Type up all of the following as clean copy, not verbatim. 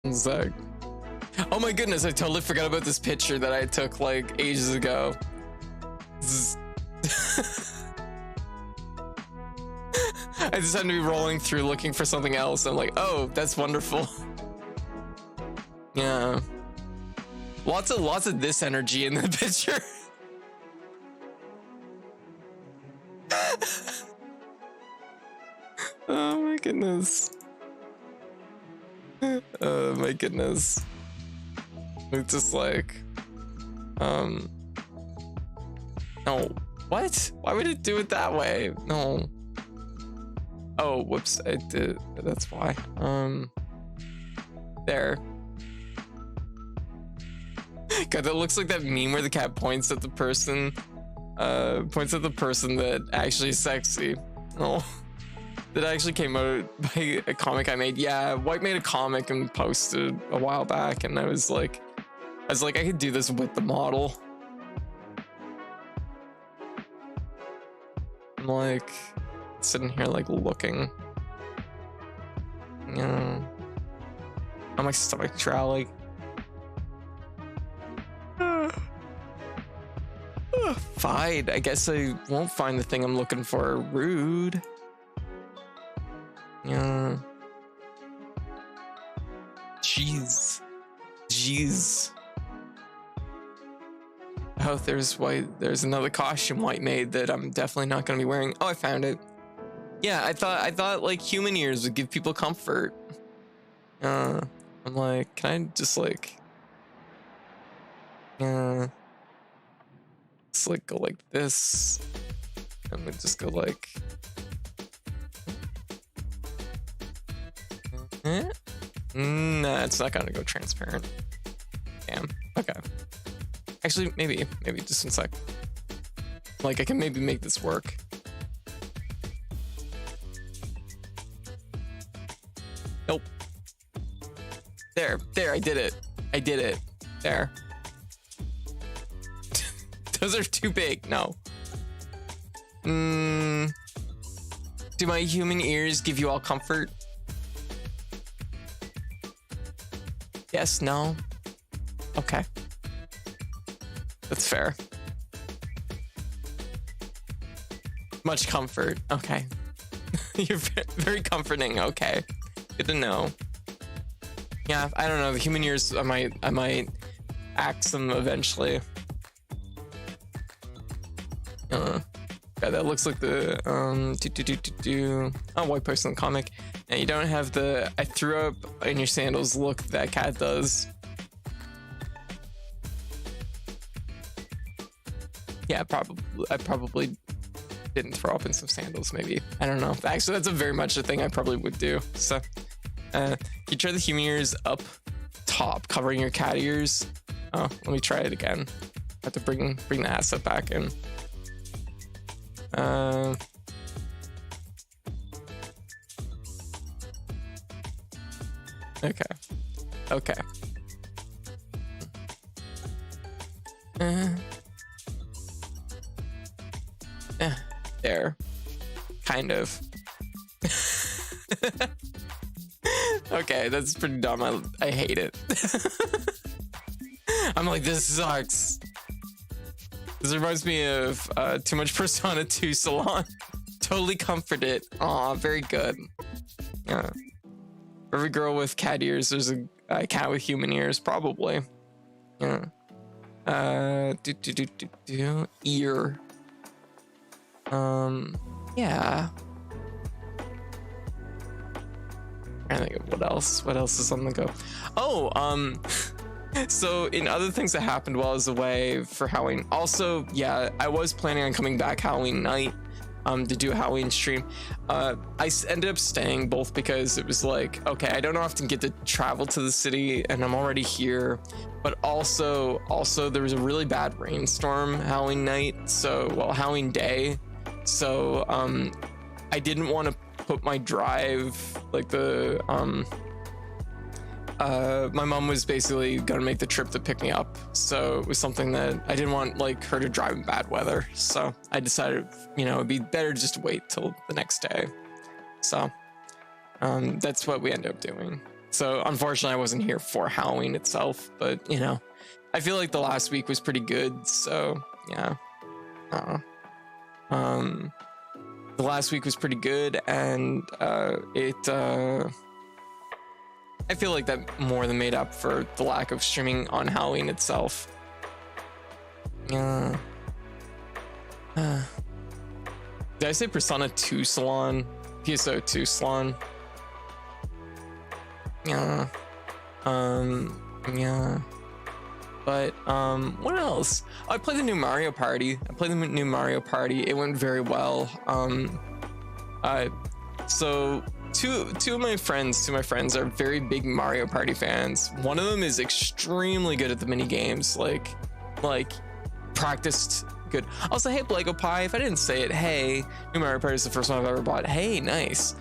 It's like, oh my goodness, I totally forgot about this picture that I took like ages ago. I just had to be rolling through looking for something else. I'm like, oh, that's wonderful. Yeah. Lots of this energy in the picture. Oh my goodness. Oh my goodness. It's just like, no, what? Why would it do it that way? No. Oh, whoops, I did, that's why. There. God, that looks like that meme where the cat points at the person that actually is sexy. Oh. That actually came out by a comic I made. Yeah, White made a comic and posted a while back, and I was like, I could do this with the model. I'm like sitting here like looking. Yeah. On my stomach trolley. Fine, I guess I won't find the thing I'm looking for. Rude. Yeah. Jeez. Oh, there's another costume White made that I'm definitely not gonna be wearing. Oh, I found it. Yeah, I thought like human ears would give people comfort. I'm like, can I just like just like go like this? I'm gonna just go like nah, it's not gonna go transparent. Damn. Okay. Actually, maybe just one sec. Like I can maybe make this work. Nope. There, I did it. There. Those are too big. No. Do my human ears give you all comfort? Yes, no. Okay. That's fair. Much comfort. Okay. You're very comforting. Okay. Good to know. Yeah, I don't know. The human ears, I might axe them eventually. Yeah, that looks like the white person comic. And you don't have the I threw up in your sandals look that cat does. Yeah, I probably didn't throw up in some sandals, maybe. I don't know. Actually, that's a very much a thing I probably would do. So you try the human ears up top, covering your cat ears. Oh, let me try it again. I have to bring the asset back in. Okay. There. Kind of. Okay, that's pretty dumb. I hate it. I'm like, this sucks. This reminds me of Too Much Persona 2 Salon. Totally comforted. Aw, very good. Yeah. For every girl with cat ears, there's a cat with human ears, probably. Yeah. Ear. Yeah. I think of what else is on the go. Oh, so in other things that happened while I was away for Halloween, also, yeah, I was planning on coming back Halloween night to do a Halloween stream. I ended up staying both because it was like, okay, I don't often get to travel to the city and I'm already here, but also there was a really bad rainstorm Halloween night, so, well, Halloween day, so I didn't want to put my drive, like the my mom was basically gonna make the trip to pick me up, so it was something that I didn't want like her to drive in bad weather, so I decided, you know, it'd be better just to wait till the next day. So that's what we ended up doing. So unfortunately, I wasn't here for Halloween itself, but you know, I feel like the last week was pretty good. So yeah, the last week was pretty good, and I feel like that more than made up for the lack of streaming on Halloween itself. Yeah. Did I say Persona 2 Salon? PSO 2 Salon? Yeah. Yeah. But, what else? Oh, I played the new Mario Party. It went very well. So two of my friends are very big Mario Party fans. One of them is extremely good at the mini games, like practiced good. Also, hey Lego Pie, if I didn't say it, hey, new Mario Party is the first one I've ever bought. Hey, nice.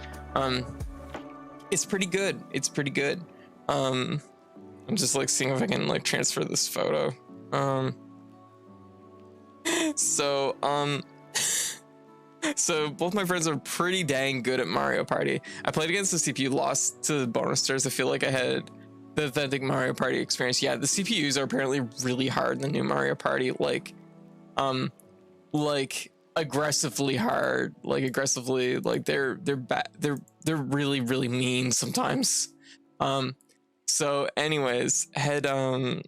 It's pretty good. I'm just like seeing if I can like transfer this photo. So both my friends are pretty dang good at Mario Party. I played against the CPU, lost to the bonus stars. I feel like I had the authentic Mario Party experience. Yeah, the CPUs are apparently really hard in the new Mario Party, like aggressively hard, like they're really, really mean sometimes. So anyways, my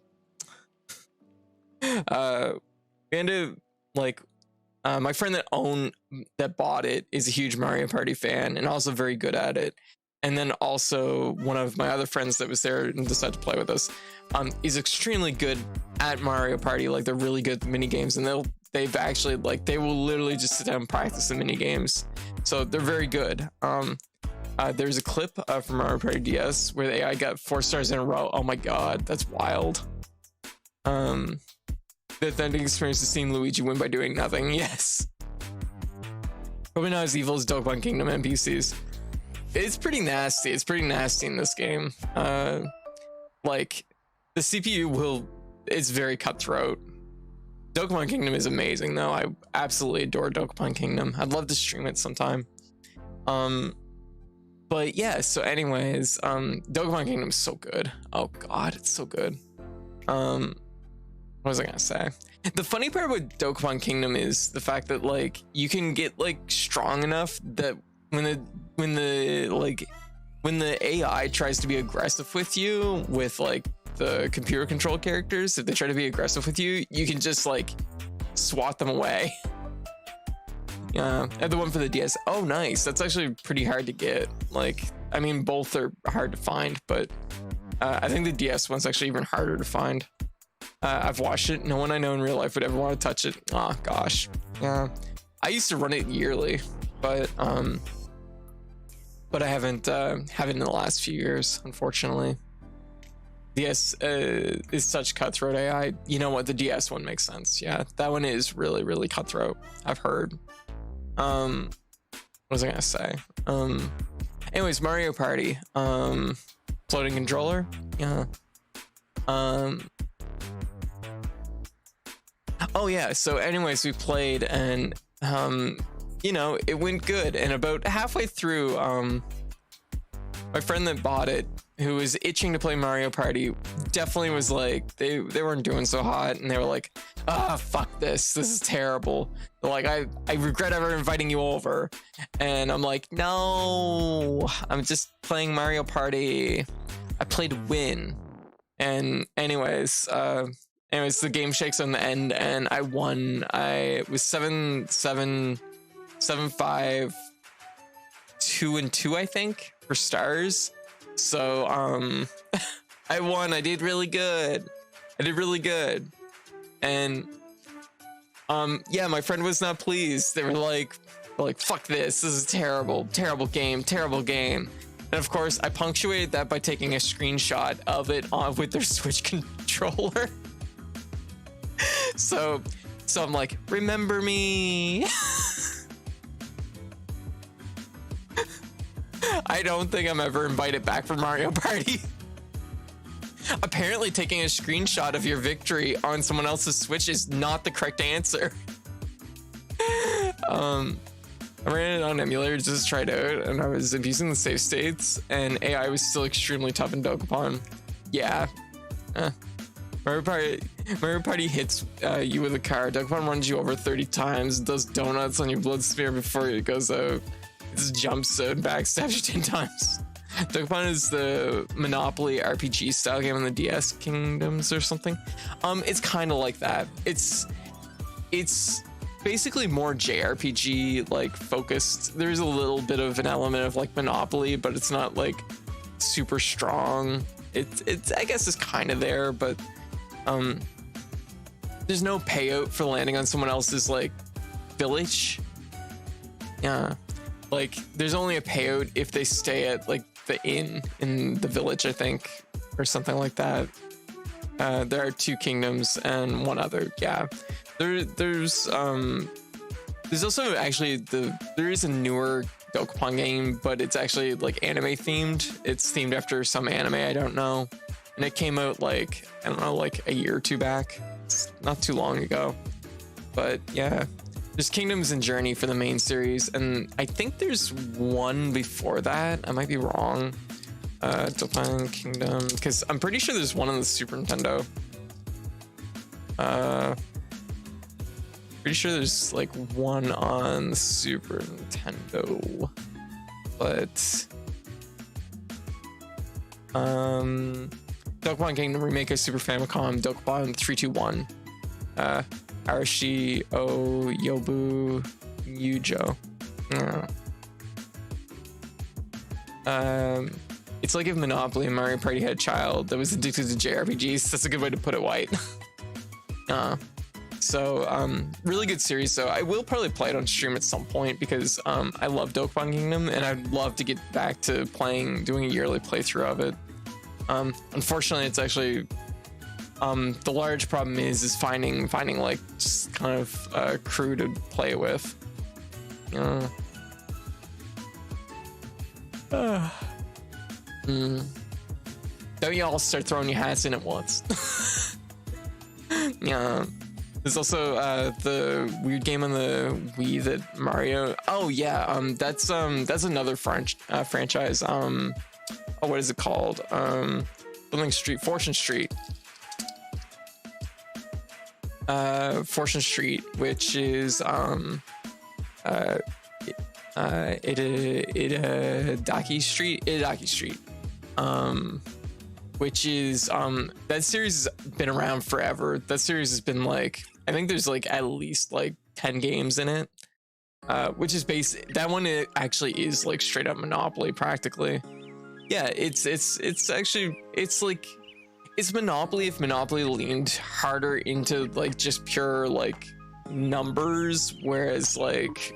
friend that bought it is a huge Mario Party fan and also very good at it. And then also one of my other friends that was there and decided to play with us, is extremely good at Mario Party. Like they're really good at the mini games, and they've actually they will literally just sit down and practice the mini games. So they're very good. There's a clip from Mario Party DS where the AI got 4 stars in a row. Oh my god, that's wild. The authentic experience is seeing Luigi win by doing nothing. Yes. Probably not as evil as Dokkan Kingdom NPCs. It's pretty nasty. In this game. Like the CPU it's very cutthroat. Dokkan Kingdom is amazing though. I absolutely adore Dokkan Kingdom. I'd love to stream it sometime. But yeah, so anyways, Dokkan Kingdom is so good. Oh god, it's so good. What was I gonna say? The funny part with Dokkan Kingdom is the fact that like you can get like strong enough that when the AI tries to be aggressive with you with like the computer control characters, if they try to be aggressive with you, you can just like swat them away. Yeah, and the one for the DS. Oh, nice. That's actually pretty hard to get. Like, I mean, both are hard to find, but I think the DS one's actually even harder to find. I've watched it. No one I know in real life would ever want to touch it. Oh gosh. Yeah, I used to run it yearly, but I haven't in the last few years, unfortunately. DS is such cutthroat AI. You know what? The DS one makes sense. Yeah, that one is really, really cutthroat. I've heard. What was I gonna say? Anyways, Mario Party. Floating controller. Yeah. Oh yeah. So, anyways, we played and you know, it went good. And about halfway through, my friend that bought it, who was itching to play Mario Party, definitely was like, they weren't doing so hot, and they were like, fuck this is terrible. They're like, I regret ever inviting you over. And I'm like, no, I'm just playing Mario Party. I played win. And anyways, the game shakes on the end, and I won. I was 7-5, 2-2, I think, for stars. So I won. I did really good. And yeah, my friend was not pleased. They were like fuck this is terrible game. And of course I punctuated that by taking a screenshot of it on with their Switch controller. so I'm like, remember me. I don't think I'm ever invited back for Mario Party. Apparently taking a screenshot of your victory on someone else's Switch is not the correct answer. I ran it on emulator just to try it out, and I was abusing the save states, and AI was still extremely tough in Dokapon. Yeah. Mario Party hits you with a car. Dokapon runs you over 30 times, does donuts on your blood sphere before it goes out. It just jumps out and backstabs you 10 times. Dokapon is the Monopoly RPG style game on the DS Kingdoms or something. It's kind of like that. It's basically more JRPG like focused. There's a little bit of an element of like Monopoly, but it's not like super strong. It's I guess it's kind of there, but there's no payout for landing on someone else's like village. Yeah, like there's only a payout if they stay at like the inn in the village, I think, or something like that. There are 2 kingdoms and 1 other. Yeah, there's also actually there is a newer Dokapon game, but it's actually like anime themed. It's themed after some anime I don't know, and it came out like I don't know, like a year or 2 back. It's not too long ago, but yeah. There's Kingdoms and Journey for the main series, and I think there's one before that. I might be wrong. Dokapon Kingdom, because I'm pretty sure there's one on the Super Nintendo. Pretty sure there's like one on the Super Nintendo, but Dokapon Kingdom Remake of Super Famicom, Dokapon 321. Arashi o Yobu Yujo. It's like if Monopoly and Mario Party had a child that was addicted to JRPGs. That's a good way to put it, White. So really good series. So I will probably play it on stream at some point because I love Dokapon Kingdom, and I'd love to get back to doing a yearly playthrough of it. Unfortunately, it's actually the large problem is finding like just kind of a crew to play with. Don't you all start throwing your hats in at once? Yeah. There's also the weird game on the Wii that Mario. Oh yeah, that's another franchise. What is it called? Something Street, Fortune Street. Fortune Street, which is Itadaki Street, which is that series has been around forever. That series has been like, I think there's like at least like 10 games in it, which is that one, it actually is like straight up Monopoly practically. Yeah, it's actually, it's like, it's Monopoly if Monopoly leaned harder into like just pure like numbers, whereas like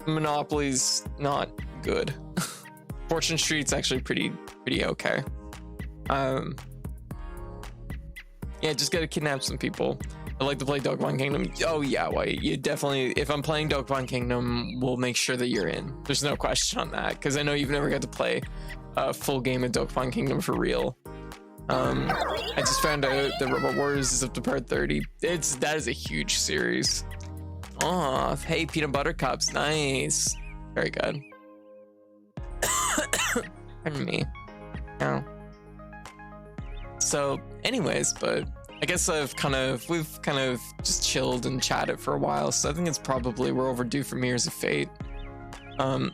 Monopoly's not good. Fortune Street's actually pretty okay. Yeah, just gotta kidnap some people. I like to play Dokapon Kingdom. Oh yeah, White, you definitely, if I'm playing Dokapon Kingdom, we'll make sure that you're in. There's no question on that, because I know you've never got to play a full game of Dokapon Kingdom for real. I just found out that Robot Wars is up to part 30. That is a huge series. Oh, hey, peanut butter cups, nice, very good. Pardon me. No. So, anyways, but I guess we've kind of just chilled and chatted for a while. So I think it's probably we're overdue for Mirrors of Fate. I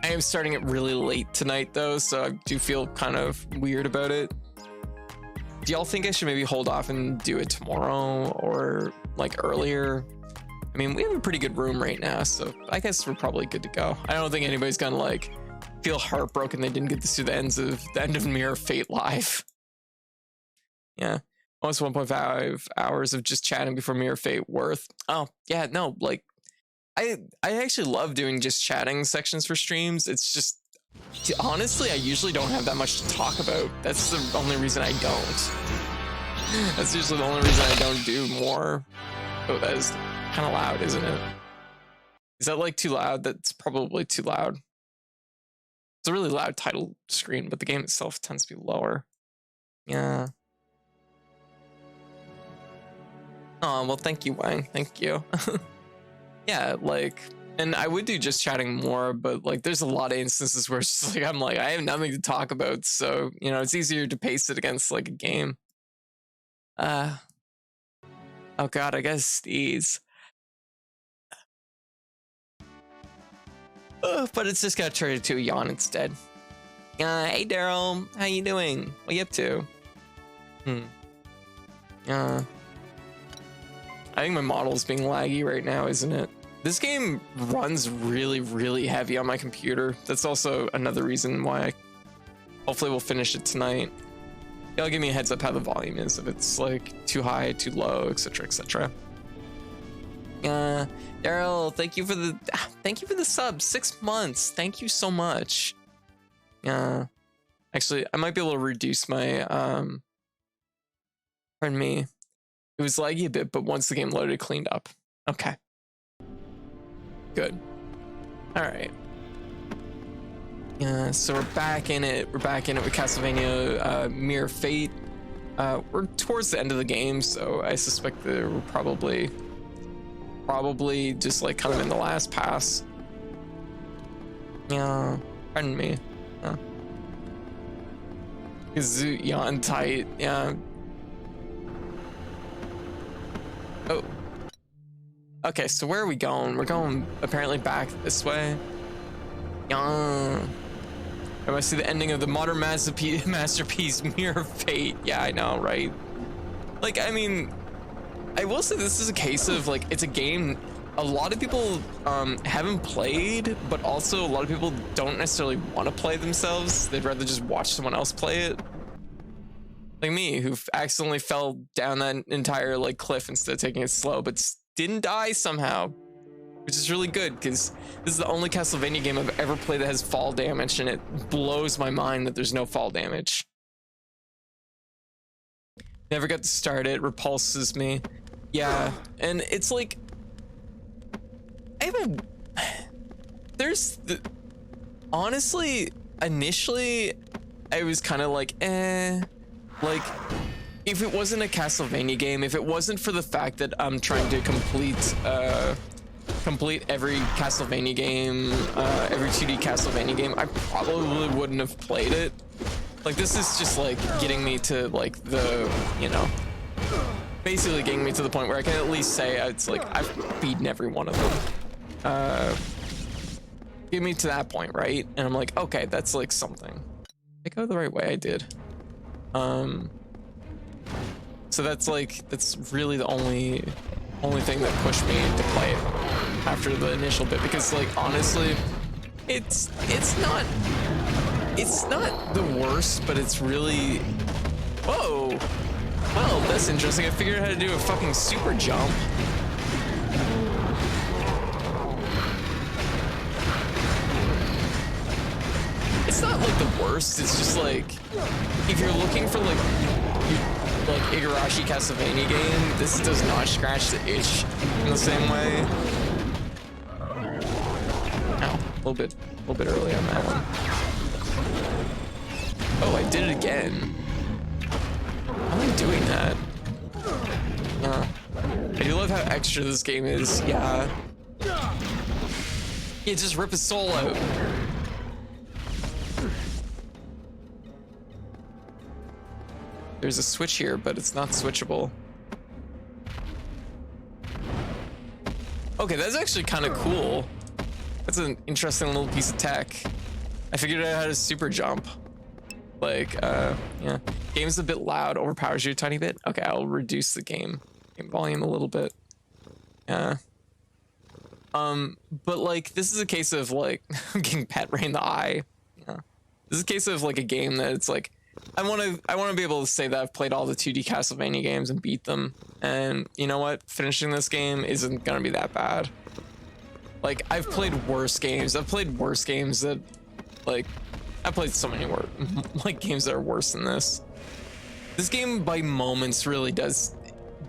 am starting it really late tonight though, so I do feel kind of weird about it. Do y'all think I should maybe hold off and do it tomorrow or like earlier? I mean, we have a pretty good room right now, so I guess we're probably good to go. I don't think anybody's gonna like feel heartbroken they didn't get to see the end of Mirror of Fate live. Yeah, almost 1.5 hours of just chatting before Mirror of Fate worth. Oh yeah, no, like I actually love doing just chatting sections for streams. It's just, honestly, I usually don't have that much to talk about. That's the only reason I don't. That's usually the only reason I don't do more. Oh, that is kind of loud, isn't it? Is that like too loud? That's probably too loud. It's a really loud title screen, but the game itself tends to be lower. Yeah. Oh, well, thank you, Wang. Thank you. yeah, like, and I would do just chatting more, but like there's a lot of instances where it's just like I'm like I have nothing to talk about, so you know it's easier to pace it against like a game. Oh god, I gotta sneeze. But it's just got turned to a yawn instead. Hey Daryl, how you doing? What you up to? I think my model's being laggy right now, isn't it? This game runs really, really heavy on my computer. That's also another reason why hopefully we'll finish it tonight. It'll give me a heads up how the volume is, if it's like too high, too low, etc, etc. Daryl, thank you for the sub. 6 months. Thank you so much. Actually, I might be able to reduce my pardon me. It was laggy a bit, but once the game loaded, it cleaned up. Okay. Good. All right. So we're back in it. We're back in it with Castlevania Mirror Fate. We're towards the end of the game, so I suspect that we're probably just like kind of in the last pass. Yeah, pardon me. Yawn tight. Yeah. Oh. Okay, so where are we going? We're going apparently back this way. Yeah. I see the ending of the modern masterpiece Mirror of Fate. Yeah, I know, right? Like, I mean, I will say this is a case of like it's a game a lot of people haven't played, but also a lot of people don't necessarily want to play themselves. They'd rather just watch someone else play it. Like me, who accidentally fell down that entire like cliff instead of taking it slow, but didn't die somehow, which is really good because this is the only Castlevania game I've ever played that has fall damage, and it blows my mind that there's no fall damage. Never got to start it, repulses me. Yeah, and it's like honestly, initially I was kind of like, like if it wasn't a Castlevania game, if it wasn't for the fact that I'm trying to complete every Castlevania game, every 2D Castlevania game, I probably wouldn't have played it. Like, this is just like getting me to like the, you know, basically getting me to the point where I can at least say it's like I've beaten every one of them. Get me to that point, right? And I'm like, okay, that's like something. I go the right way, I did. So that's really the only thing that pushed me to play it after the initial bit, because like honestly, it's not the worst, but it's really, whoa, well, that's interesting. I figured out how to do a fucking super jump. It's not like the worst, it's just like if you're looking for like Igarashi Castlevania game, this does not scratch the itch in the same way. Ow, a little bit early on that one. Oh, I did it again. How am I doing that? I do love how extra this game is. Yeah. Yeah, just rip his soul out. There's a switch here, but it's not switchable. Okay, that's actually kind of cool. That's an interesting little piece of tech. I figured out how to super jump. Like, yeah. Game's a bit loud, overpowers you a tiny bit. Okay, I'll reduce the game volume a little bit. Yeah. But like, this is a case of like, I'm getting pet right in the eye. Yeah. This is a case of like a game that it's like, I want to be able to say that I've played all the 2D Castlevania games and beat them, and you know what? Finishing this game isn't gonna be that bad. Like, I've played worse games. I've played worse games that, like, I've played so many like games that are worse than this. This game by moments really does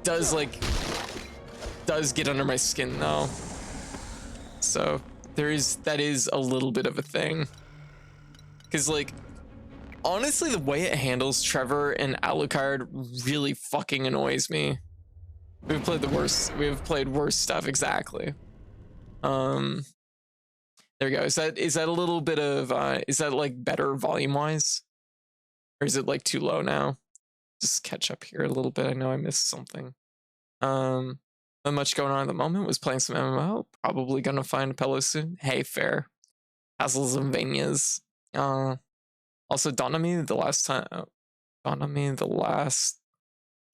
get under my skin though. So that is a little bit of a thing. 'Cause like, honestly, the way it handles Trevor and Alucard really fucking annoys me. We've played worse stuff, exactly. Um, there we go. Is that a little bit of is that like better volume wise, or is it like too low now? Just catch up here a little bit. I know I missed something. Not much going on at the moment. Was playing some MMO. Probably gonna find a pillow soon. Hey, fair. Castlevanias. Also Donami the last time. Donami the last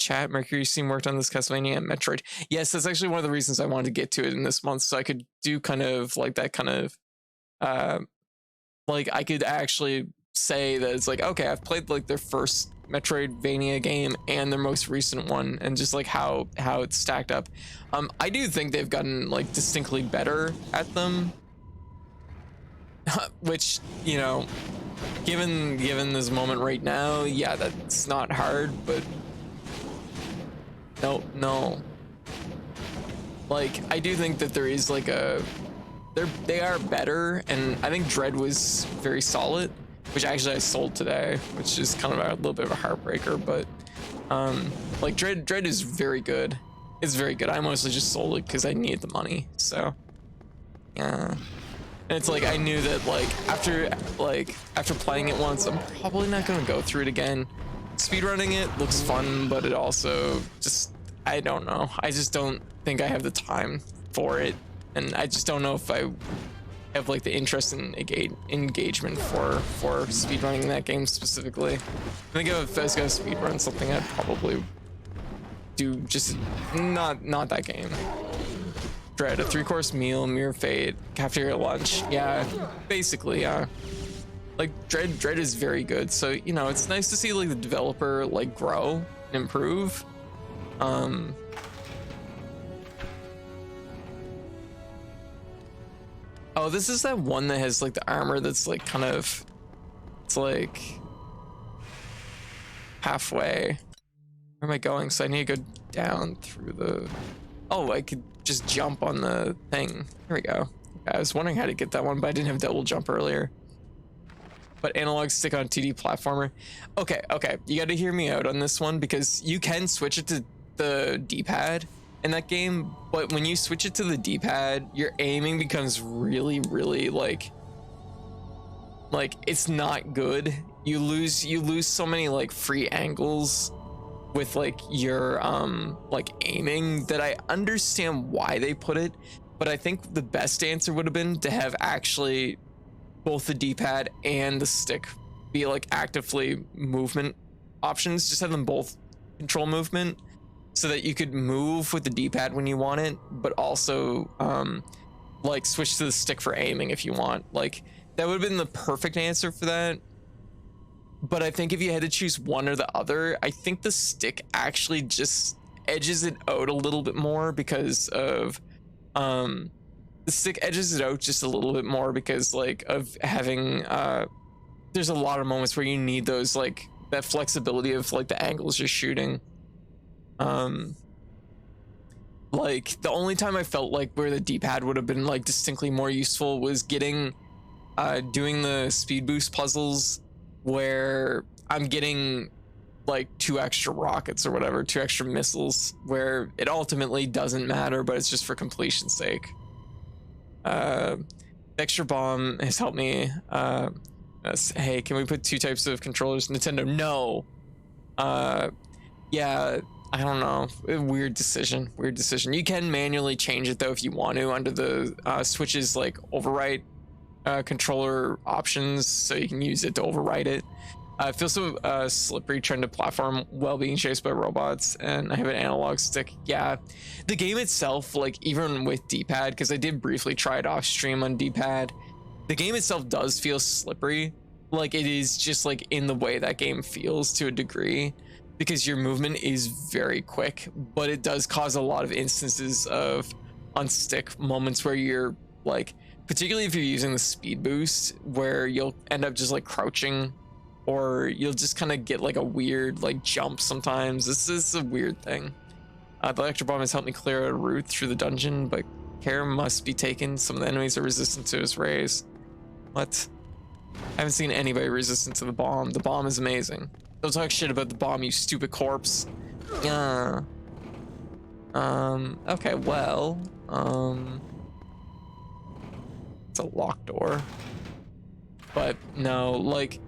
chat. Mercury Steam worked on this Castlevania and Metroid. Yes, that's actually one of the reasons I wanted to get to it in this month, so I could do kind of like that kind of like I could actually say that it's like, okay, I've played like their first Metroidvania game and their most recent one, and just like how it's stacked up. I do think they've gotten like distinctly better at them, which, you know, given this moment right now, yeah, that's not hard, but no, like I do think that there is like they are better, and I think Dread was very solid, which actually I sold today, which is kind of a little bit of a heartbreaker, but like Dread is very good. It's very good. I mostly just sold it because I needed the money, so yeah. And it's like I knew that like after playing it once, I'm probably not gonna go through it again. Speedrunning it looks fun, but it also just, I don't know. I just don't think I have the time for it, and I just don't know if I have like the interest in engagement for speedrunning that game specifically. I think if I was gonna speedrun something, I'd probably do just not that game. Dread, a 3-course meal, Mirror Fate, cafeteria lunch. Yeah, basically, yeah. Like Dread is very good, so you know it's nice to see like the developer like grow and improve. Oh, this is that one that has like the armor that's like kind of, it's like halfway. Where am I going? So I need to go down through the, oh, I could just jump on the thing. Here we go. I was wondering how to get that one, but I didn't have double jump earlier. But analog stick on 2D platformer. Okay, you got to hear me out on this one, because you can switch it to the D-pad in that game, but when you switch it to the D-pad, your aiming becomes really like it's not good. You lose so many like free angles with like your like aiming, that I understand why they put it, but I think the best answer would have been to have actually both the D-pad and the stick be like actively movement options. Just have them both control movement, so that you could move with the D-pad when you want it, but also like switch to the stick for aiming if you want. Like that would have been the perfect answer for that. But I think if you had to choose one or the other, I think the stick actually just edges it out a little bit more, because of the stick edges it out just a little bit more because like of having there's a lot of moments where you need those like that flexibility of like the angles you're shooting. Like the only time I felt like where the D-pad would have been like distinctly more useful was getting doing the speed boost puzzles, where I'm getting like 2 extra rockets or whatever, 2 extra missiles, where it ultimately doesn't matter, but it's just for completion's sake. Extra bomb has helped me. Hey, can we put 2 types of controllers? Nintendo, no. Yeah, I don't know. Weird decision. You can manually change it though if you want to under the Switch's like overwrite controller options, so you can use it to overwrite it. I feel so slippery trying to platform while being chased by robots, and I have an analog stick. Yeah, the game itself, like even with D-pad, because I did briefly try it off stream on D-pad, the game itself does feel slippery. Like it is just like in the way that game feels to a degree, because your movement is very quick, but it does cause a lot of instances of on stick moments where you're like, particularly if you're using the speed boost, where you'll end up just like crouching, or you'll just kind of get like a weird like jump sometimes. This is a weird thing. The electro bomb has helped me clear a route through the dungeon, but care must be taken. Some of the enemies are resistant to its rays. What? I haven't seen anybody resistant to the bomb. The bomb is amazing. Don't talk shit about the bomb, you stupid corpse. Yeah. Okay, well, It's a locked door. But no, like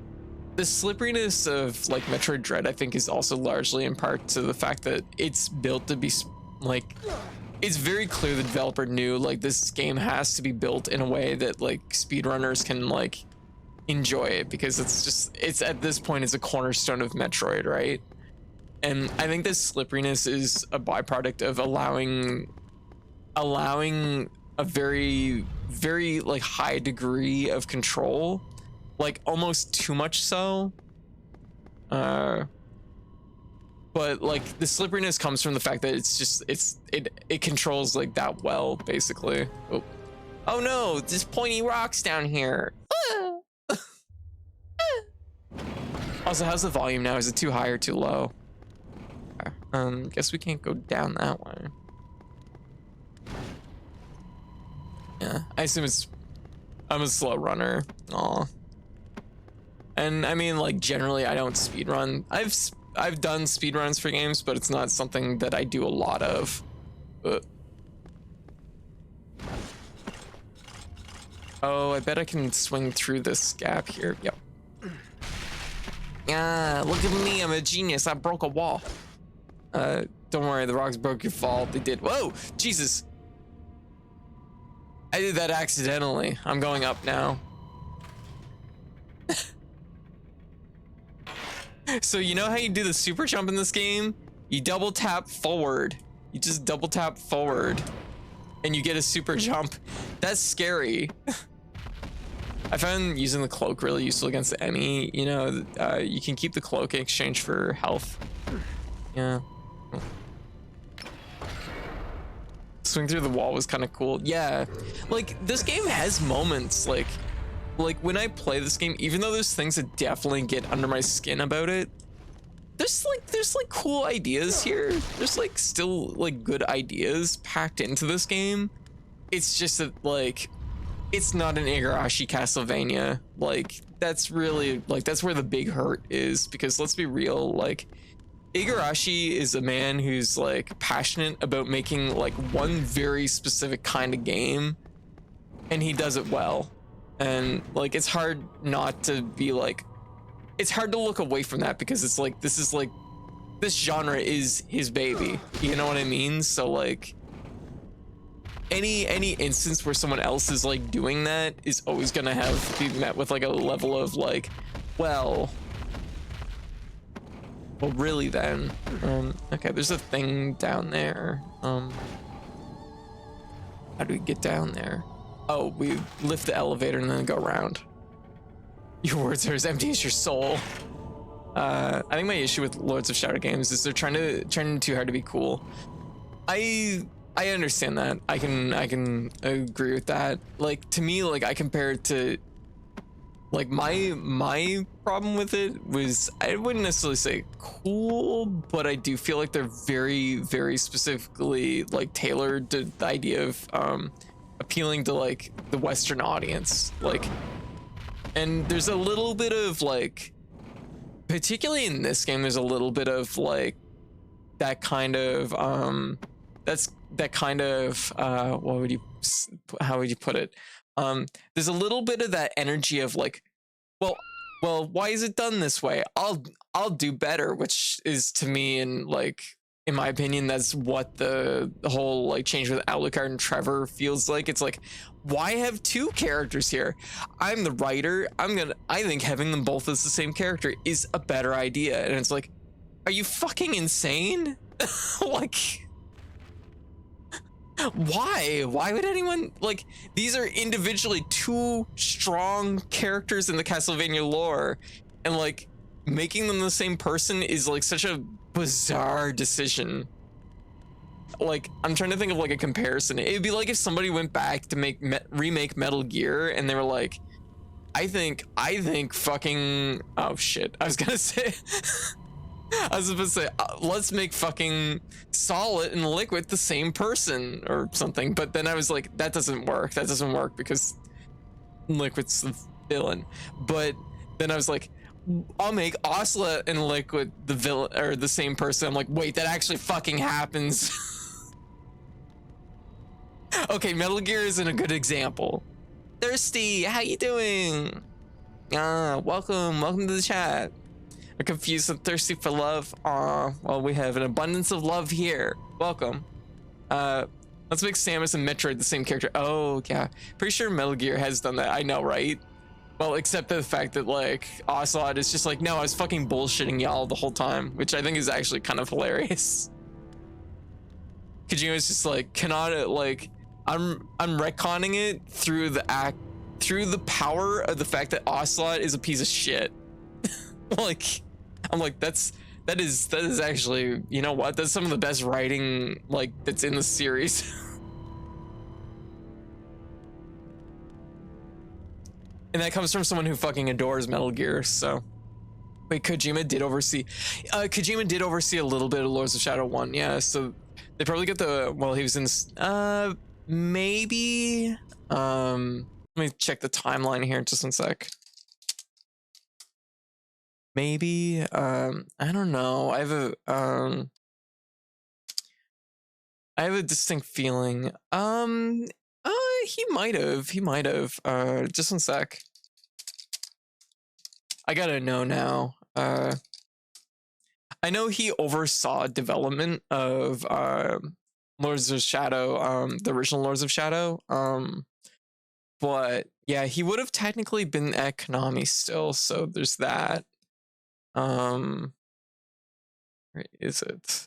the slipperiness of like Metroid Dread, I think, is also largely in part to the fact that it's built to be like, it's very clear the developer knew like this game has to be built in a way that like speedrunners can like enjoy it, because it's at this point it's a cornerstone of Metroid, right? And I think this slipperiness is a byproduct of allowing a very like high degree of control, like almost too much so. But like the slipperiness comes from the fact that it controls like that well, basically. Oh no, there's pointy rocks down here. Also, how's the volume now? Is it too high or too low? Guess we can't go down that way. Yeah, I assume I'm a slow runner. Aw. And I mean, like, generally I don't speedrun. I've done speedruns for games, but it's not something that I do a lot of. Oh, I bet I can swing through this gap here. Yep. Yeah, look at me, I'm a genius. I broke a wall. Don't worry, the rocks broke your fall. They did. Whoa, Jesus. I did that accidentally. I'm going up now. So you know how you do the super jump in this game? You double tap forward. You just double tap forward and you get a super jump. That's scary. I found using the cloak really useful against the enemy. You know, you can keep the cloak in exchange for health. Yeah. Swing through the wall was kind of cool. Yeah, like this game has moments like when I play this game, even though there's things that definitely get under my skin about it, there's like cool ideas here. There's like still like good ideas packed into this game. It's just that like it's not an Igarashi Castlevania. Like that's really like that's where the big hurt is, because let's be real, like Igarashi is a man who's like passionate about making like one very specific kind of game, and he does it well. And like it's hard not to be like, it's hard to look away from that, because it's like this genre is his baby, you know what I mean? So like any instance where someone else is like doing that is always gonna have to be met with like a level of like, well really then. Okay, there's a thing down there. How do we get down there? Oh, we lift the elevator and then go around. Your words are as empty as your soul. I think my issue with Lords of Shadow games is they're trying too hard to be cool. I understand that. I can agree with that. Like to me, like I compare it to like my problem with it was, I wouldn't necessarily say cool, but I do feel like they're very, very specifically like tailored to the idea of appealing to like the Western audience. Like, and there's a little bit of like, particularly in this game, there's a little bit of like that kind of how would you put it? There's a little bit of that energy of like, well, why is it done this way? I'll do better, which is to me, and like in my opinion, that's what the whole like change with Alucard and Trevor feels like. It's like, why have two characters here? I'm the writer. I think having them both as the same character is a better idea. And it's like, are you fucking insane? Like, why would anyone, like, these are individually two strong characters in the Castlevania lore, and like making them the same person is like such a bizarre decision. Like, I'm trying to think of like a comparison. It'd be like if somebody went back to remake Metal Gear and they were like, I think fucking, oh shit, I was gonna say I was supposed to say, let's make fucking Solid and Liquid the same person or something. But then I was like, that doesn't work. That doesn't work because Liquid's the villain. But then I was like, I'll make Osla and Liquid the villain or the same person. I'm like, wait, that actually fucking happens. Okay, Metal Gear isn't a good example. Thirsty, how you doing? Welcome to the chat. I'm confused and thirsty for love. Well, we have an abundance of love here. Welcome. Let's make Samus and Metroid the same character. Oh, yeah. Pretty sure Metal Gear has done that. I know, right? Well, except for the fact that, like, Ocelot is just like, no, I was fucking bullshitting y'all the whole time, which I think is actually kind of hilarious. Kojima's just like, cannot, like, I'm retconning it through the power of the fact that Ocelot is a piece of shit. Like, I'm like, that is actually, you know what? That's some of the best writing, like, that's in the series. And that comes from someone who fucking adores Metal Gear, so. Wait, Kojima did oversee a little bit of Lords of Shadow 1, yeah, so they probably got he was in, maybe, let me check the timeline here just one sec. Maybe, I don't know, I have a distinct feeling, he might have, just one sec. I gotta know now. I know he oversaw development of Lords of Shadow, the original Lords of Shadow. But yeah, he would have technically been at Konami still, so there's that. Where is it?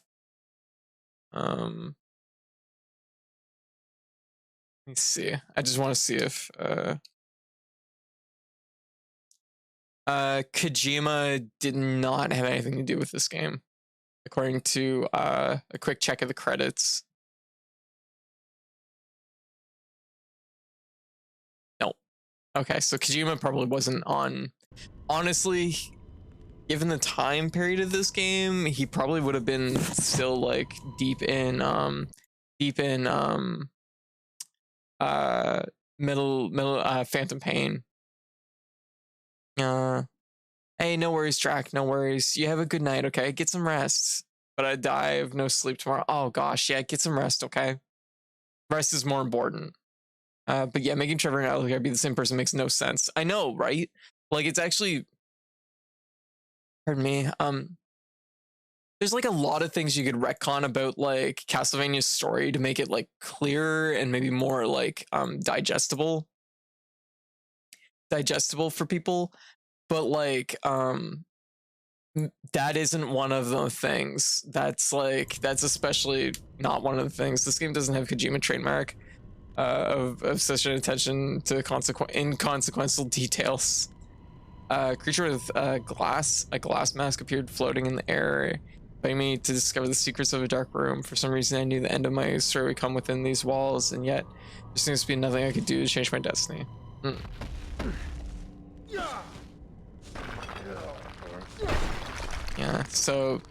Let me see. I just want to see if Kojima did not have anything to do with this game, according to a quick check of the credits. No. Okay, so Kojima probably wasn't on. Honestly, given the time period of this game, he probably would have been still like deep in Phantom Pain. Hey, no worries, Drac, no worries. You have a good night, okay? Get some rest. But I die of no sleep tomorrow. Oh gosh, yeah, get some rest, okay? Rest is more important. But yeah, making Trevor and Alec be the same person makes no sense. I know, right? Like, it's actually, pardon me, there's like a lot of things you could retcon about like Castlevania's story to make it like clearer and maybe more like digestible for people. But like that isn't one of the things. That's especially not one of the things. This game doesn't have Kojima trademark of such an attention to inconsequential details. Creature with a glass mask appeared floating in the air, inviting me to discover the secrets of a dark room. For some reason, I knew the end of my story would come within these walls, and yet there seems to be nothing I could do to change my destiny. Yeah, so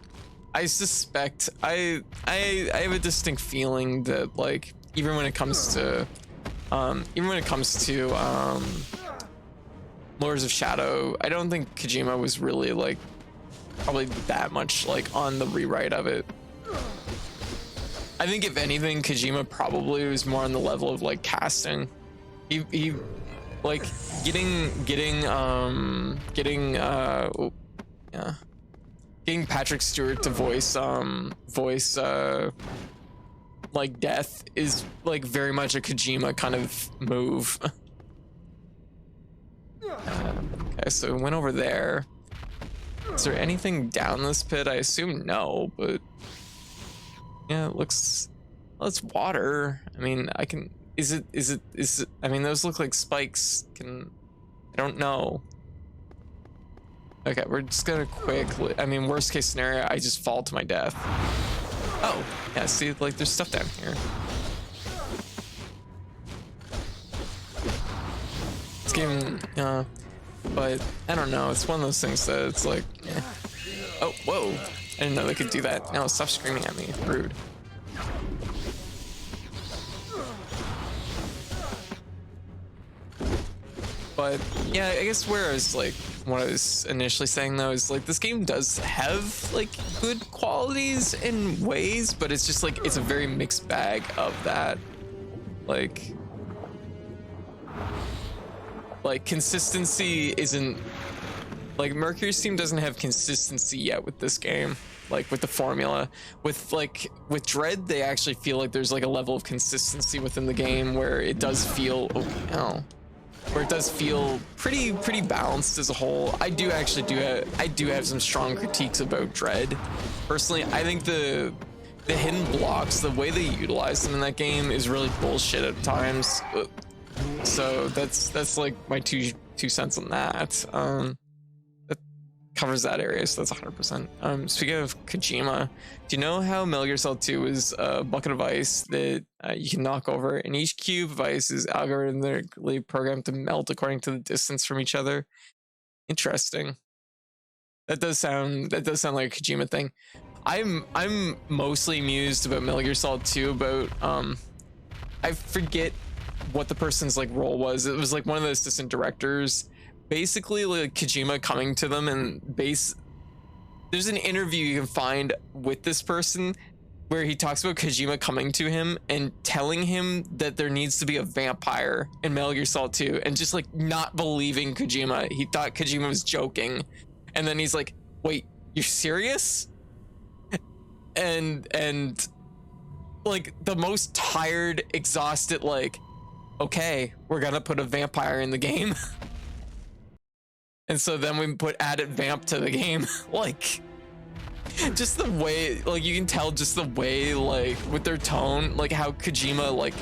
I suspect I have a distinct feeling that like even when it comes to Lords of Shadow, I don't think Kojima was really like probably that much like on the rewrite of it. I think if anything, Kojima probably was more on the level of like casting. He like getting Patrick Stewart to voice like Death is like very much a Kojima kind of move. Okay, so we went over there. Is there anything down this pit? I assume no, but yeah, it looks, well, it's water. I mean, I can, is it, I mean, those look like spikes. I don't know. Okay, we're just gonna quickly, I mean, worst case scenario, I just fall to my death. Oh, yeah, see, like, there's stuff down here. This game, but I don't know, it's one of those things that it's like, eh. Oh, whoa, I didn't know they could do that. No, stop screaming at me, rude. But yeah, I guess whereas like what I was initially saying though is like this game does have like good qualities in ways, but it's just like it's a very mixed bag of that. Like like consistency isn't like Mercury's team doesn't have consistency yet with this game, like with the formula. With Dread, they actually feel like there's like a level of consistency within the game where it does feel where it does feel pretty balanced as a whole. I do have some strong critiques about Dread. Personally, I think the hidden blocks, the way they utilize them in that game is really bullshit at times. So that's like my two cents on that. That covers that area, so that's 100%. Speaking of Kojima, do you know how Metal Gear Solid 2 is a bucket of ice that you can knock over, and each cube of ice is algorithmically programmed to melt according to the distance from each other? Interesting. That does sound like a Kojima thing. I'm mostly amused about Metal Gear Solid 2 about I forget what the person's like role was. It was like one of the assistant directors, basically like Kojima coming to them and there's an interview you can find with this person where he talks about Kojima coming to him and telling him that there needs to be a vampire in Metal Gear Solid 2, and just like not believing Kojima. He thought Kojima was joking, and then he's like, wait, you're serious? And like the most tired, exhausted, like, okay, we're gonna put a vampire in the game. And so then we put added vamp to the game. Like, just the way, like, you can tell just the way, like, with their tone, like how Kojima, like,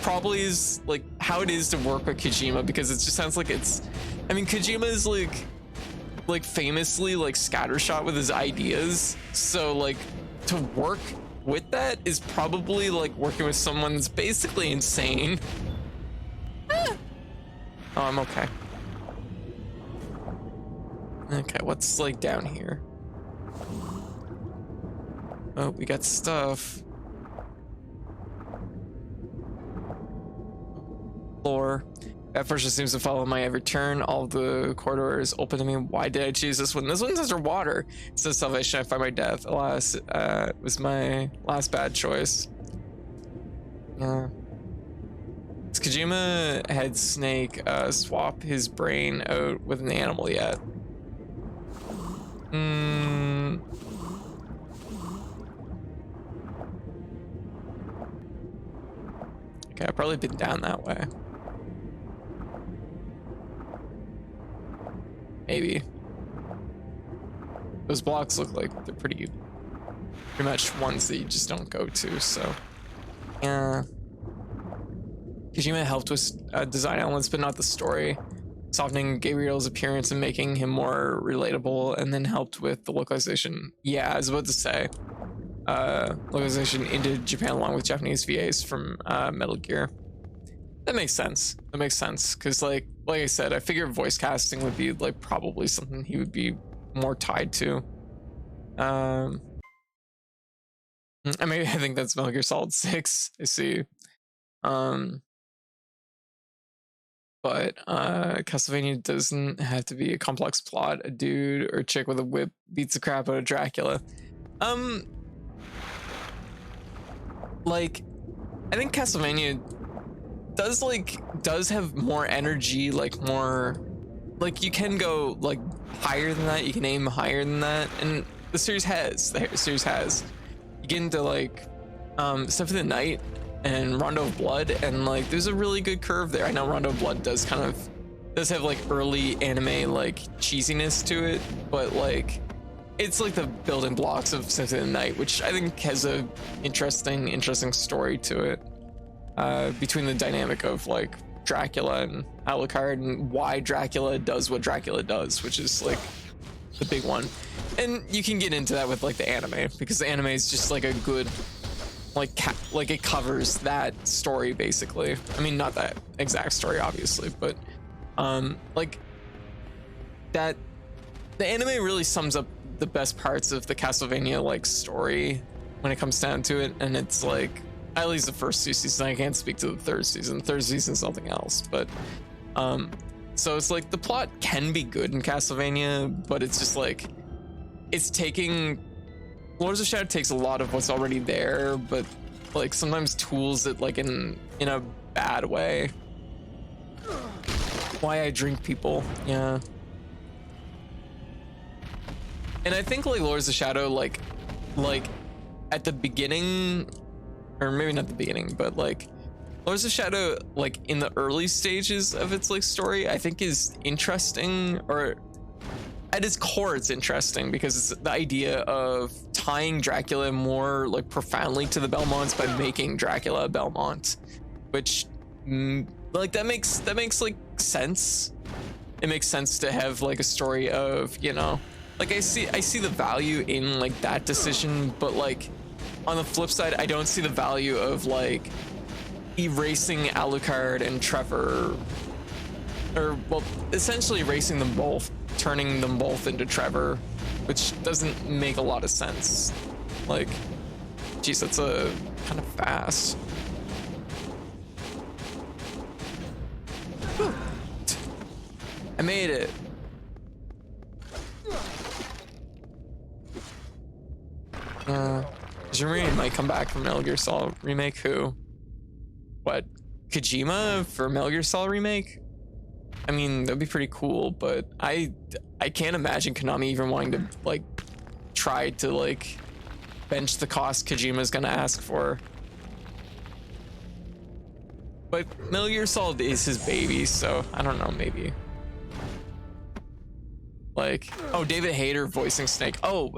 probably is, like, how it is to work with Kojima, because it just sounds like Kojima is like famously like scattershot with his ideas. So like to work with that is probably like working with someone that's basically insane. Oh, I'm okay. Okay, what's like down here? Oh, we got stuff. Floor. Ep.4 just seems to follow my every turn. All of the corridors open to me. Why did I choose this one? This one's underwater. It says salvation. I find my death. Alas, it was my last bad choice. Yeah. Does Kojima Head Snake swap his brain out with an animal yet? Okay, I've probably been down that way. Maybe. Those blocks look like they're pretty much ones that you just don't go to, so yeah. Kojima helped with design elements, but not the story. Softening Gabriel's appearance and making him more relatable, and then helped with the localization. Yeah, I was about to say. Localization into Japan along with Japanese VAs from Metal Gear. That makes sense. That makes sense, because like I said, I figured voice casting would be like probably something he would be more tied to. I think that's Metal Gear Solid 6. I see. But Castlevania doesn't have to be a complex plot. A dude or chick with a whip beats the crap out of Dracula. Like, I think Castlevania does have more energy, like more, like you can go like higher than that, you can aim higher than that, and the series has. You get into like Stuff of the Night and Rondo of Blood, and like there's a really good curve there. I know Rondo of Blood does have like early anime like cheesiness to it, but like it's like the building blocks of Stuff of the Night, which I think has a interesting story to it. Between the dynamic of like Dracula and Alucard, and why Dracula does what Dracula does, which is like the big one. And you can get into that with like the anime, because the anime is just like a good like it covers that story basically. I mean, not that exact story obviously, but like that the anime really sums up the best parts of the Castlevania like story when it comes down to it. And it's like, at least the first two seasons. I can't speak to the third season. The third season is something else, but so it's like the plot can be good in Castlevania, but it's just like Lords of Shadow takes a lot of what's already there, but like sometimes tools it like in a bad way. Why I Drink people, yeah. And I think like Lords of Shadow, like at the beginning, or maybe not the beginning, but like Lords of Shadow, like in the early stages of its like story, I think is interesting, or at its core it's interesting because it's the idea of tying Dracula more like profoundly to the Belmonts by making Dracula a Belmont, which like that makes like sense. It makes sense to have like a story of, you know, like I see the value in like that decision, but like on the flip side, I don't see the value of like erasing Alucard and Trevor, or well, essentially erasing them both, turning them both into Trevor, which doesn't make a lot of sense. Like, geez, that's a kind of fast. Whew. I made it. Jermaine might come back from Metal Gear Solid remake. Who? What? Kojima for Metal Gear Solid remake? I mean, that'd be pretty cool, but I can't imagine Konami even wanting to like try to like bench the cost Kojima's gonna ask for. But Metal Gear Solid is his baby, so I don't know, maybe. Like, oh, David Hayter voicing Snake. Oh,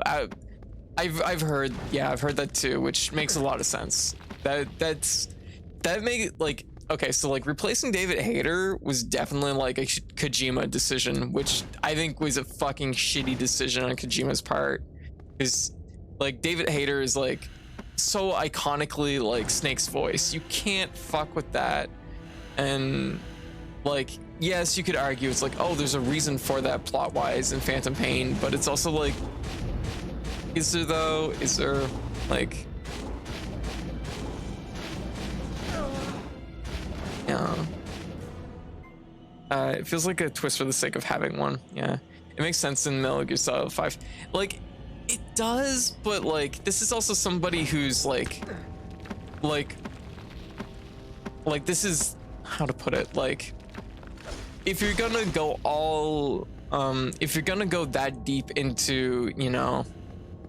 I've heard, yeah, I've heard that too, which makes a lot of sense. That make it like, okay, so like replacing David Hayter was definitely like a Kojima decision, which I think was a fucking shitty decision on Kojima's part, because like David Hayter is like so iconically like Snake's voice. You can't fuck with that. And like, yes, you could argue it's like, oh, there's a reason for that plot wise in Phantom Pain, but it's also like, is there though? Is there like, yeah. It feels like a twist for the sake of having one. Yeah, it makes sense in Metal Gear Solid 5. Like, it does, but like, this is also somebody who's like this is, how to put it, like, if you're gonna go all, if you're gonna go that deep into, you know,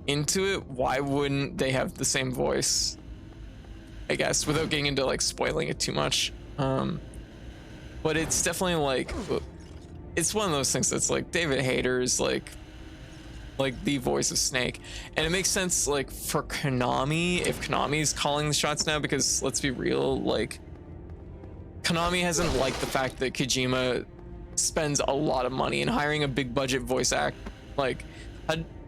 into it, why wouldn't they have the same voice? I guess, without getting into like spoiling it too much. But it's definitely like, it's one of those things that's like David Hayter is like the voice of Snake, and it makes sense like for Konami, if Konami is calling the shots now, because let's be real, like Konami hasn't liked the fact that Kojima spends a lot of money in hiring a big budget voice act, like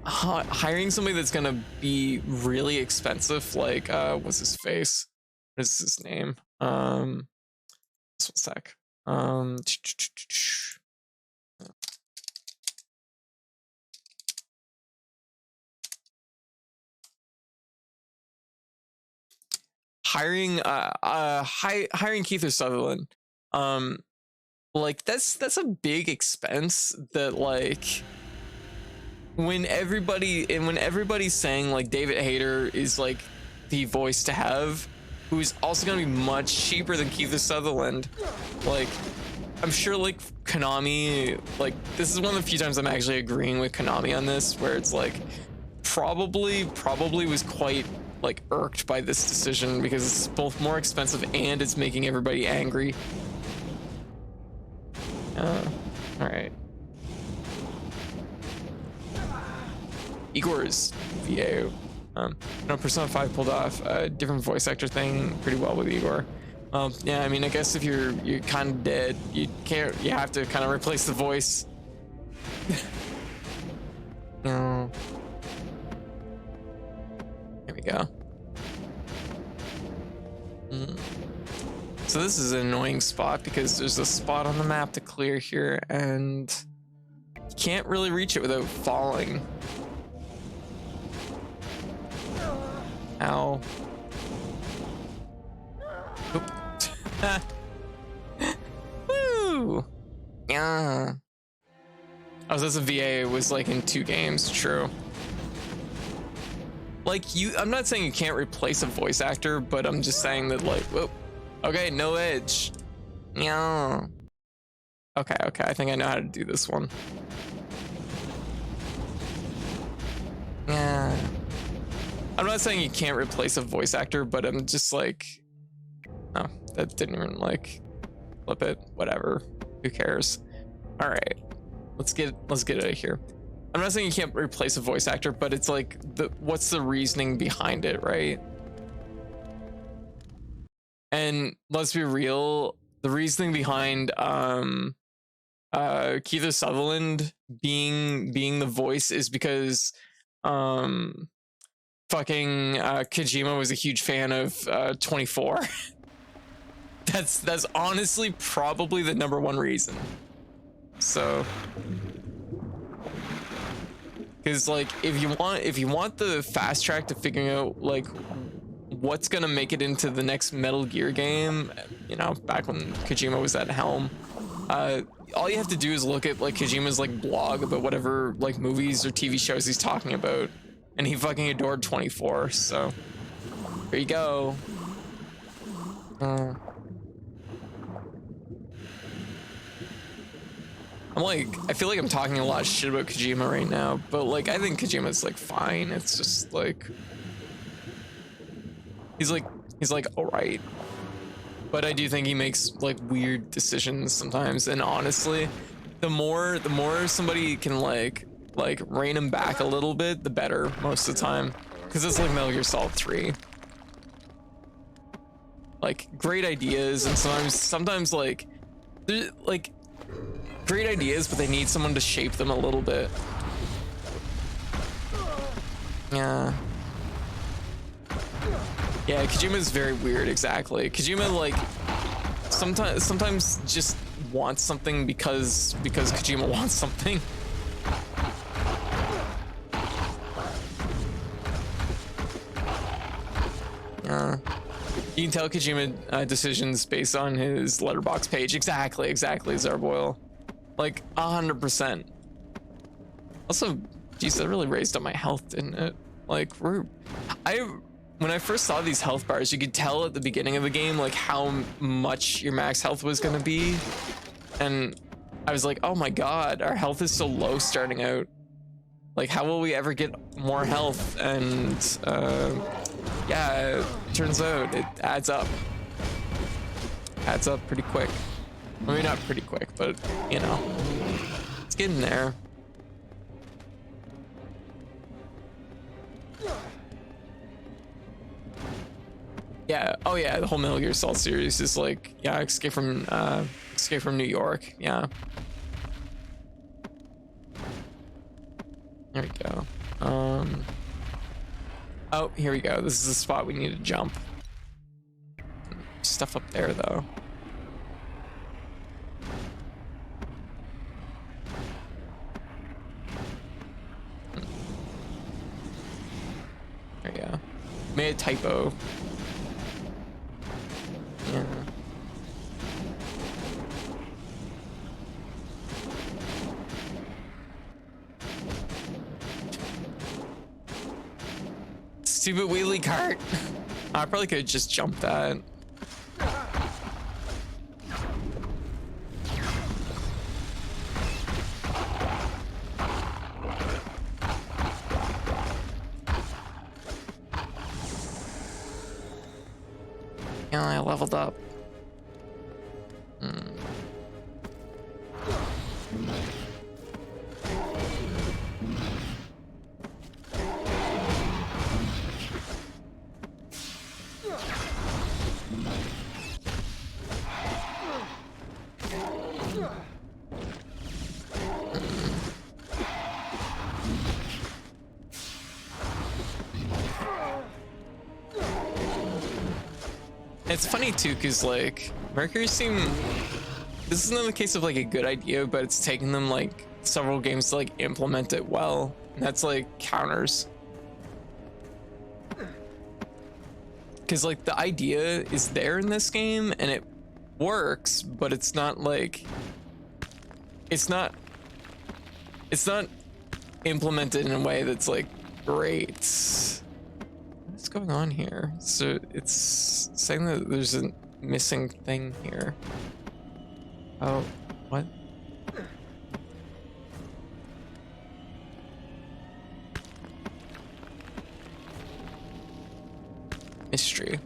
hiring somebody that's gonna be really expensive, like what's his face? What is his name? Just one sec. Hiring Keith Sutherland, like that's a big expense that like when everybody's saying like David Hayter is like the voice to have, who's also gonna be much cheaper than Keith Sutherland. Like, I'm sure like Konami, like this is one of the few times I'm actually agreeing with Konami on this, where it's like probably was quite like irked by this decision because it's both more expensive and it's making everybody angry. All right. Igor's VA. No, Persona 5 pulled off a different voice actor thing pretty well with Igor. Yeah, I mean, I guess if you're kind of dead, you have to kind of replace the voice. No. There we go. So this is an annoying spot because there's a spot on the map to clear here and you can't really reach it without falling. Ow. Oop. Woo! Yeah. Oh, so that's a VA. It was like in 2 games. True. Like, I'm not saying you can't replace a voice actor, but I'm just saying that, like, whoop. Okay, no edge. Yeah. Okay, I think I know how to do this one. Yeah. I'm not saying you can't replace a voice actor, but I'm just like, oh, that didn't even like flip it. Whatever. Who cares? All right. Let's get out of here. I'm not saying you can't replace a voice actor, but it's like what's the reasoning behind it, right? And let's be real, the reasoning behind Keith Sutherland being the voice is because fucking Kojima was a huge fan of 24. That's honestly probably the #1 reason. So, because like if you want the fast track to figuring out like what's gonna make it into the next Metal Gear game, you know, back when Kojima was at helm, all you have to do is look at like Kojima's like blog about whatever like movies or TV shows he's talking about, and he fucking adored 24. So there you go. I feel like I'm talking a lot of shit about Kojima right now, but like I think Kojima's like fine. It's just like he's like all right, but I do think he makes like weird decisions sometimes. And honestly, the more somebody can like rein him back a little bit, the better most of the time. Because it's like Metal Gear Solid 3. Like great ideas, and sometimes like there's like great ideas, but they need someone to shape them a little bit. Yeah, Kojima's very weird. Exactly. Kojima like sometimes just wants something because Kojima wants something. You can tell Kojima decisions based on his letterbox page. Exactly, Zarboil. Like 100%. Also, geez, that really raised up my health, didn't it? Like when I first saw these health bars, you could tell at the beginning of the game like how much your max health was gonna be, and I was like, oh my god, our health is so low starting out. Like, how will we ever get more health? And yeah, it turns out it adds up. Adds up pretty quick. I mean, not pretty quick, but you know, it's getting there. Yeah. Oh yeah. The whole Metal Gear Solid series is like, yeah, Escape from New York. Yeah. There we go. Oh, here we go. This is the spot we need to jump. Stuff up there though. There we go. Made a typo. Yeah. Stupid wheelie cart. I probably could just jump that. Yeah, I leveled up. It's funny too, because like Mercury seem, this is another case of like a good idea, but it's taken them like several games to like implement it well. And that's like counters. Because like the idea is there in this game and it works, but it's not like, it's not implemented in a way that's like great. What's going on here? So it's saying that there's a missing thing here. Oh, what? mystery.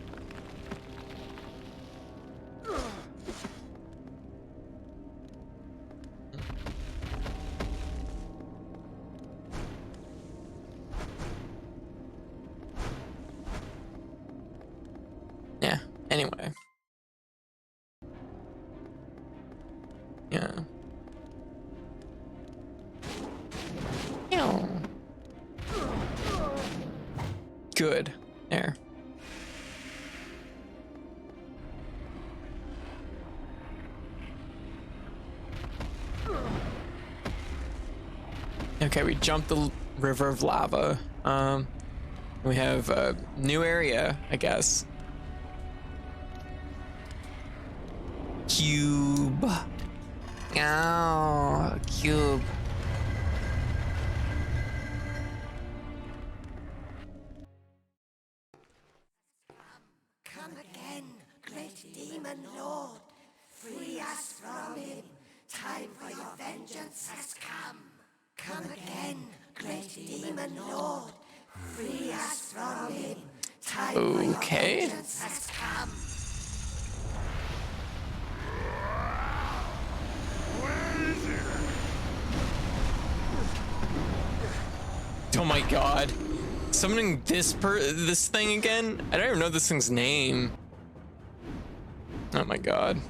Yeah, anyway. Yeah. Ew. Good. There. Okay, we jumped the river of lava. We have a new area, I guess. Cube. Oh, cube. Come again, great demon lord. Free us from him. Time for your vengeance has come. Come again, great demon lord. Free us from him. Time for your vengeance has come. Oh my god. Summoning this thing again? I don't even know this thing's name. Oh my god.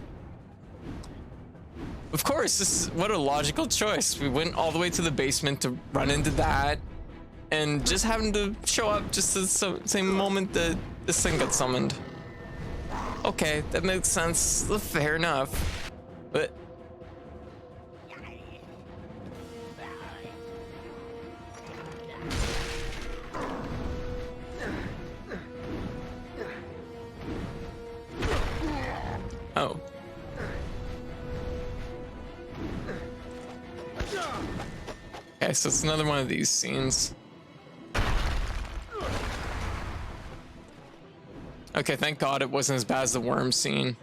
Of course, what a logical choice. We went all the way to the basement to run into that, and just happened to show up just the same moment that this thing got summoned. Okay, that makes sense. Fair enough. But oh. Okay, so it's another one of these scenes. Okay, thank God it wasn't as bad as the worm scene.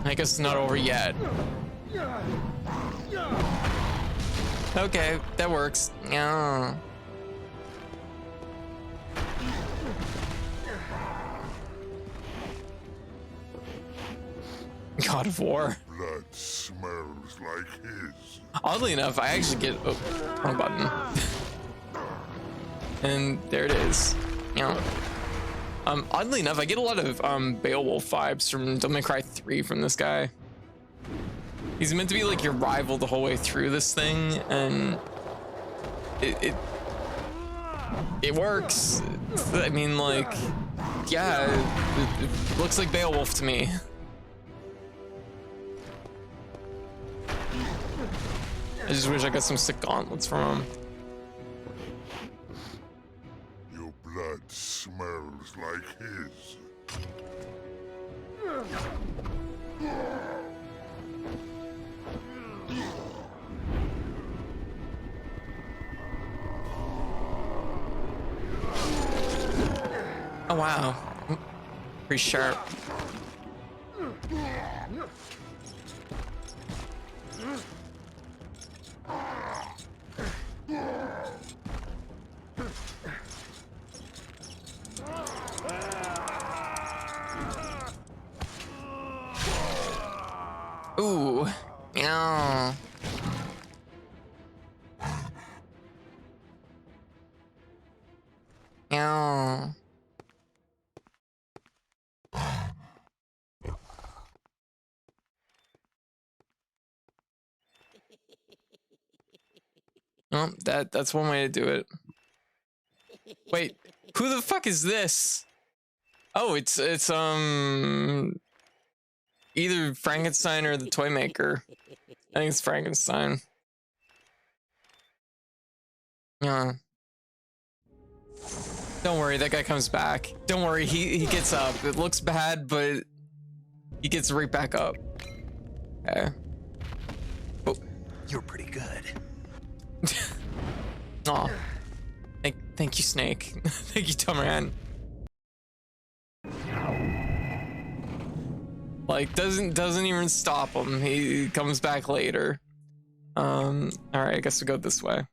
I guess it's not over yet. Okay, that works. Yeah. God of War. Blood smells like his. Oddly enough, I actually get wrong button. And there it is. Yeah. Oddly enough, I get a lot of Beowulf vibes from Devil May Cry 3 from this guy. He's meant to be like your rival the whole way through this thing, and it works. I mean, like, yeah, it looks like Beowulf to me. I just wish I got some sick gauntlets from him. Your blood smells like his. Oh wow, pretty sharp. Ooh, yeah. Yeah. Well, that's one way to do it. Wait, who the fuck is this? Oh, it's either Frankenstein or the toy maker. I think it's Frankenstein. Yeah. Don't worry, that guy comes back. Don't worry, he gets up. It looks bad, but he gets right back up. Okay. Oh. You're pretty good. Aw. Thank you, Snake. Thank you, Tomaran. Like, doesn't even stop him. He comes back later. Alright, I guess we go this way.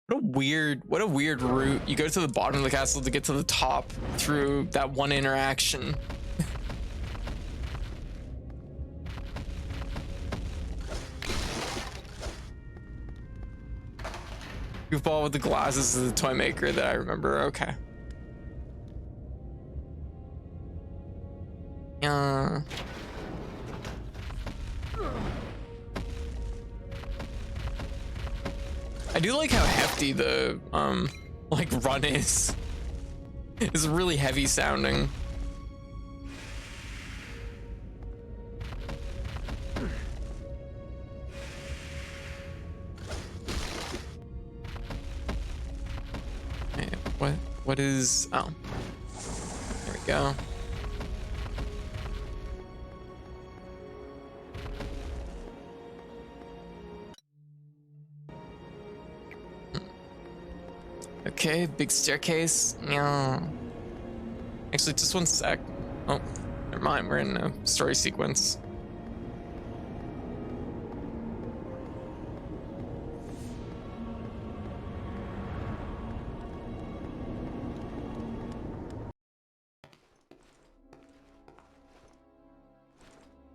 What a weird route. You go to the bottom of the castle to get to the top through that one interaction. Goofball with the glasses is the toy maker that I remember. Okay. I do like how hefty the like run is. It's really heavy sounding. What is, oh, there we go. Okay, big staircase. Yeah. Actually, just one sec. Oh, never mind. We're in a story sequence.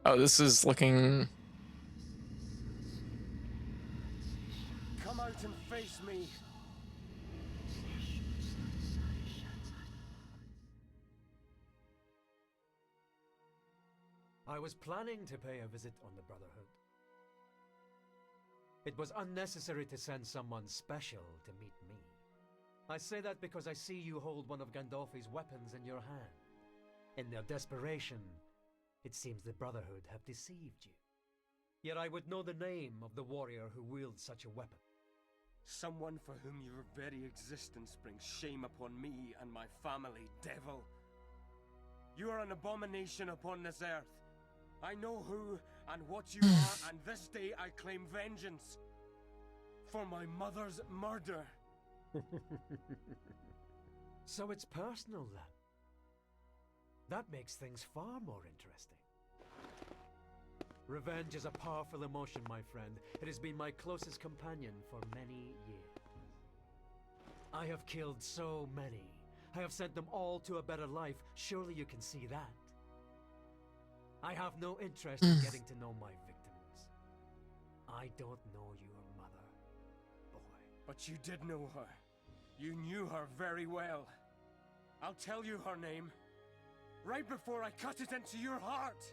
Oh, this is looking. Come out and face me. I was planning to pay a visit on the Brotherhood. It was unnecessary to send someone special to meet me. I say that because I see you hold one of Gandolfi's weapons in your hand. In their desperation, it seems the Brotherhood have deceived you. Yet I would know the name of the warrior who wields such a weapon. Someone for whom your very existence brings shame upon me and my family, devil. You are an abomination upon this earth. I know who and what you are, and this day I claim vengeance for my mother's murder. So it's personal then. That makes things far more interesting. Revenge is a powerful emotion, my friend. It has been my closest companion for many years. I have killed so many. I have sent them all to a better life. Surely you can see that. I have no interest in getting to know my victims. I don't know your mother, boy. But you did know her. You knew her very well. I'll tell you her name right before I cut it into your heart.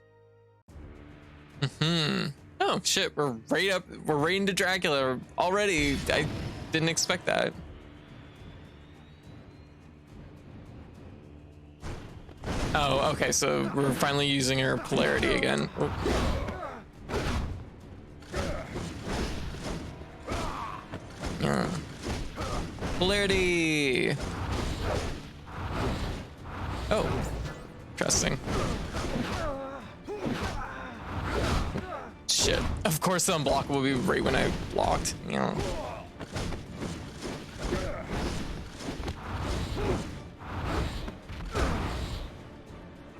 Oh shit, we're right into Dracula already. I didn't expect that. Oh, okay, so we're finally using her polarity again. Oh. Yeah. Polarity. Oh, interesting. Shit. Of course the unblock will be right when I blocked. Yeah.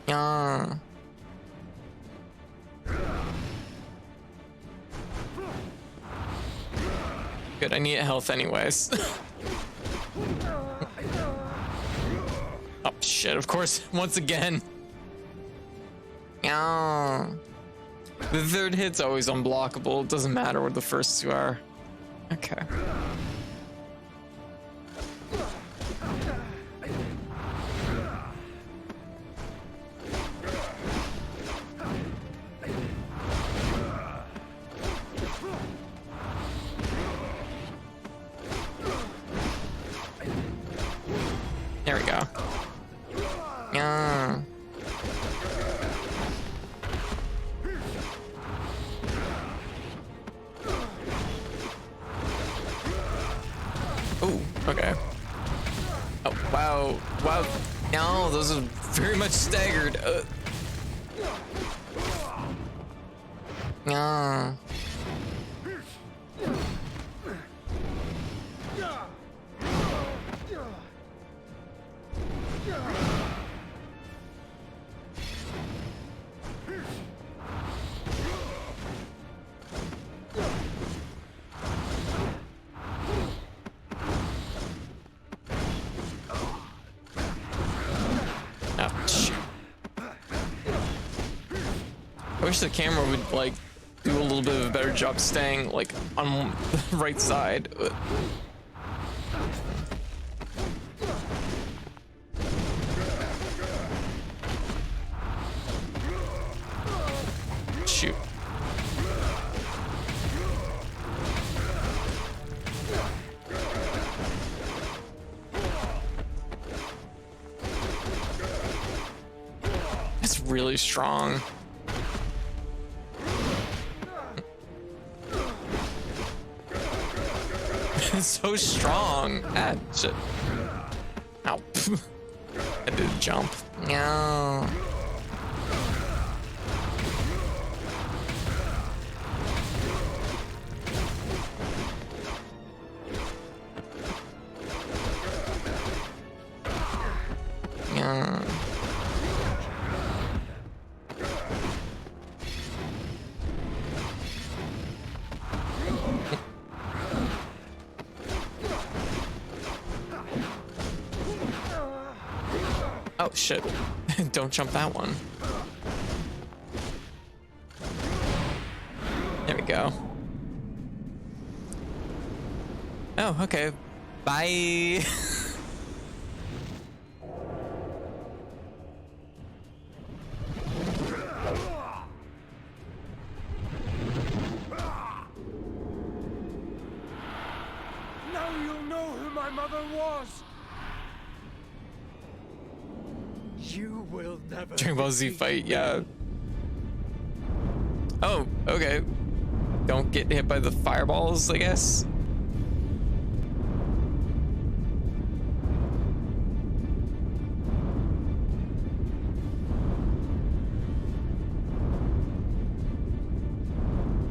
Yeah. Good, I need health anyways. Oh shit, of course, once again. Yeah. The third hit's always unblockable. It doesn't matter what the first two are. Okay. There we go. Yeah. Oh, okay. Oh, wow. Wow. No, those are very much staggered. Yeah. I wish the camera would like do a little bit of a better job staying like on the right side. Shoot. It's really strong. It's so strong. Ah, shit. Ow. I did a jump. No. Yeah. Oh shit. Don't jump that one. There we go. Oh, okay. Bye. Now you'll know who my mother was! You will never. Dragon Ball Z defeat fight, me. yeah. Oh, okay. Don't get hit by the fireballs, I guess.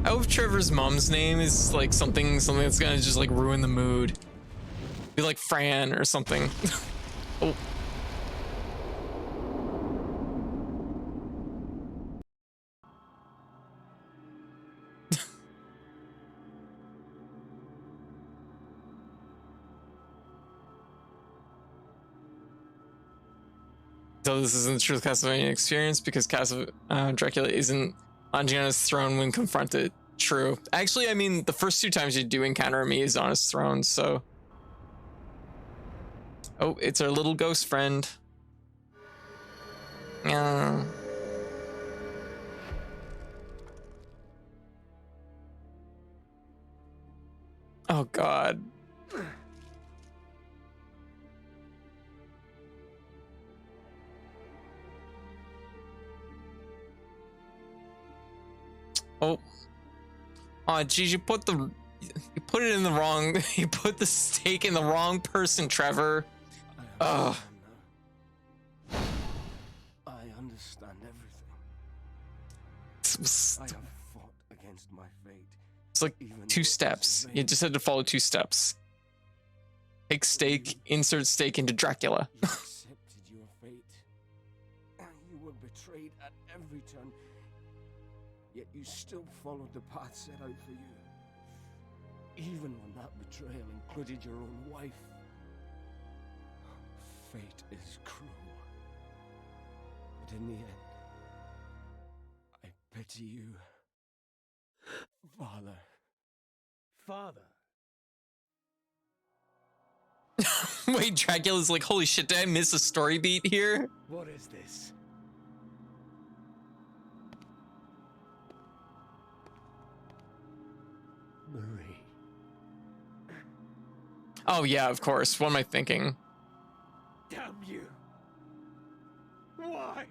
I hope Trevor's mom's name is like something that's gonna just like ruin the mood. Be like Fran or something. Oh. So this isn't the true Castlevania experience because Dracula isn't on Gianna's throne when confronted. True. Actually, I mean, the first 2 times you do encounter him, he is on his throne, so. Oh, it's our little ghost friend. Yeah. Oh, God. Oh. Oh, geez, you put it in the wrong, you put the stake in the wrong person, Trevor. Ugh. I understand everything. I have fought against my fate. It's like even 2 though it's steps. in You vain. just had to follow 2 steps. Take stake, insert stake into Dracula. You accepted your fate. You were betrayed at every turn. Yet you still followed the path set out for you. Even when that betrayal included your own wife. Fate is cruel. But in the end, I pity you, Father. Father. Wait, Dracula's like, holy shit, did I miss a story beat here? What is this? Marie. Oh yeah, of course. What am I thinking? Damn you! Why?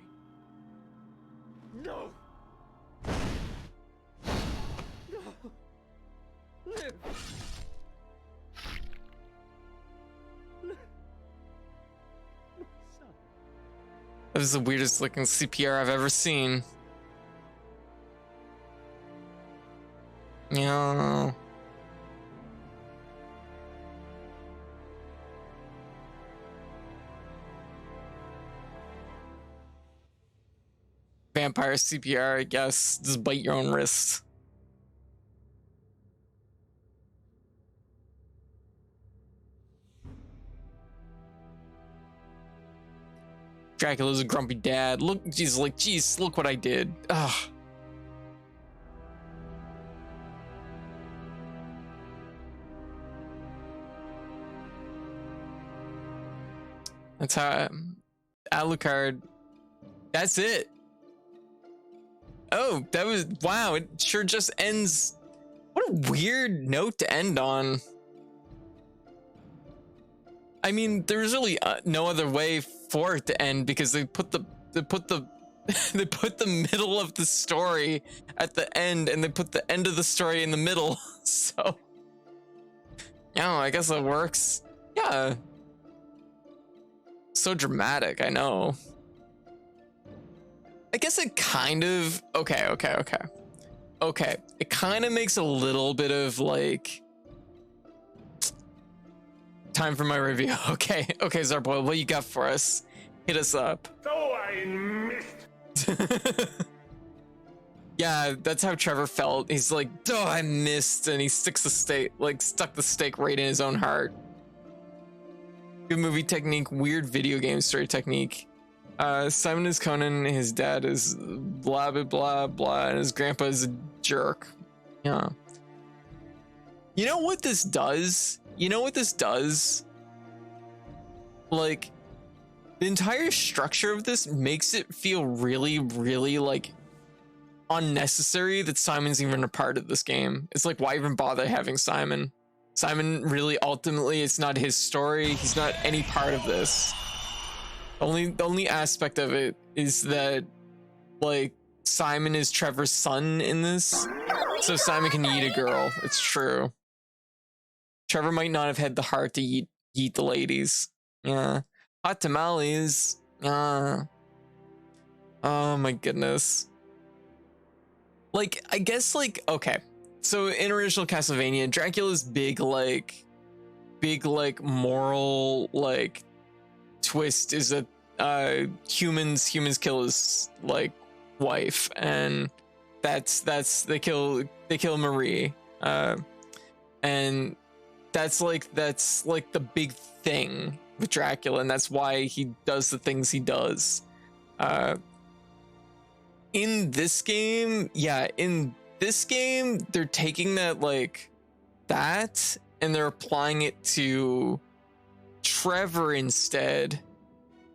No! No! Live! Live! My son. This is the weirdest looking CPR I've ever seen. Yeah. Vampire CPR, I guess. Just bite your own wrist. Dracula's a grumpy dad. Look, he's like, geez, look what I did. Ugh. That's how Alucard. That's it. Oh, that was wow. It sure just ends. What a weird note to end on. I mean, there's really no other way for it to end because they put the they put the middle of the story at the end and they put the end of the story in the middle. So yeah, I guess that works. Yeah. So dramatic, I know. I guess it kind of okay. It kind of makes a little bit of like time for my review. Okay, Zarboy, what you got for us? Hit us up. So I missed. Yeah, that's how Trevor felt. He's like, "Oh, I missed," and he stuck the stake right in his own heart. Good movie technique, weird video game story technique. Simon is Conan, his dad is blah blah blah blah, and his grandpa is a jerk. Yeah. You know what this does? Like, the entire structure of this makes it feel really, really like unnecessary that Simon's even a part of this game. It's like, why even bother having Simon? Simon really ultimately, it's not his story. He's not any part of this. The only aspect of it is that like Simon is Trevor's son in this, so Simon can eat a girl. It's true. Trevor might not have had the heart to eat the ladies. Yeah, hot tamales. Oh my goodness. Like, I guess like okay. So in original Castlevania, Dracula's big moral like twist is that humans kill his like wife, and that's they kill Marie, and that's like the big thing with Dracula, and that's why he does the things he does. In this game, they're taking that and they're applying it to Trevor instead.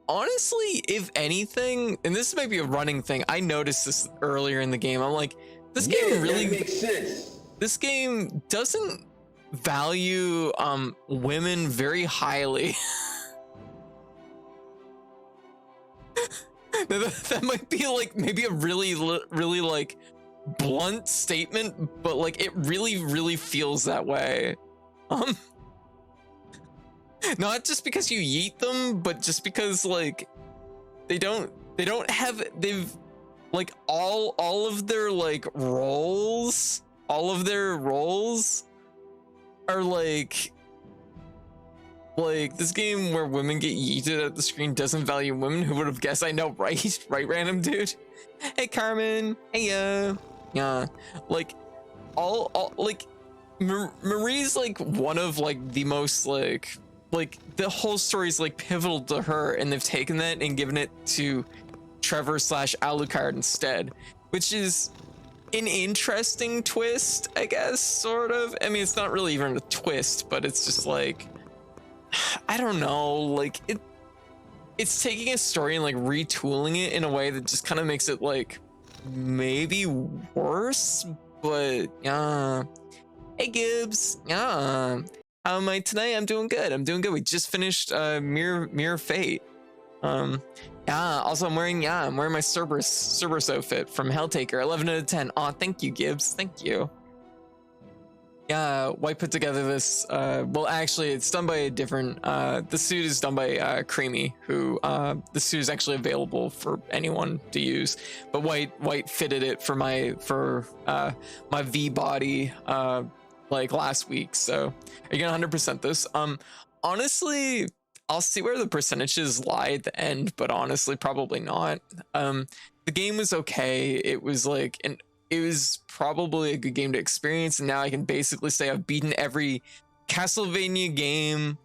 Honestly, if anything, and this might be a running thing, I noticed this earlier in the game. I'm like, this game really makes sense. This game doesn't value women very highly. that might be like maybe a really like blunt statement, but like it really feels that way. Not just because you yeet them, but just because like they've like all of their like roles, are like this game where women get yeeted at the screen doesn't value women. Who would have guessed? I know, right? Right, random dude. Hey Carmen. Hey yeah. Like all like Marie's like one of like the most like the whole story's like pivotal to her, and they've taken that and given it to Trevor / Alucard instead, which is an interesting twist, I guess, sort of. I mean, it's not really even a twist, but it's just like, I don't know, like it's taking a story and like retooling it in a way that just kind of makes it like maybe worse. But yeah. Hey Gibbs. Yeah. How am I tonight? I'm doing good. We just finished Mirror Fate. Yeah, also I'm wearing my Cerberus outfit from Helltaker. 11 out of 10. Aw, thank you, Gibbs. Thank you. Yeah, White put together this well, actually it's done by a different the suit is done by Creamy, who the suit is actually available for anyone to use, but White fitted it for my V body like last week. So are you gonna 100% this? Honestly, I'll see where the percentages lie at the end, but honestly probably not. The game was okay. It was like it was probably a good game to experience, and now I can basically say I've beaten every Castlevania game,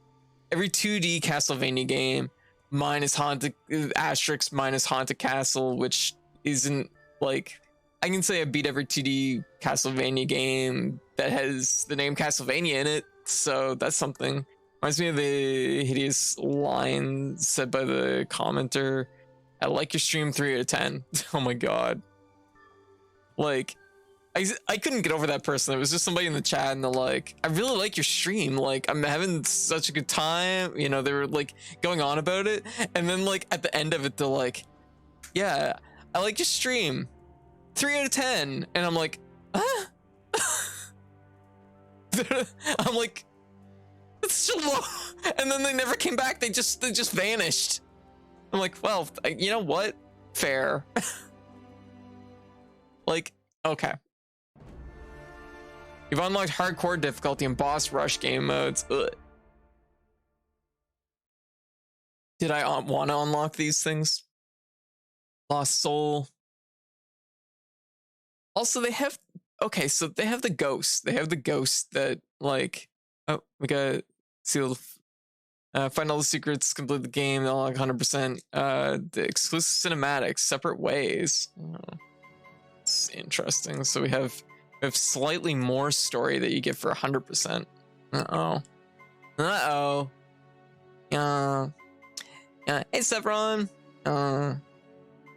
every 2D Castlevania game, minus Haunted Asterix minus Haunted Castle, which isn't like, I can say I beat every 2D Castlevania game that has the name Castlevania in it, so that's something. Reminds me of the hideous line said by the commenter. I like your stream 3 out of 10. Oh my god. Like, I couldn't get over that person. It was just somebody in the chat and they're like, I really like your stream. Like, I'm having such a good time. You know, they were like going on about it. And then like at the end of it, they're like, yeah, I like your stream 3 out of 10. And I'm like, huh? I'm like, it's so low. And then they never came back. They just vanished. I'm like, well, you know what? Fair. Like, okay. You've unlocked hardcore difficulty and boss rush game modes. Ugh. Did I want to unlock these things? Lost Soul. Also, they have, okay, so they have the ghost. They have the ghost that, like, oh, we got sealed. Find all the secrets, complete the game, unlock 100%. The exclusive cinematics, separate ways. Oh, it's interesting. So we have slightly more story that you get for 100%. Uh-oh. Uh-oh. Hey, Sevron.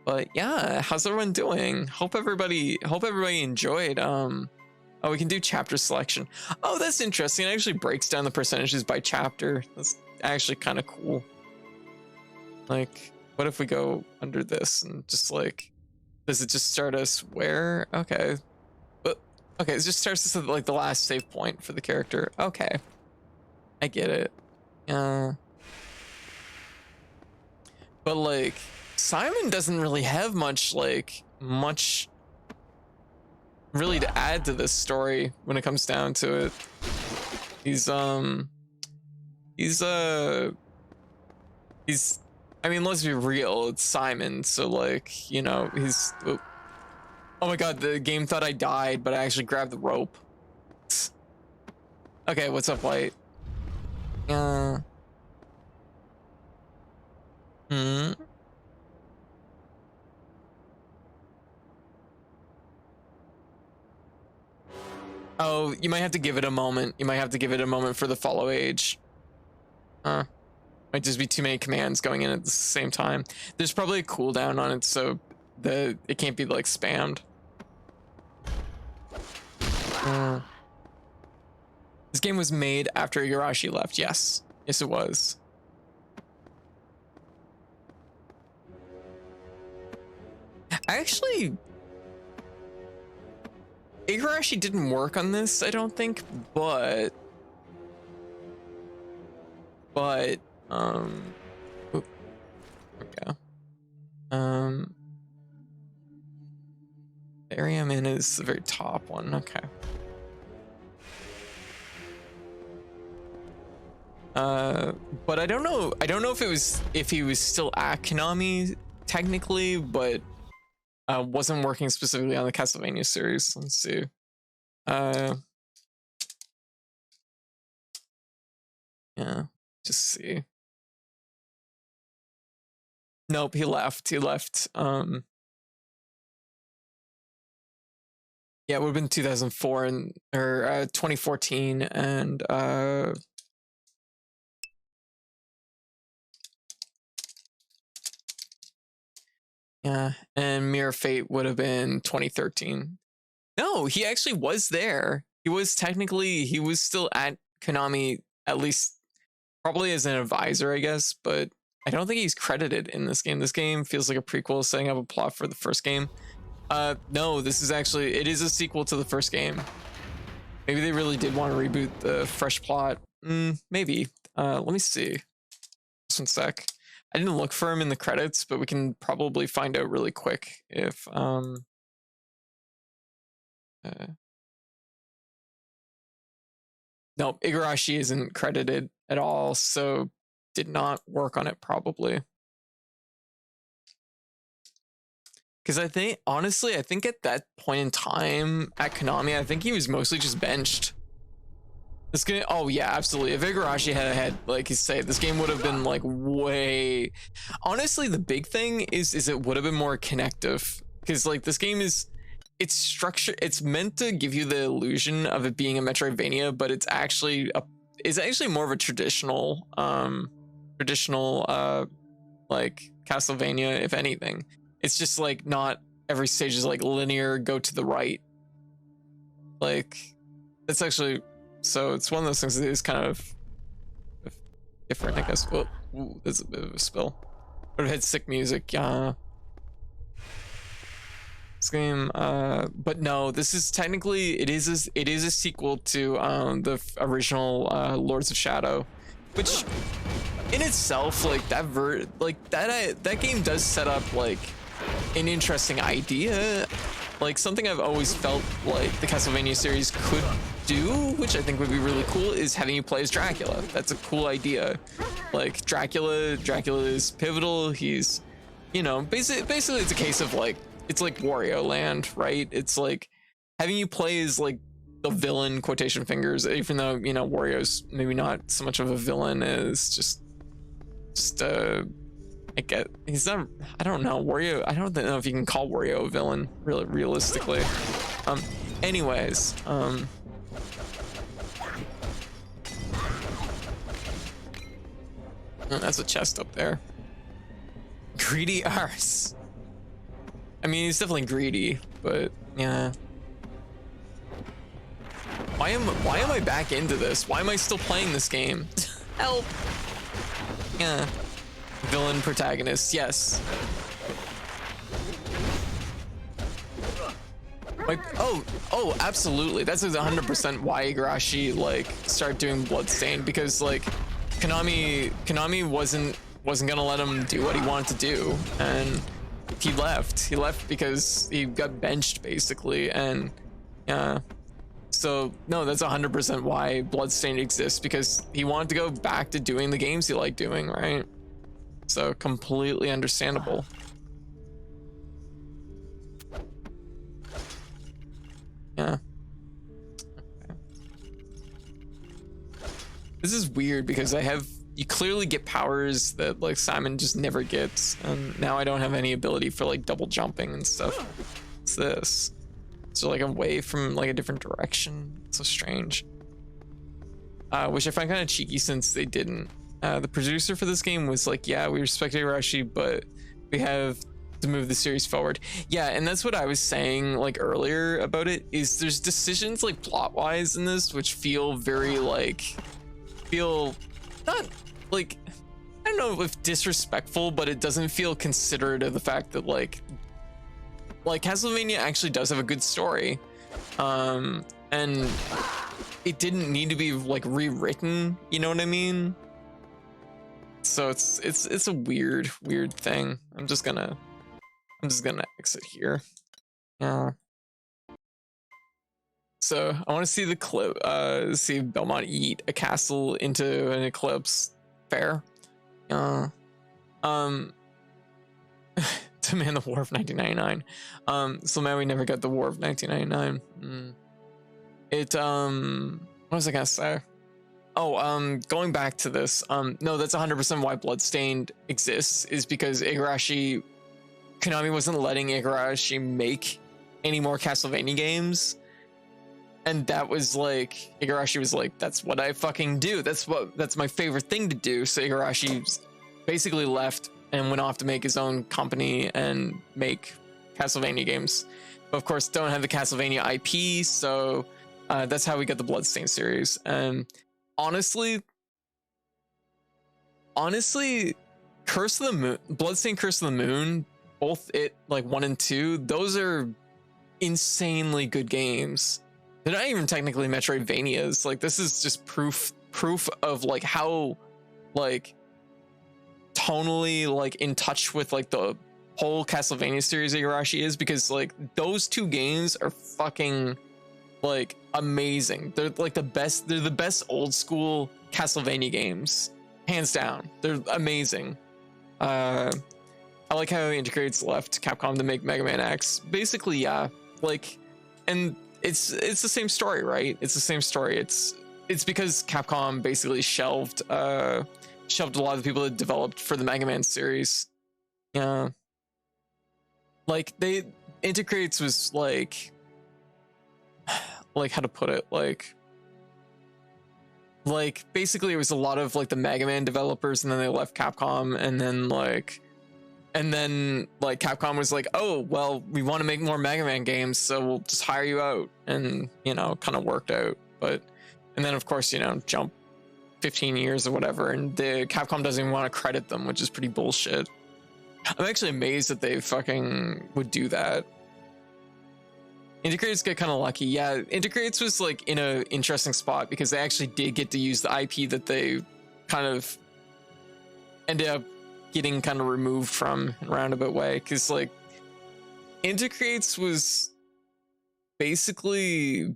But yeah, how's everyone doing? Hope everybody enjoyed. Oh, we can do chapter selection. Oh, that's interesting. It actually breaks down the percentages by chapter. That's actually kind of cool. Like, what if we go under this and just like, does it just start us where? Okay. But okay, it just starts us at like the last save point for the character. Okay. I get it. But like, Simon doesn't really have much really to add to this story when it comes down to it. He's I mean, let's be real, it's Simon, so like, you know, he's, oh my god, the game thought I died, but I actually grabbed the rope. Okay, what's up, White? Oh, you might have to give it a moment. You might have to give it a moment for the follow age. Might just be too many commands going in at the same time. There's probably a cooldown on it, so it can't be like spammed. This game was made after Igarashi left. Yes, it was. Actually, Igarashi didn't work on this, I don't think, but oop, there we go. The area I'm in is the very top one. Okay. But I don't know if he was still at Konami technically, but wasn't working specifically on the Castlevania series. Let's see. Yeah, just see. Nope, he left. Yeah, it would have been 2004 or 2014, and yeah, and Mirror Fate would have been 2013. No, he actually was there. He was still at Konami, at least probably as an advisor, I guess, but I don't think he's credited in this game. This game feels like a prequel setting up a plot for the first game. No, it is a sequel to the first game. Maybe they really did want to reboot the fresh plot. Maybe. Let me see. Just one sec. I didn't look for him in the credits, but we can probably find out really quick if no, Igarashi isn't credited at all, so did not work on it probably. Because I think at that point in time at Konami, I think he was mostly just benched. This game, oh yeah, absolutely. If Igarashi had, like you say, this game would have been like way. Honestly, the big thing is it would have been more connective, because like this game it's structured. It's meant to give you the illusion of it being a Metroidvania, but it's actually is actually more of a traditional like Castlevania, if anything. It's just like not every stage is like linear, go to the right. Like it's actually, so it's one of those things that is kind of different, I guess. Well, ooh, there's a bit of a spill. Would have had sick music, yeah. Scream, but no, this is technically, it is a sequel to the original Lords of Shadow, which in itself, like that game does set up like an interesting idea, like something I've always felt like the Castlevania series could do, which I think would be really cool, is having you play as Dracula. That's a cool idea. Like Dracula is pivotal. He's, you know, basically it's a case of like, it's like Wario Land, right? It's like having you play as like the villain, quotation fingers, even though, you know, Wario's maybe not so much of a villain as just I get, he's not, I don't know, Wario, I don't know if you can call Wario a villain, really, realistically. Anyways, oh, that's a chest up there. Greedy arse. I mean, he's definitely greedy, but yeah. Why am I back into this? Why am I still playing this game? Help. Yeah. Villain protagonist, yes. Like, oh, absolutely. That's 100% why Igarashi like started doing Bloodstained, because like Konami wasn't gonna let him do what he wanted to do, and he left because he got benched basically. And yeah, so no, that's 100% why Bloodstained exists, because he wanted to go back to doing the games he liked doing, right? So completely understandable. Yeah. Okay. This is weird because you clearly get powers that like Simon just never gets, and now I don't have any ability for like double jumping and stuff. What's this? So like away from like a different direction. It's so strange. Which I find kind of cheeky since they didn't. The producer for this game was like, yeah, we respect Igarashi, but we have to move the series forward. Yeah, and that's what I was saying like earlier about it, is there's decisions like plot wise in this which feel very like, not like, I don't know if disrespectful, but it doesn't feel considerate of the fact that like Castlevania actually does have a good story, and it didn't need to be like rewritten, you know what I mean? So it's a weird thing. I'm just gonna exit here. Yeah. So I want to see the clip, see Belmont eat a castle into an eclipse. Fair. Demand the War of 1999. So man, we never got the War of 1999. What was I gonna say? Oh, going back to this, no, that's 100% why Bloodstained exists, is because Konami wasn't letting Igarashi make any more Castlevania games. And that was like, Igarashi was like, that's what I fucking do. That's my favorite thing to do. So Igarashi basically left and went off to make his own company and make Castlevania games. But of course, don't have the Castlevania IP, so that's how we got the Bloodstained series. And honestly, Curse of the Moon, Bloodstained Curse of the Moon, both it like 1 and 2, those are insanely good games. They're not even technically Metroidvanias. Like, this is just proof of like how like tonally like in touch with like the whole Castlevania series Igarashi is, because like those two games are fucking like amazing. They're like the best. They're the best old school Castlevania games, hands down. They're amazing. I like how he integrates left Capcom to make Mega Man X. Basically, yeah. Like, and it's the same story, right? It's the same story. It's because Capcom basically shelved a lot of the people that developed for the Mega Man series. Yeah. Like, they integrates was like how to put it, like like basically it was a lot of like the Mega Man developers, and then they left Capcom, and then Capcom was like, oh well, we want to make more Mega Man games, so we'll just hire you out, and kind of worked out. But and then of course jump 15 years or whatever, and the Capcom doesn't even want to credit them, which is pretty bullshit. I'm actually amazed that they fucking would do that. Intercrates get kind of lucky. Yeah, Intercrates was like in a interesting spot because they actually did get to use the IP that they kind of ended up getting kind of removed from in a roundabout way, because like Intercrates was basically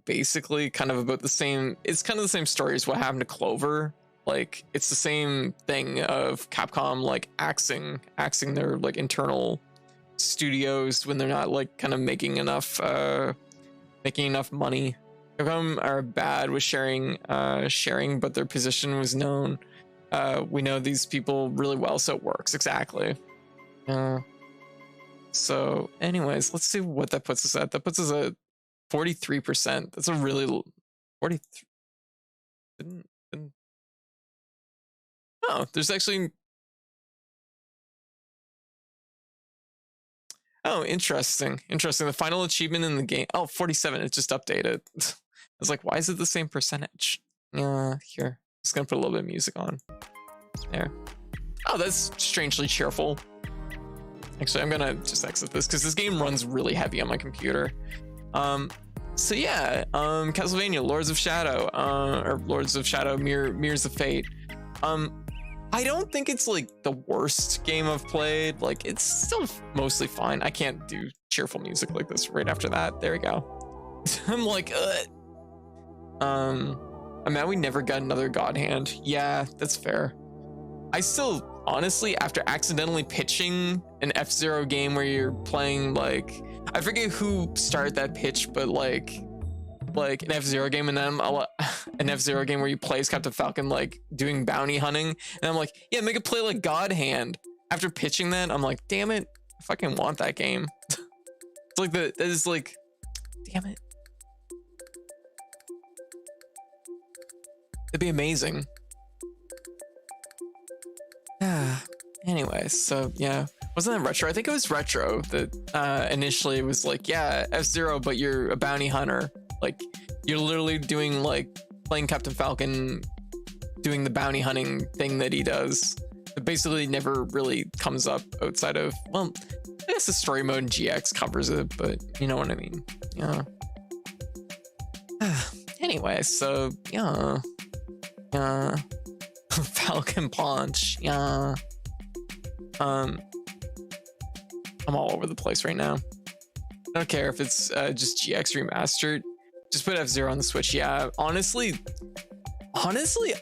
kind of about the same, it's kind of the same story as what happened to Clover. Like it's the same thing of Capcom like axing their like internal studios when they're not like kind of making enough money. Capcom are bad with sharing, but their position was known. We know these people really well, so it works. Exactly. So anyways, let's see what that puts us at. That puts us at 43%. That's a really 43. Oh, there's actually. Oh, interesting. The final achievement in the game. Oh, 47. It just updated. I was like, why is it the same percentage? Here. Just gonna put a little bit of music on. There. Oh, that's strangely cheerful. Actually, I'm gonna just exit this because this game runs really heavy on my computer. So yeah, Castlevania, Lords of Shadow, Mirrors of Fate. I don't think it's like the worst game I've played. Like it's still mostly fine. I can't do cheerful music like this right after that. There we go. I'm like, I'm mad we never got another God Hand. Yeah, that's fair. I still, honestly, after accidentally pitching an F-Zero game where you're playing like, I forget who started that pitch, but like an F-Zero game, and then an F-Zero game where you play as Captain Falcon, like doing bounty hunting, and I'm like, yeah, make it play like God Hand. After pitching that, I'm like, damn it, I fucking want that game. It's like that is like, damn it, it'd be amazing. Anyway, so yeah, wasn't that Retro? I think it was Retro that initially was like, yeah, F-Zero, but you're a bounty hunter. Like you're literally doing like playing Captain Falcon, doing the bounty hunting thing that he does. It basically never really comes up outside of, well, I guess the story mode in GX covers it, but you know what I mean. Yeah. Anyway, so yeah. Falcon Punch. Yeah. I'm all over the place right now. I don't care if it's just GX remastered. Just put F-Zero on the Switch. Yeah, honestly,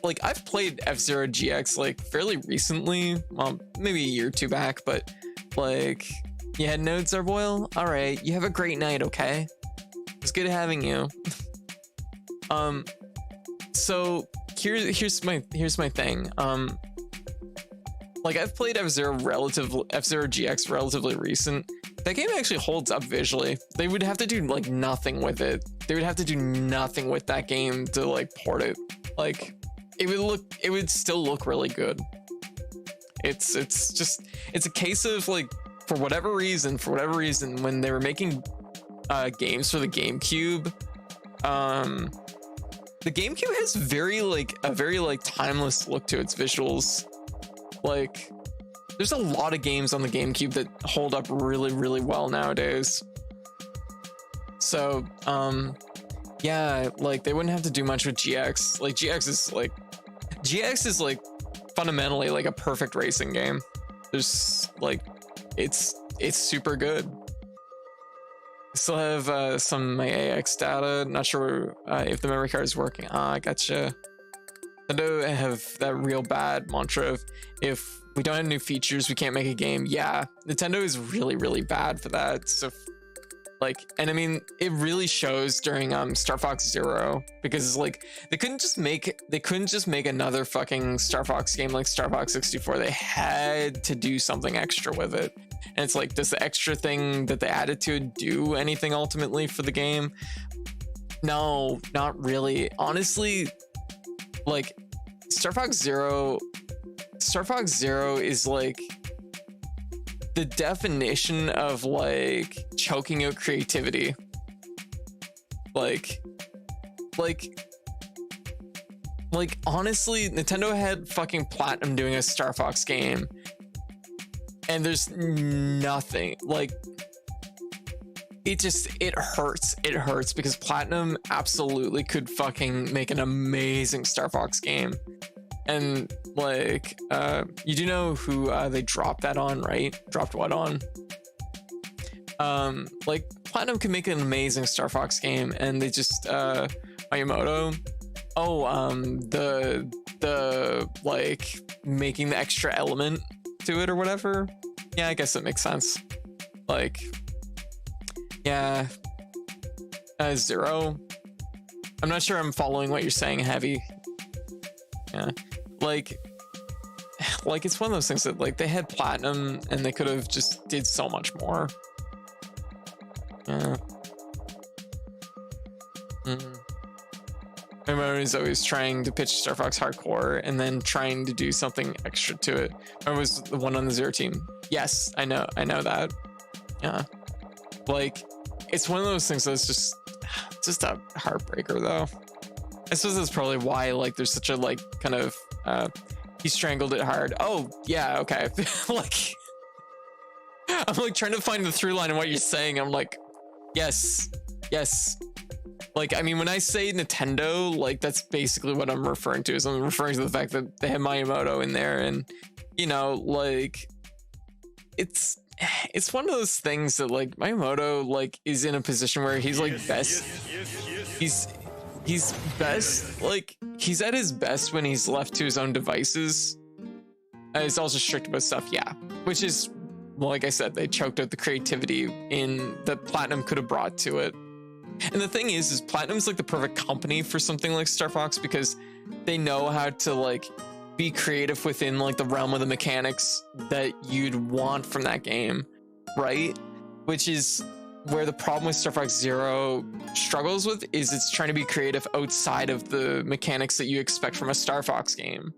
like I've played F-Zero GX like fairly recently, well, maybe a year or two back, but like, you had nodes, Zarboil? All right, you have a great night, okay? It's good having you. So here's my thing. Like I've played F-Zero GX relatively recent. That game actually holds up visually. They would have to do like nothing with it. They would have to do nothing with that game to like port it. Like it would still look really good. It's a case of like, for whatever reason, when they were making games for the GameCube, the GameCube has a very timeless look to its visuals. Like there's a lot of games on the GameCube that hold up really, really well nowadays. So, yeah, like they wouldn't have to do much with GX. Like GX is like fundamentally like a perfect racing game. There's like, it's super good. I still have some of my AX data. Not sure if the memory card is working. I gotcha. Nintendo have that real bad mantra of, if we don't have new features, we can't make a game. Yeah, Nintendo is really, really bad for that. So like, and I mean, it really shows during Star Fox Zero, because it's like they couldn't just make another fucking Star Fox game like Star Fox 64. They had to do something extra with it. And it's like, does the extra thing that they added to it do anything ultimately for the game? No, not really. Honestly, like Star Fox Zero is like the definition of like choking out creativity. Like honestly, Nintendo had fucking Platinum doing a Star Fox game, and there's nothing like it hurts because Platinum absolutely could fucking make an amazing Star Fox game. And like you do know who they dropped that on, right? Dropped what on? Like Platinum could make an amazing Star Fox game, and they just Miyamoto, the like making the extra element to it or whatever. Yeah, I guess that makes sense. Like, yeah, Zero. I'm not sure I'm following what you're saying, Heavy. Yeah, like it's one of those things that like they had Platinum and they could have just did so much more. Yeah. Miyamoto is always trying to pitch Star Fox Hardcore and then trying to do something extra to it. I was the one on the Zero team. Yes, I know that. Yeah, like it's one of those things that's just a heartbreaker though. I suppose that's probably why like there's such a like kind of he strangled it hard. Oh yeah, okay. Like I'm like trying to find the through line in what you're saying. I'm like, yes. Like, I mean, when I say Nintendo, like that's basically what I'm referring to. Is I'm referring to the fact that they have Miyamoto in there, and you know, like it's one of those things that like Miyamoto like is in a position where he's like best. He's best, like he's at his best when he's left to his own devices. He's also strict about stuff, yeah, which is, well, like I said, they choked out the creativity in that Platinum could have brought to it. And the thing is Platinum's like the perfect company for something like Star Fox because they know how to like be creative within like the realm of the mechanics that you'd want from that game, right? Which is where the problem with Star Fox Zero struggles with, is it's trying to be creative outside of the mechanics that you expect from a Star Fox game.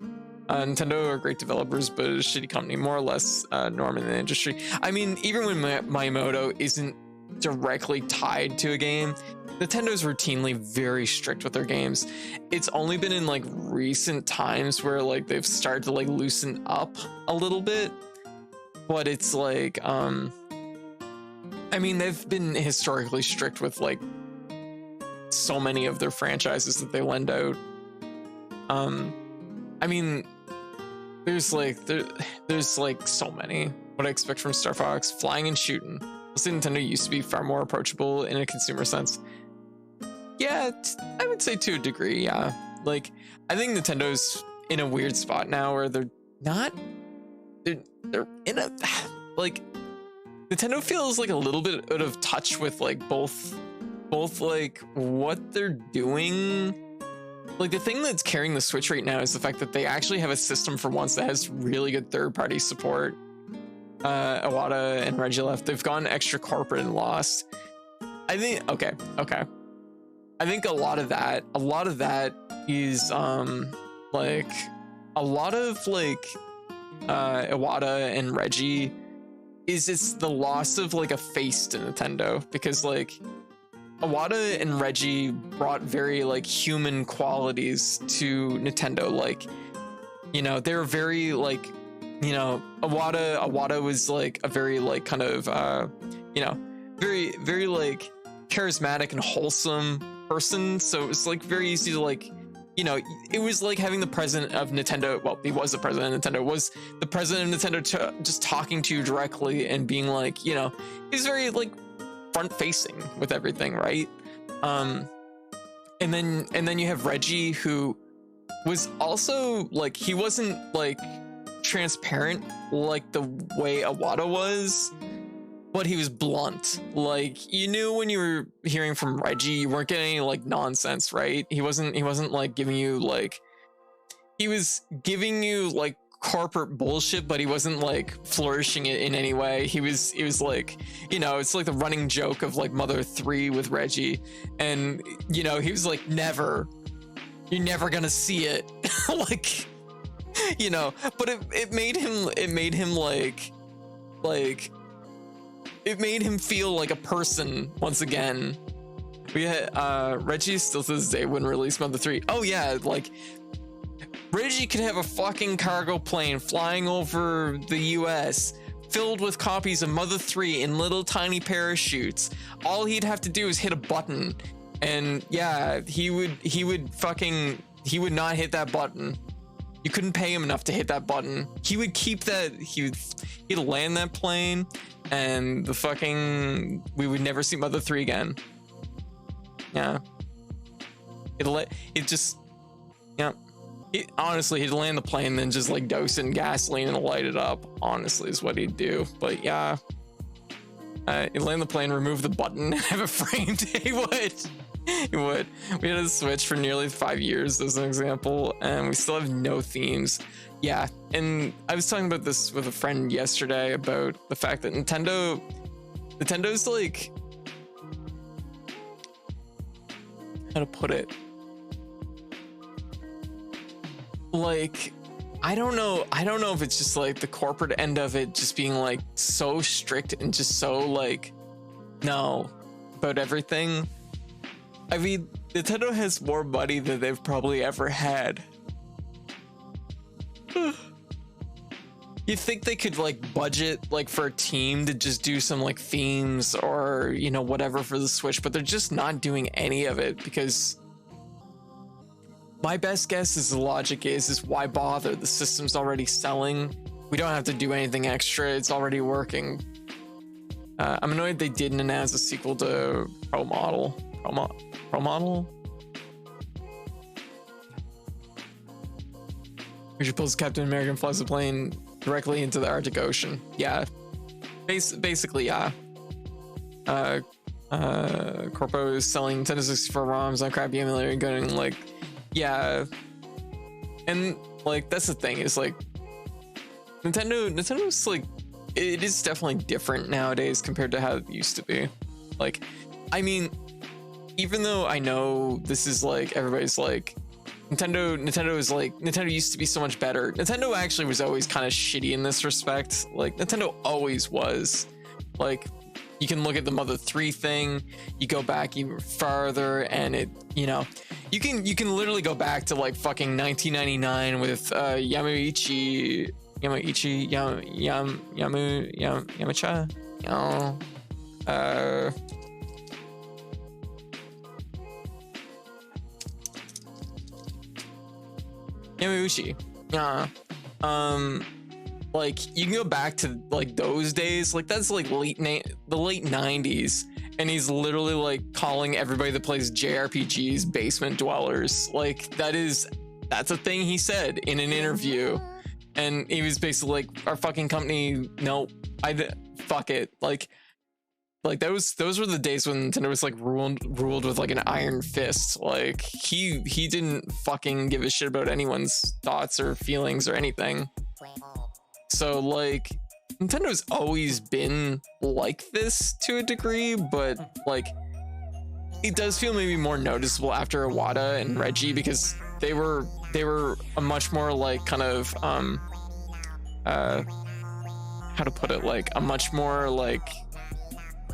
Nintendo are great developers, but a shitty company, more or less norm in the industry. I mean, even when Miyamoto isn't directly tied to a game, Nintendo's routinely very strict with their games. It's only been in like recent times where like they've started to like loosen up a little bit, but it's like I mean, they've been historically strict with like so many of their franchises that they lend out. I mean, there's like so many. What I expect from Star Fox, flying and shooting. Nintendo used to be far more approachable in a consumer sense. Yeah, I would say to a degree, yeah. Like, I think Nintendo's in a weird spot now where they're in a, like, Nintendo feels like a little bit out of touch with like both like what they're doing. Like the thing that's carrying the Switch right now is the fact that they actually have a system for once that has really good third-party support. Iwata and Reggie left. They've gone extra corporate and lost. I think okay. I think a lot of that is like a lot of like Iwata and Reggie it's the loss of like a face to Nintendo, because like Iwata and Reggie brought very like human qualities to Nintendo. Like, you know, they were very like, you know, Iwata was like a very like kind of you know, very like charismatic and wholesome person. So it was like very easy to like, you know, it was like having the president of Nintendo. Well, he was the president of Nintendo. Was the president of Nintendo just talking to you directly and being like, you know, he's very like front facing with everything, right? And then you have Reggie, who was also like, he wasn't like transparent like the way Iwata was, but he was blunt. Like, you knew when you were hearing from Reggie, you weren't getting any like nonsense, right? He wasn't like giving you like, he was giving you like corporate bullshit, but he wasn't like flourishing it in any way. He was like, you know, it's like the running joke of like Mother 3 with Reggie, and you know, he was like, you're never gonna see it. like, you know, but it made him it made him feel like a person once again. We had Reggie still to this day wouldn't release Mother 3. Oh yeah, like Reggie could have a fucking cargo plane flying over the US filled with copies of Mother 3 in little tiny parachutes. All he'd have to do is hit a button, and yeah, he would not hit that button. You couldn't pay him enough to hit that button. He would keep that, he'd land that plane, and we would never see Mother 3 again. Yeah. Honestly, he'd land the plane, then just like dose it in gasoline and light it up. Honestly, is what he'd do. But yeah, he'd land the plane, remove the button, and have it framed. He would. He would. We had a Switch for nearly 5 years, as an example, and we still have no themes. Yeah, and I was talking about this with a friend yesterday about the fact that Nintendo's like, how to put it? Like, I don't know if it's just like the corporate end of it just being like so strict and just so like no about everything. I mean, Nintendo has more money than they've probably ever had. You think they could like budget like for a team to just do some like themes or, you know, whatever for the Switch, but they're just not doing any of it because my best guess is the logic is why bother? The system's already selling. We don't have to do anything extra. It's already working. I'm annoyed they didn't announce a sequel to Pro Model. Pro Model? Richard pulls Captain America and flies the plane directly into the Arctic Ocean. Yeah. Basically, yeah. Corpo is selling Nintendo 64 ROMs on crappy emulator and going like, yeah. And like, that's the thing is like, Nintendo's like, it is definitely different nowadays compared to how it used to be. Like, I mean, even though I know this is like, everybody's like, Nintendo used to be so much better. Nintendo actually was always kind of shitty in this respect. Like, Nintendo always was. Like, you can look at the Mother 3 thing, you go back even farther, and it, you know, you can literally go back to like fucking 1999 with Yamauchi, Yamaucha, you know, Yamauchi, yeah. Like, you can go back to like those days, like that's like the late 90s, and he's literally like calling everybody that plays JRPGs basement dwellers. Like, that's a thing he said in an interview, and he was basically like, our fucking company, no, fuck it. Like those were the days when Nintendo was like ruled with like an iron fist. Like, he didn't fucking give a shit about anyone's thoughts or feelings or anything. So like, Nintendo's always been like this to a degree, but like, it does feel maybe more noticeable after Iwata and Reggie, because they were a much more like kind of how to put it, like a much more like,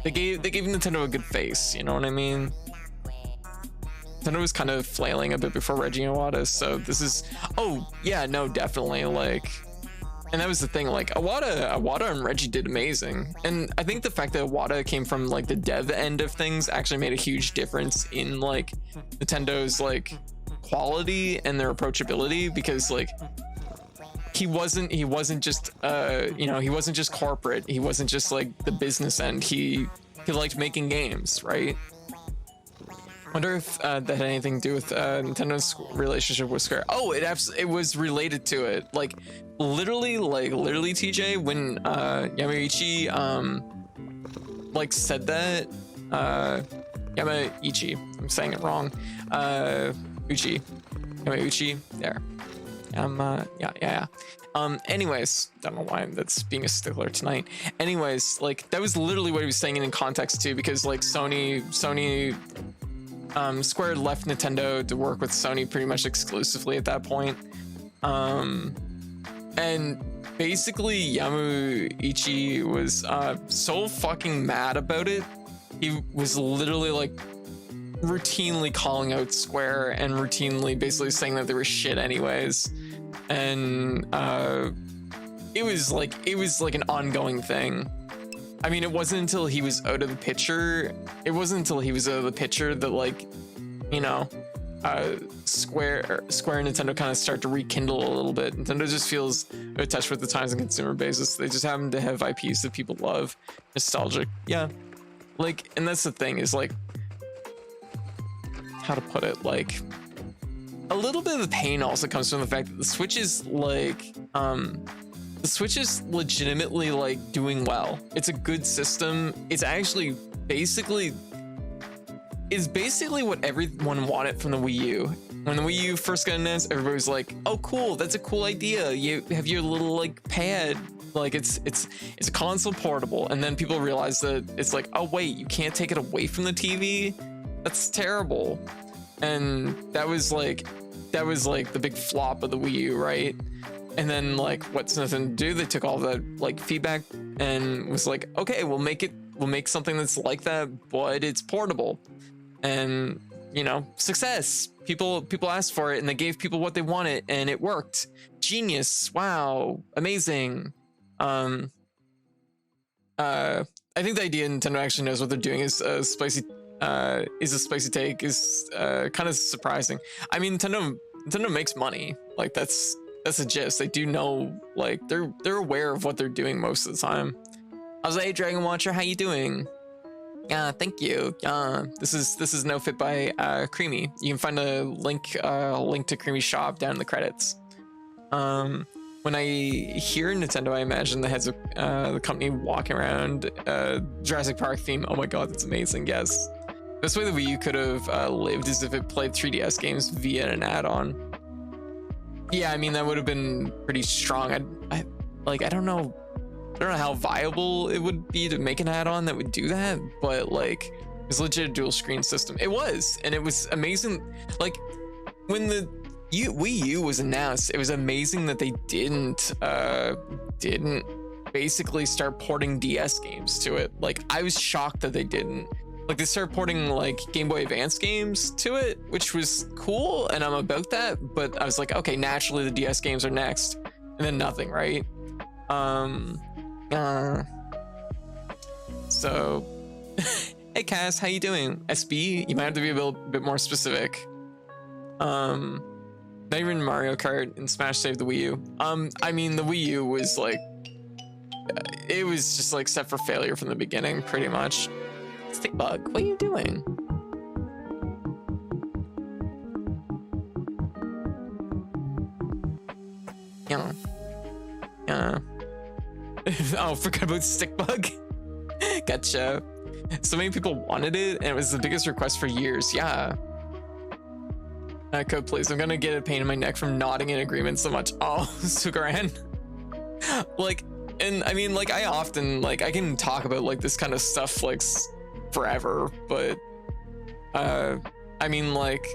they gave Nintendo a good face, you know what I mean? Nintendo was kind of flailing a bit before Reggie and Iwata, so this is, oh yeah, no, definitely, like. And that was the thing, like Iwata and Reggie did amazing. And I think the fact that Iwata came from like the dev end of things actually made a huge difference in like Nintendo's like quality and their approachability, because like he wasn't just you know, he wasn't just corporate, he wasn't just like the business end, he liked making games, right? Wonder if that had anything to do with Nintendo's relationship with Square. Oh, it was related to it. Like literally TJ, when Yamauchi like said that, Yamauchi, I'm saying it wrong, Yamauchi, there. Yeah. Anyways, don't know why that's being a stickler tonight. Anyways, like that was literally what he was saying in context too, because like Sony Square left Nintendo to work with Sony pretty much exclusively at that point. And basically Yamauchi was so fucking mad about it. He was literally like routinely calling out Square and routinely basically saying that they were shit anyways. And it was like an ongoing thing. I mean, it wasn't until he was out of the picture. It wasn't until he was out of the picture that, like, you know, Square and Nintendo kind of start to rekindle a little bit. Nintendo just feels out of touch with the times and consumer basis. They just happen to have IPs that people love, nostalgic. Yeah, like, and that's the thing is, like, how to put it, like, a little bit of the pain also comes from the fact that the Switch is like the Switch is legitimately like doing well. It's a good system. It's actually basically what everyone wanted from the Wii U. When the Wii U first got announced, everybody was like, "Oh, cool! That's a cool idea. You have your little like pad, like it's a console portable." And then people realized that it's like, "Oh wait, you can't take it away from the TV. That's terrible." And that was like the big flop of the Wii U, right? And then like, what's nothing to do? They took all that like feedback and was like, "Okay, we'll make something that's like that, but it's portable." And, you know, success. People asked for it and they gave people what they wanted and it worked. Genius. Wow. Amazing. I think the idea Nintendo actually knows what they're doing is a spicy take is kind of surprising. I mean, Nintendo makes money. Like that's the gist. They do know, like, they're aware of what they're doing most of the time. I was like, "Hey, Dragon Watcher, how you doing?" "Yeah, thank you. This is No Fit by Creamy. You can find a link to Creamy's shop down in the credits." When I hear Nintendo, I imagine the heads of the company walking around Jurassic Park theme. Oh my god, that's amazing. Yes. This way the Wii U could have lived is if it played 3DS games via an add-on. Yeah, I mean, that would have been pretty strong. I don't know how viable it would be to make an add-on that would do that, but like, it was legit a dual screen system. It was, and it was amazing. Like, when the Wii U was announced, it was amazing that they didn't basically start porting DS games to it. Like, I was shocked that they didn't. Like, they started porting like Game Boy Advance games to it, which was cool, and I'm about that, but I was like, okay, naturally the DS games are next, and then nothing, right? So hey Cass, how you doing? SB, you might have to be a bit more specific. Not even Mario Kart and Smash saved the Wii U. I mean, the Wii U was like, it was just like set for failure from the beginning, pretty much. Stickbug, what are you doing? Yeah. Oh, forgot about Stickbug. Gotcha. So many people wanted it, and it was the biggest request for years. Yeah. Code, please. I'm gonna get a pain in my neck from nodding in agreement so much. Oh, Sugaran. Like, and I mean, like, I often, like, I can talk about like this kind of stuff like forever, but I mean, like,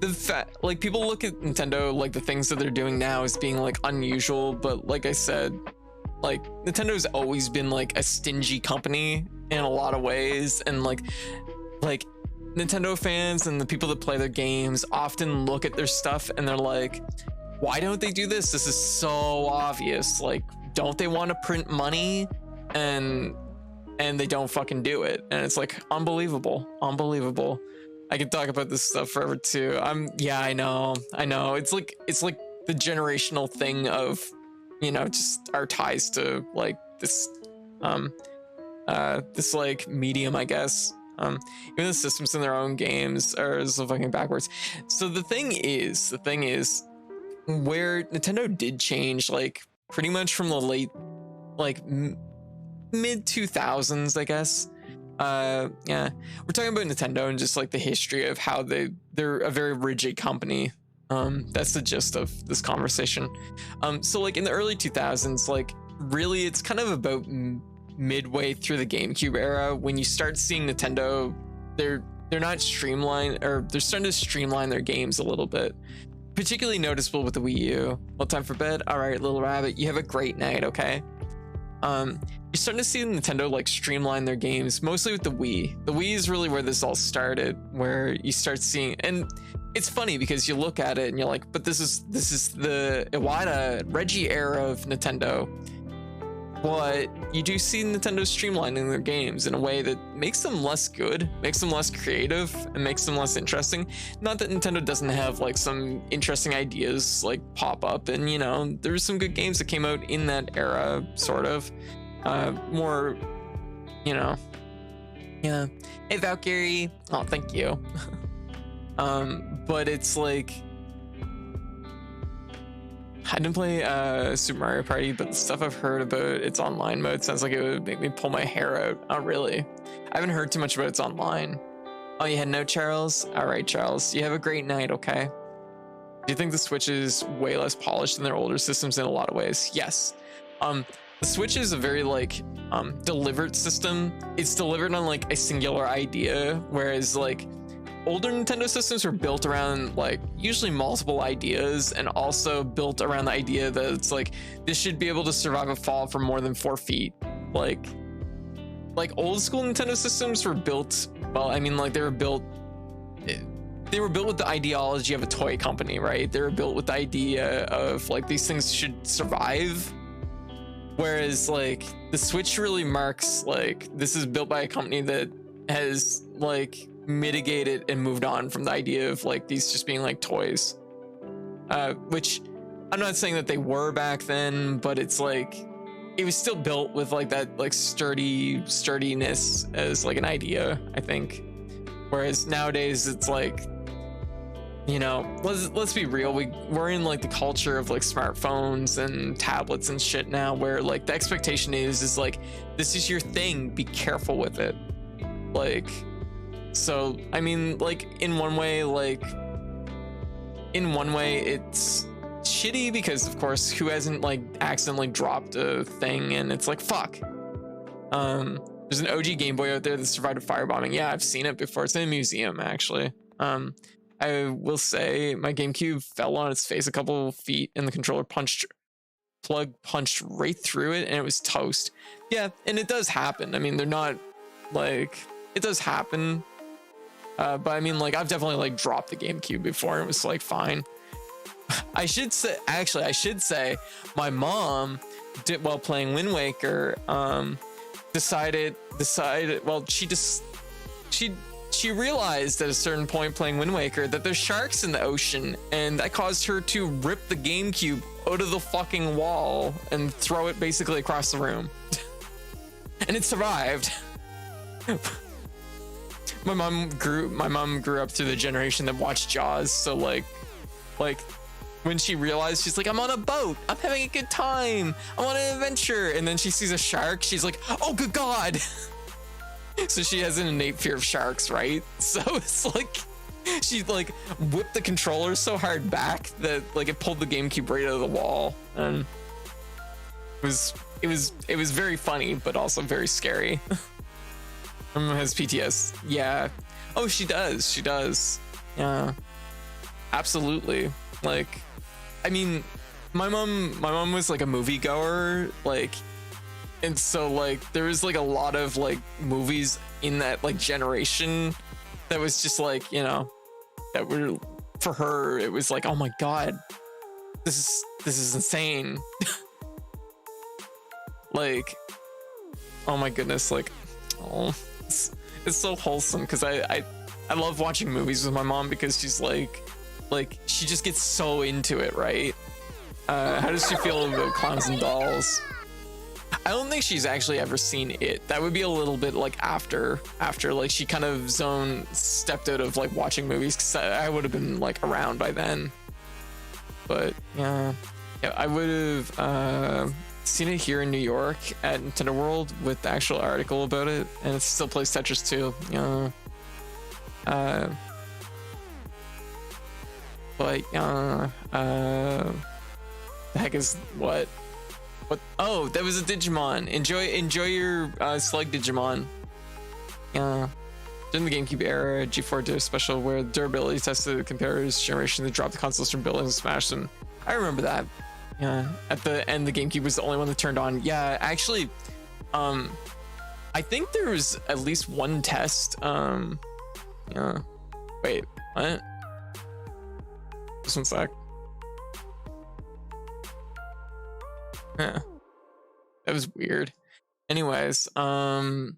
the fact, like, people look at Nintendo, like, the things that they're doing now as being like unusual, but like I said, like, Nintendo's always been like a stingy company in a lot of ways, and like Nintendo fans and the people that play their games often look at their stuff and they're like, why don't they do this? This is so obvious. Like, don't they want to print money? And they don't fucking do it. And it's like, unbelievable. I could talk about this stuff forever too. Yeah, I know. It's like the generational thing of, you know, just our ties to like this like medium, I guess. Even the systems in their own games are so fucking backwards. So the thing is where Nintendo did change, like, pretty much from the late, like, mid 2000s, I guess. Yeah, we're talking about Nintendo and just like the history of how they're a very rigid company. That's the gist of this conversation. So like in the early 2000s, like, really it's kind of about midway through the GameCube era when you start seeing Nintendo, they're not streamlined, or they're starting to streamline their games a little bit. Particularly noticeable with the Wii U. Well, time for bed. All right, little rabbit, you have a great night. Okay. You're starting to see Nintendo like streamline their games, mostly with the Wii. The Wii is really where this all started, where you start seeing, and it's funny because you look at it and you're like, but this is the Iwata Reggie era of Nintendo. But you do see Nintendo streamlining their games in a way that makes them less good, makes them less creative, and makes them less interesting. Not that Nintendo doesn't have like some interesting ideas like pop up, and you know, there's some good games that came out in that era, sort of. More, you know, yeah. Hey Valkyrie, oh thank you. But it's like, I didn't play Super Mario Party, but the stuff I've heard about its online mode sounds like it would make me pull my hair out. Oh, really? I haven't heard too much about its online. Oh, you heading out, Charles? All right, Charles. You have a great night, okay? Do you think the Switch is way less polished than their older systems in a lot of ways? Yes. The Switch is a very like delivered system. It's delivered on like a singular idea, whereas like older Nintendo systems were built around like usually multiple ideas, and also built around the idea that it's like this should be able to survive a fall from more than 4 feet. Like old school Nintendo systems were built, well, I mean, like they were built with the ideology of a toy company, right? They were built with the idea of like these things should survive. Whereas like the Switch really marks like this is built by a company that has like mitigated and moved on from the idea of like these just being like toys, which I'm not saying that they were back then, but it's like it was still built with like that like sturdiness as like an idea, I think. Whereas nowadays it's like, you know, let's be real, we're in like the culture of like smartphones and tablets and shit now, where like the expectation is like this is your thing, be careful with it. Like, so I mean, like in one way it's shitty because of course who hasn't like accidentally dropped a thing and it's like fuck. There's an OG Game Boy out there that survived a firebombing. Yeah, I've seen it before. It's in a museum actually. I will say my GameCube fell on its face a couple feet and the controller plug punched right through it and it was toast. Yeah, and it does happen. I mean, they're not like, it does happen. But I mean, like I've definitely like dropped the GameCube before and it was like fine. I should say my mom did, while playing Wind Waker, decided, well, she realized at a certain point playing Wind Waker that there's sharks in the ocean, and that caused her to rip the GameCube out of the fucking wall and throw it basically across the room. And it survived. My mom grew up through the generation that watched Jaws, so like when she realized, she's like, I'm on a boat, I'm having a good time, I'm on an adventure, and then she sees a shark, she's like, oh good god. So she has an innate fear of sharks, right? So it's like she like whipped the controller so hard back that like it pulled the GameCube right out of the wall, and it was very funny but also very scary. Mom has PTS. Yeah. Oh, she does. Yeah. Absolutely. Like, I mean, my mom was like a moviegoer, like, and so like there was like a lot of like movies in that like generation that was just like, you know, that were, for her it was like, oh my god, this is insane. Like, oh my goodness, like, oh, it's so wholesome because I love watching movies with my mom because she's like she just gets so into it, right? How does she feel about Clowns and Dolls? I don't think she's actually ever seen it. That would be a little bit like after like she kind of stepped out of like watching movies, because I would have been like around by then. But yeah, I would have seen it here in New York at Nintendo World with the actual article about it, and it still plays Tetris too. But the heck is what? Oh, that was a Digimon. Enjoy your Slug Digimon. Yeah. During the GameCube era, G4 did a special where durability tested the comparer's generation to drop the consoles from buildings and smash them. I remember that. Yeah. At the end, the GameCube was the only one that turned on. Yeah, actually, I think there was at least one test. Yeah. Wait, what? Just one sec. Yeah. That was weird. Anyways, no,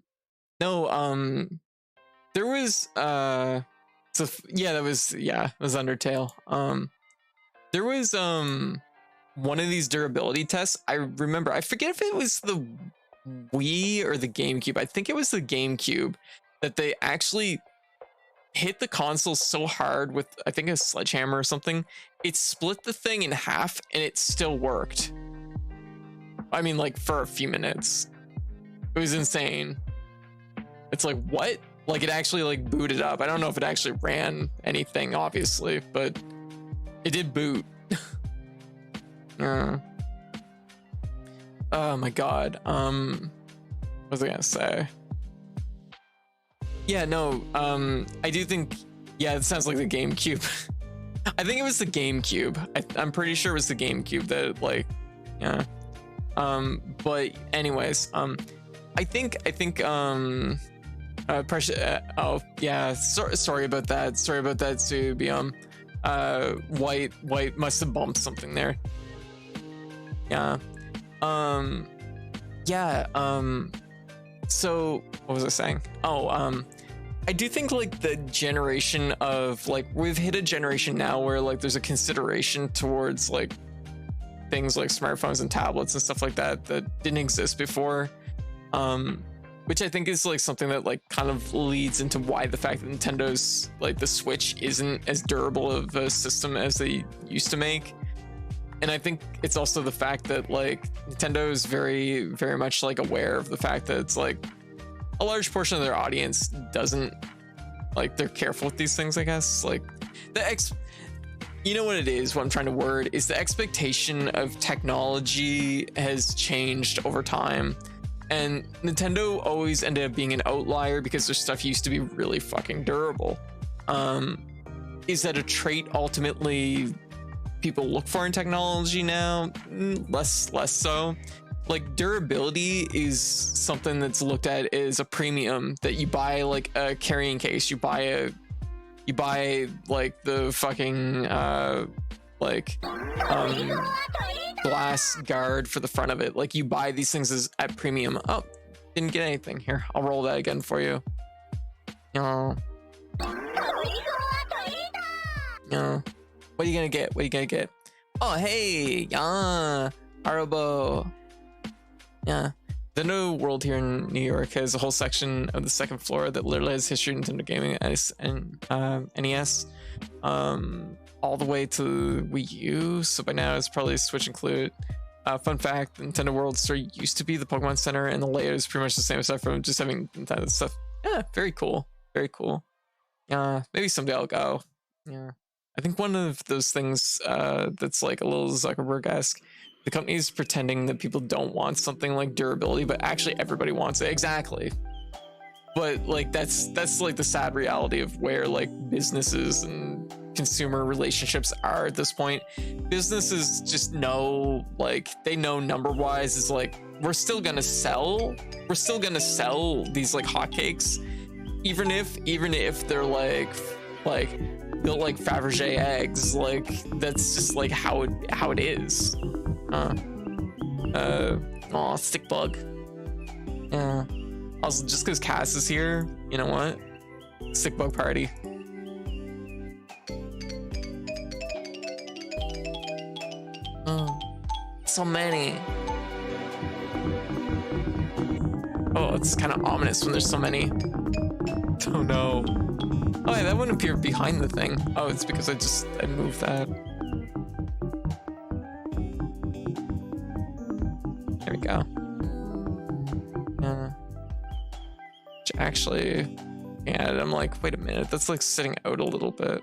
there was so yeah, that was, yeah, it was Undertale. There was one of these durability tests. I remember, I forget if it was the Wii or the GameCube. I think it was the GameCube, that they actually hit the console so hard with, I think, a sledgehammer or something. It split the thing in half and it still worked. I mean, like, for a few minutes. It was insane. It's like, what? Like, it actually, like, booted up. I don't know if it actually ran anything, obviously, but it did boot. Oh my god. What was I gonna say? Yeah, no, I do think, yeah, it sounds like the GameCube. I think it was the GameCube. I'm pretty sure it was the GameCube that, like, yeah. But anyways, I think pressure, oh yeah, sorry about that. Sorry about that, Subium. White must have bumped something there. Yeah. Yeah, so what was I saying? Oh, I do think, like, the generation of, like, we've hit a generation now where, like, there's a consideration towards, like, things like smartphones and tablets and stuff like that that didn't exist before, which I think is, like, something that, like, kind of leads into why the fact that Nintendo's, like, the Switch isn't as durable of a system as they used to make. And I think it's also the fact that, like, Nintendo is very, very much, like, aware of the fact that it's, like, a large portion of their audience doesn't, like, they're careful with these things, I guess. Like, you know what it is, what I'm trying to word, is the expectation of technology has changed over time. And Nintendo always ended up being an outlier because their stuff used to be really fucking durable. Is that a trait ultimately people look for in technology now? Less so. Like, durability is something that's looked at as a premium, that you buy, like, a carrying case, you buy like the fucking glass guard for the front of it. Like, you buy these things as at premium. Oh, didn't get anything. Here, I'll roll that again for you. No. No. What are you gonna get? What are you gonna get? Oh, hey, yeah, Arobo. Yeah. The Nintendo World here in New York has a whole section of the second floor that literally has history of Nintendo gaming and NES, all the way to Wii U. So by now it's probably Switch included. Fun fact: the Nintendo World store used to be the Pokemon Center, and the layout is pretty much the same aside from just having Nintendo stuff. Yeah, very cool. Very cool. Maybe someday I'll go. Yeah. I think one of those things that's like a little Zuckerberg-esque, the company's pretending that people don't want something like durability, but actually everybody wants it. Exactly. But, like, that's like the sad reality of where, like, businesses and consumer relationships are at this point. Businesses just know, like, they know number-wise is like, we're still gonna sell these, like, hotcakes, even if they're like built like Fabergé eggs. Like, that's just like how it is. Stick bug. Yeah. Also, just because Cass is here, you know what? Stick bug party. Oh, so many. Oh, it's kind of ominous when there's so many. Oh no. Oh yeah, that wouldn't appear behind the thing. Oh, it's because I moved that. There we go. Actually, yeah, I'm like, wait a minute, that's like sitting out a little bit.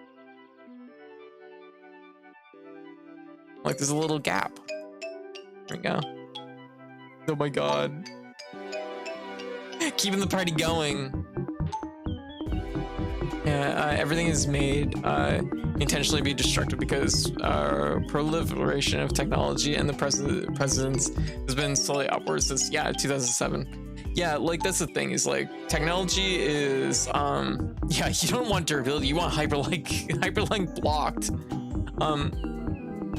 Like, there's a little gap. There we go. Oh my god. Keeping the party going. everything is made intentionally be destructive because proliferation of technology and the presidents has been slowly upwards since 2007. Yeah, like that's the thing is like technology is you don't want durability, you want hyperlink blocked.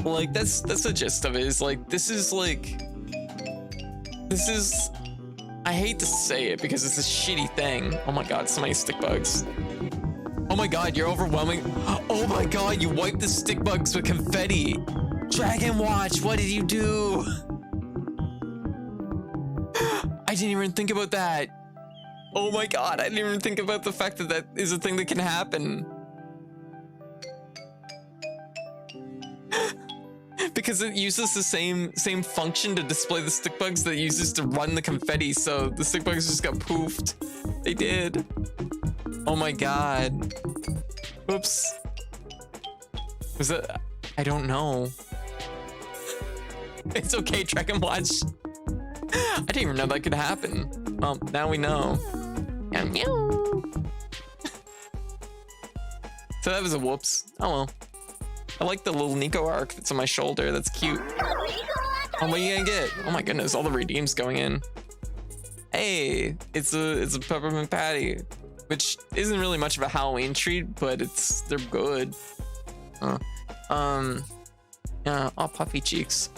Like that's the gist of it. Is like this is I hate to say it because it's a shitty thing. Oh my god, so many stick bugs. Oh my god, you're overwhelming. Oh my god, you wiped the stick bugs with confetti. Dragon Watch, what did you do? I didn't even think about that. Oh my god, I didn't even think about the fact that that is a thing that can happen. Because it uses the same function to display the stick bugs that it uses to run the confetti, so the stick bugs just got poofed. They did. Oh my god. Oops. Was that? I don't know. It's okay, Dragon Watch. I didn't even know that could happen. Well, now we know. So that was a whoops. Oh well. I like the little Nico arc that's on my shoulder. That's cute. Oh, what are you gonna get? Oh my goodness, all the redeems going in. Hey, it's a peppermint patty, which isn't really much of a Halloween treat, but they're good. Yeah, all puffy cheeks.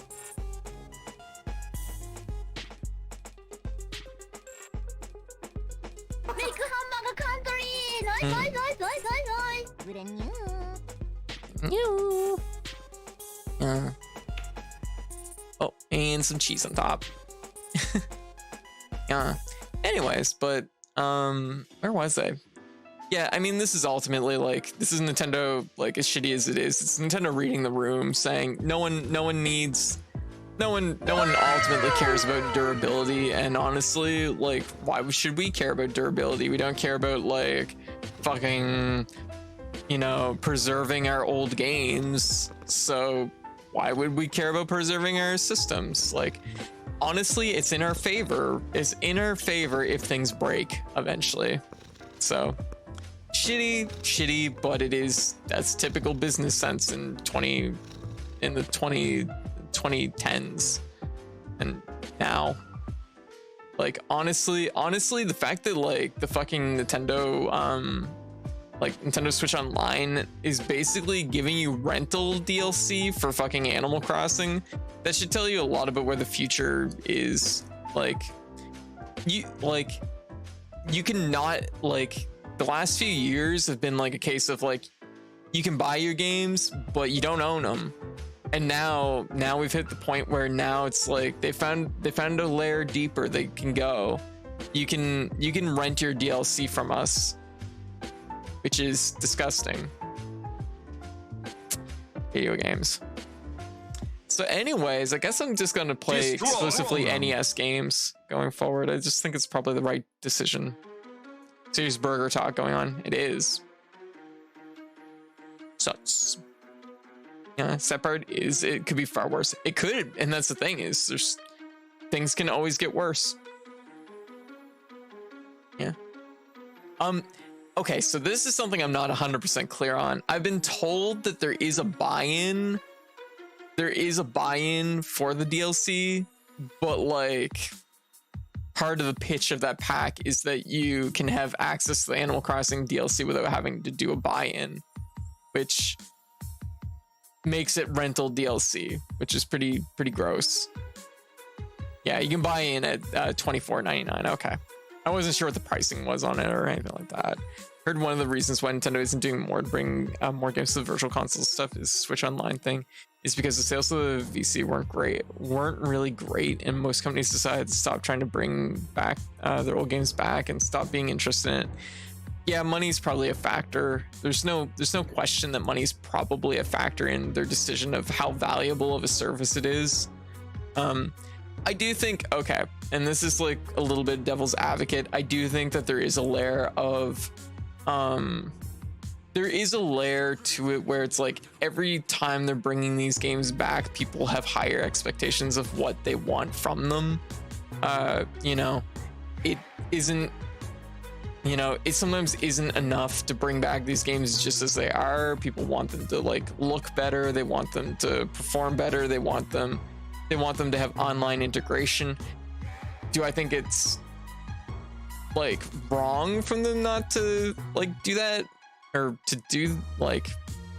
Yeah. Oh, and some cheese on top. Yeah. Anyways, but where was I? Yeah, I mean, this is ultimately like this is Nintendo, like as shitty as it is. It's Nintendo reading the room, saying no one ultimately cares about durability. And honestly, like, why should we care about durability? We don't care about like fucking, you know, preserving our old games. So why would we care about preserving our systems? Like, honestly, it's in our favor. It's in our favor if things break eventually. So shitty, but that's typical business sense in the 2010s. And now, like, honestly, the fact that like the fucking Nintendo Switch Online is basically giving you rental DLC for fucking Animal Crossing, that should tell you a lot about where the future is. Like, you cannot, like, the last few years have been like a case of like, you can buy your games, but you don't own them. And now we've hit the point where now it's like they found a layer deeper they can go. You can rent your DLC from us, which is disgusting. Video games. So anyways, I guess I'm just gonna play exclusively NES games going forward. I just think it's probably the right decision. Serious burger talk going on. It is. So yeah, sad part is it could be far worse. It could, and that's the thing is things can always get worse. Yeah. Okay, so this is something I'm not 100% clear on. I've been told that there is a buy-in. There is a buy-in for the DLC, but like part of the pitch of that pack is that you can have access to the Animal Crossing DLC without having to do a buy-in, which makes it rental DLC, which is pretty gross. Yeah, you can buy in at $24.99. Okay. I wasn't sure what the pricing was on it or anything like that. Heard one of the reasons why Nintendo isn't doing more to bring more games to the virtual console stuff is Switch Online thing, is because the sales of the VC weren't really great, and most companies decided to stop trying to bring back their old games back and stop being interested in it. Yeah, money's probably a factor. There's no question that money's probably a factor in their decision of how valuable of a service it is. I do think, okay, and this is like a little bit devil's advocate, I do think that there is a layer to it where it's like every time they're bringing these games back, people have higher expectations of what they want from them. You know, it isn't, you know, it sometimes isn't enough to bring back these games just as they are. People want them to like look better, they want them to perform better, they want them to have online integration. Do I think it's like wrong from them not to like do that, or to do like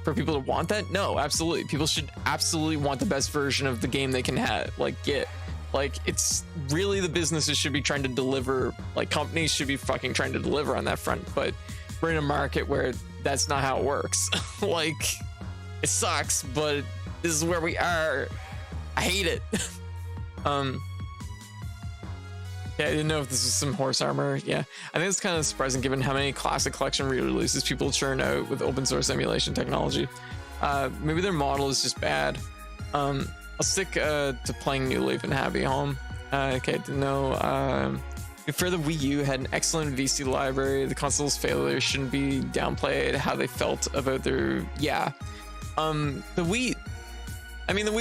for people to want that? No, absolutely. People should absolutely want the best version of the game they can have, like get. Like, it's really the businesses should be trying to deliver, like companies should be fucking trying to deliver on that front, but we're in a market where that's not how it works. Like, it sucks, but this is where we are. I hate it. Yeah, I didn't know if this was some horse armor. Yeah, I think it's kind of surprising given how many classic collection re-releases people churn out with open source emulation technology. Maybe their model is just bad. I'll stick to playing New Leaf and Happy Home. Okay, didn't know. For the Wii U had an excellent VC library. The console's failure shouldn't be downplayed. How they felt about their the Wii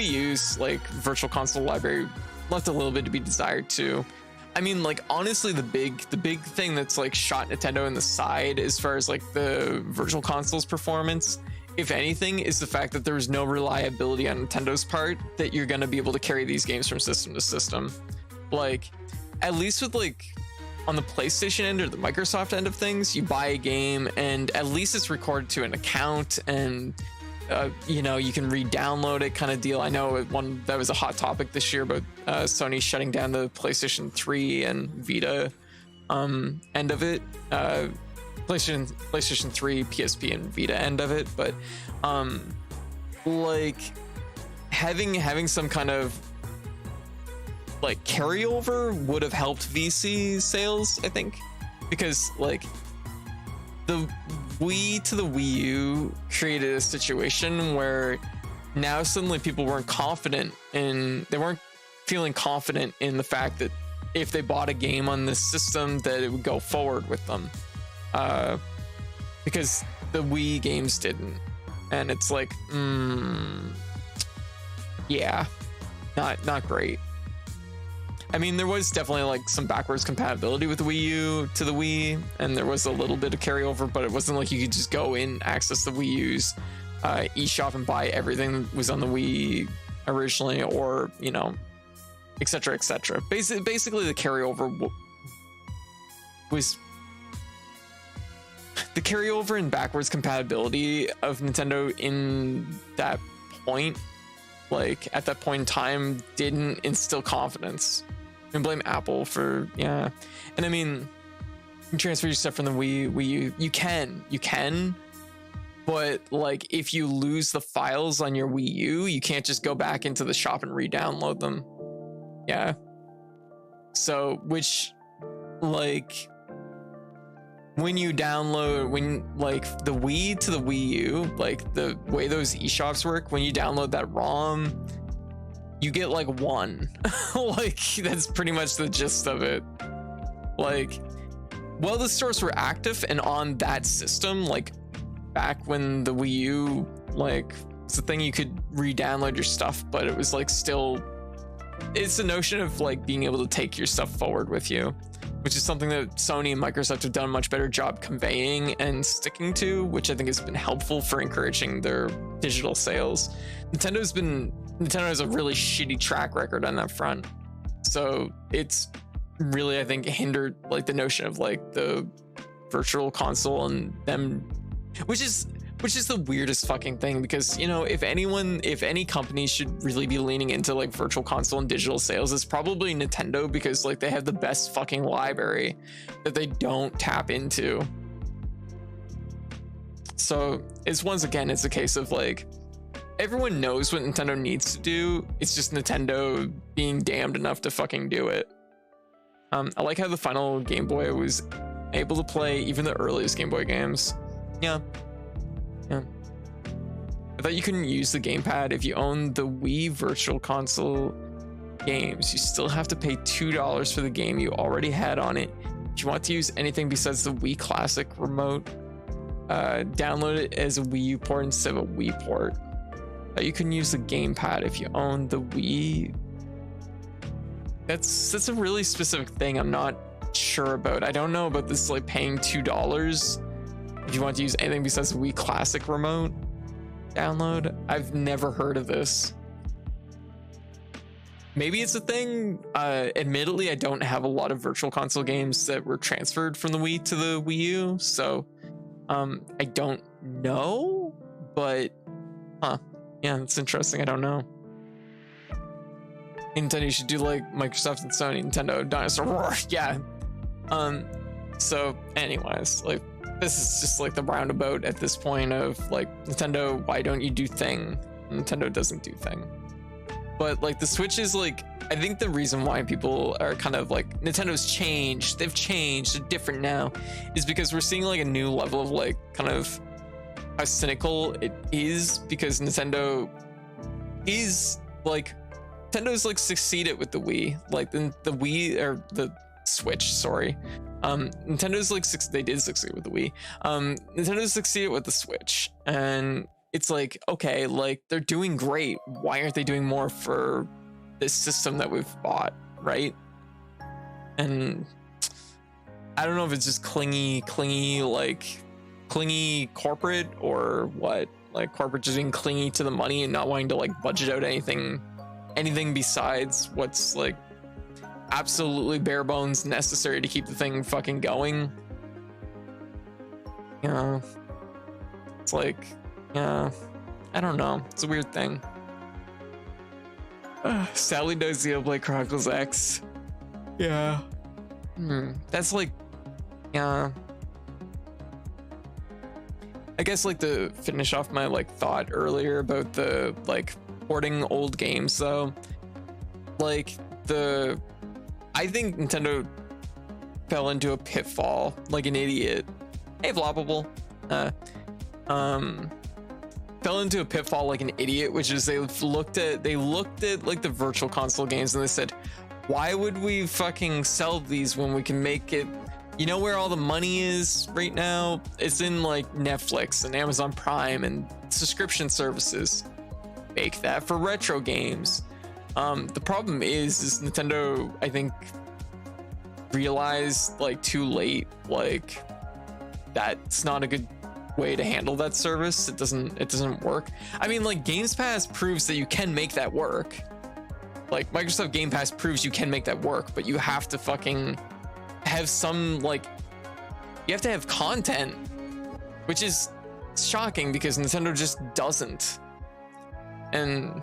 U's like virtual console library left a little bit to be desired too. I mean, like honestly, the big thing that's like shot Nintendo in the side as far as like the virtual console's performance, if anything, is the fact that there was no reliability on Nintendo's part that you're gonna be able to carry these games from system to system. Like, at least with like on the PlayStation end or the Microsoft end of things, you buy a game and at least it's recorded to an account and you know, you can re-download it kind of deal. I know one that was a hot topic this year about Sony shutting down the PlayStation 3 and Vita end of it. PlayStation 3, PSP, and Vita end of it, but like having some kind of like carryover would have helped VC sales, I think, because like the Wii to the Wii U created a situation where now suddenly people weren't feeling confident in the fact that if they bought a game on this system that it would go forward with them, because the Wii games didn't, and it's like yeah, not great. I mean, there was definitely like some backwards compatibility with the Wii U to the Wii, and there was a little bit of carryover, but it wasn't like you could just go in, access the Wii U's eShop and buy everything that was on the Wii originally, or, you know, etc., etc. Basically, the carryover was the carryover and backwards compatibility of Nintendo in that point, like at that point in time, didn't instill confidence. And blame Apple for, yeah. And I mean, you can transfer your stuff from the Wii U. You can, but like if you lose the files on your Wii U, you can't just go back into the shop and re-download them. Yeah. So, which, like, when you download, like the Wii to the Wii U, like the way those eShops work, when you download that ROM, you get like one. Like, that's pretty much the gist of it. Like, well, the stores were active and on that system, like back when the Wii U, like, it's the thing, you could re-download your stuff, but it was like still, it's the notion of like being able to take your stuff forward with you, which is something that Sony and Microsoft have done a much better job conveying and sticking to, which I think has been helpful for encouraging their digital sales. Nintendo has a really shitty track record on that front. So it's really, I think, hindered like the notion of like the virtual console and them, which is the weirdest fucking thing, because, you know, if any company should really be leaning into like virtual console and digital sales, it's probably Nintendo, because like they have the best fucking library that they don't tap into. So it's, once again, it's a case of like, everyone knows what Nintendo needs to do. It's just Nintendo being damned enough to fucking do it. I like how the final Game Boy was able to play even the earliest Game Boy games. Yeah. I thought you couldn't use the gamepad if you own the Wii Virtual Console games. You still have to pay $2 for the game you already had on it. If you want to use anything besides the Wii Classic remote, download it as a Wii U port instead of a Wii port. You can use the gamepad if you own the Wii. That's a really specific thing. I'm not sure about. I don't know about this like paying $2 if you want to use anything besides the Wii Classic remote download. I've never heard of this. Maybe it's a thing. Admittedly, I don't have a lot of virtual console games that were transferred from the Wii to the Wii U, so I don't know, but yeah, it's interesting. I don't know. Nintendo should do like Microsoft and Sony. Nintendo dinosaur roar. Yeah. So anyways, like this is just like the roundabout at this point of like, Nintendo, why don't you do thing? Nintendo doesn't do thing. But like the Switch is like, I think the reason why people are kind of like, Nintendo's changed, they've changed, they're different now, is because we're seeing like a new level of like kind of how cynical it is, because Nintendo's like succeeded with the Wii, like the Wii or the Switch, sorry. Nintendo's like they did succeed with the Wii. Nintendo's succeeded with the Switch, and it's like, okay, like they're doing great. Why aren't they doing more for this system that we've bought, right? And I don't know if it's just clingy corporate, or what, like corporate just being clingy to the money and not wanting to like budget out anything besides what's like absolutely bare bones necessary to keep the thing fucking going. You know, it's like, yeah, I don't know. It's a weird thing. Sally knows Xenoblade Chronicles X. Yeah. That's like, yeah. I guess like to finish off my like thought earlier about the like porting old games though, like I think Nintendo fell into a pitfall like an idiot. Hey, Floppable. Fell into a pitfall like an idiot, which is they looked at like the virtual console games and they said, why would we fucking sell these when we can make it, you know where all the money is right now? It's in like Netflix and Amazon Prime and subscription services. Make that for retro games. The problem is Nintendo, I think, realized like too late, like that's not a good way to handle that service. It doesn't work. I mean, like Games Pass proves that you can make that work. Like Microsoft Game Pass proves you can make that work, but you have to fucking have some, like, you have to have content, which is shocking because Nintendo just doesn't. And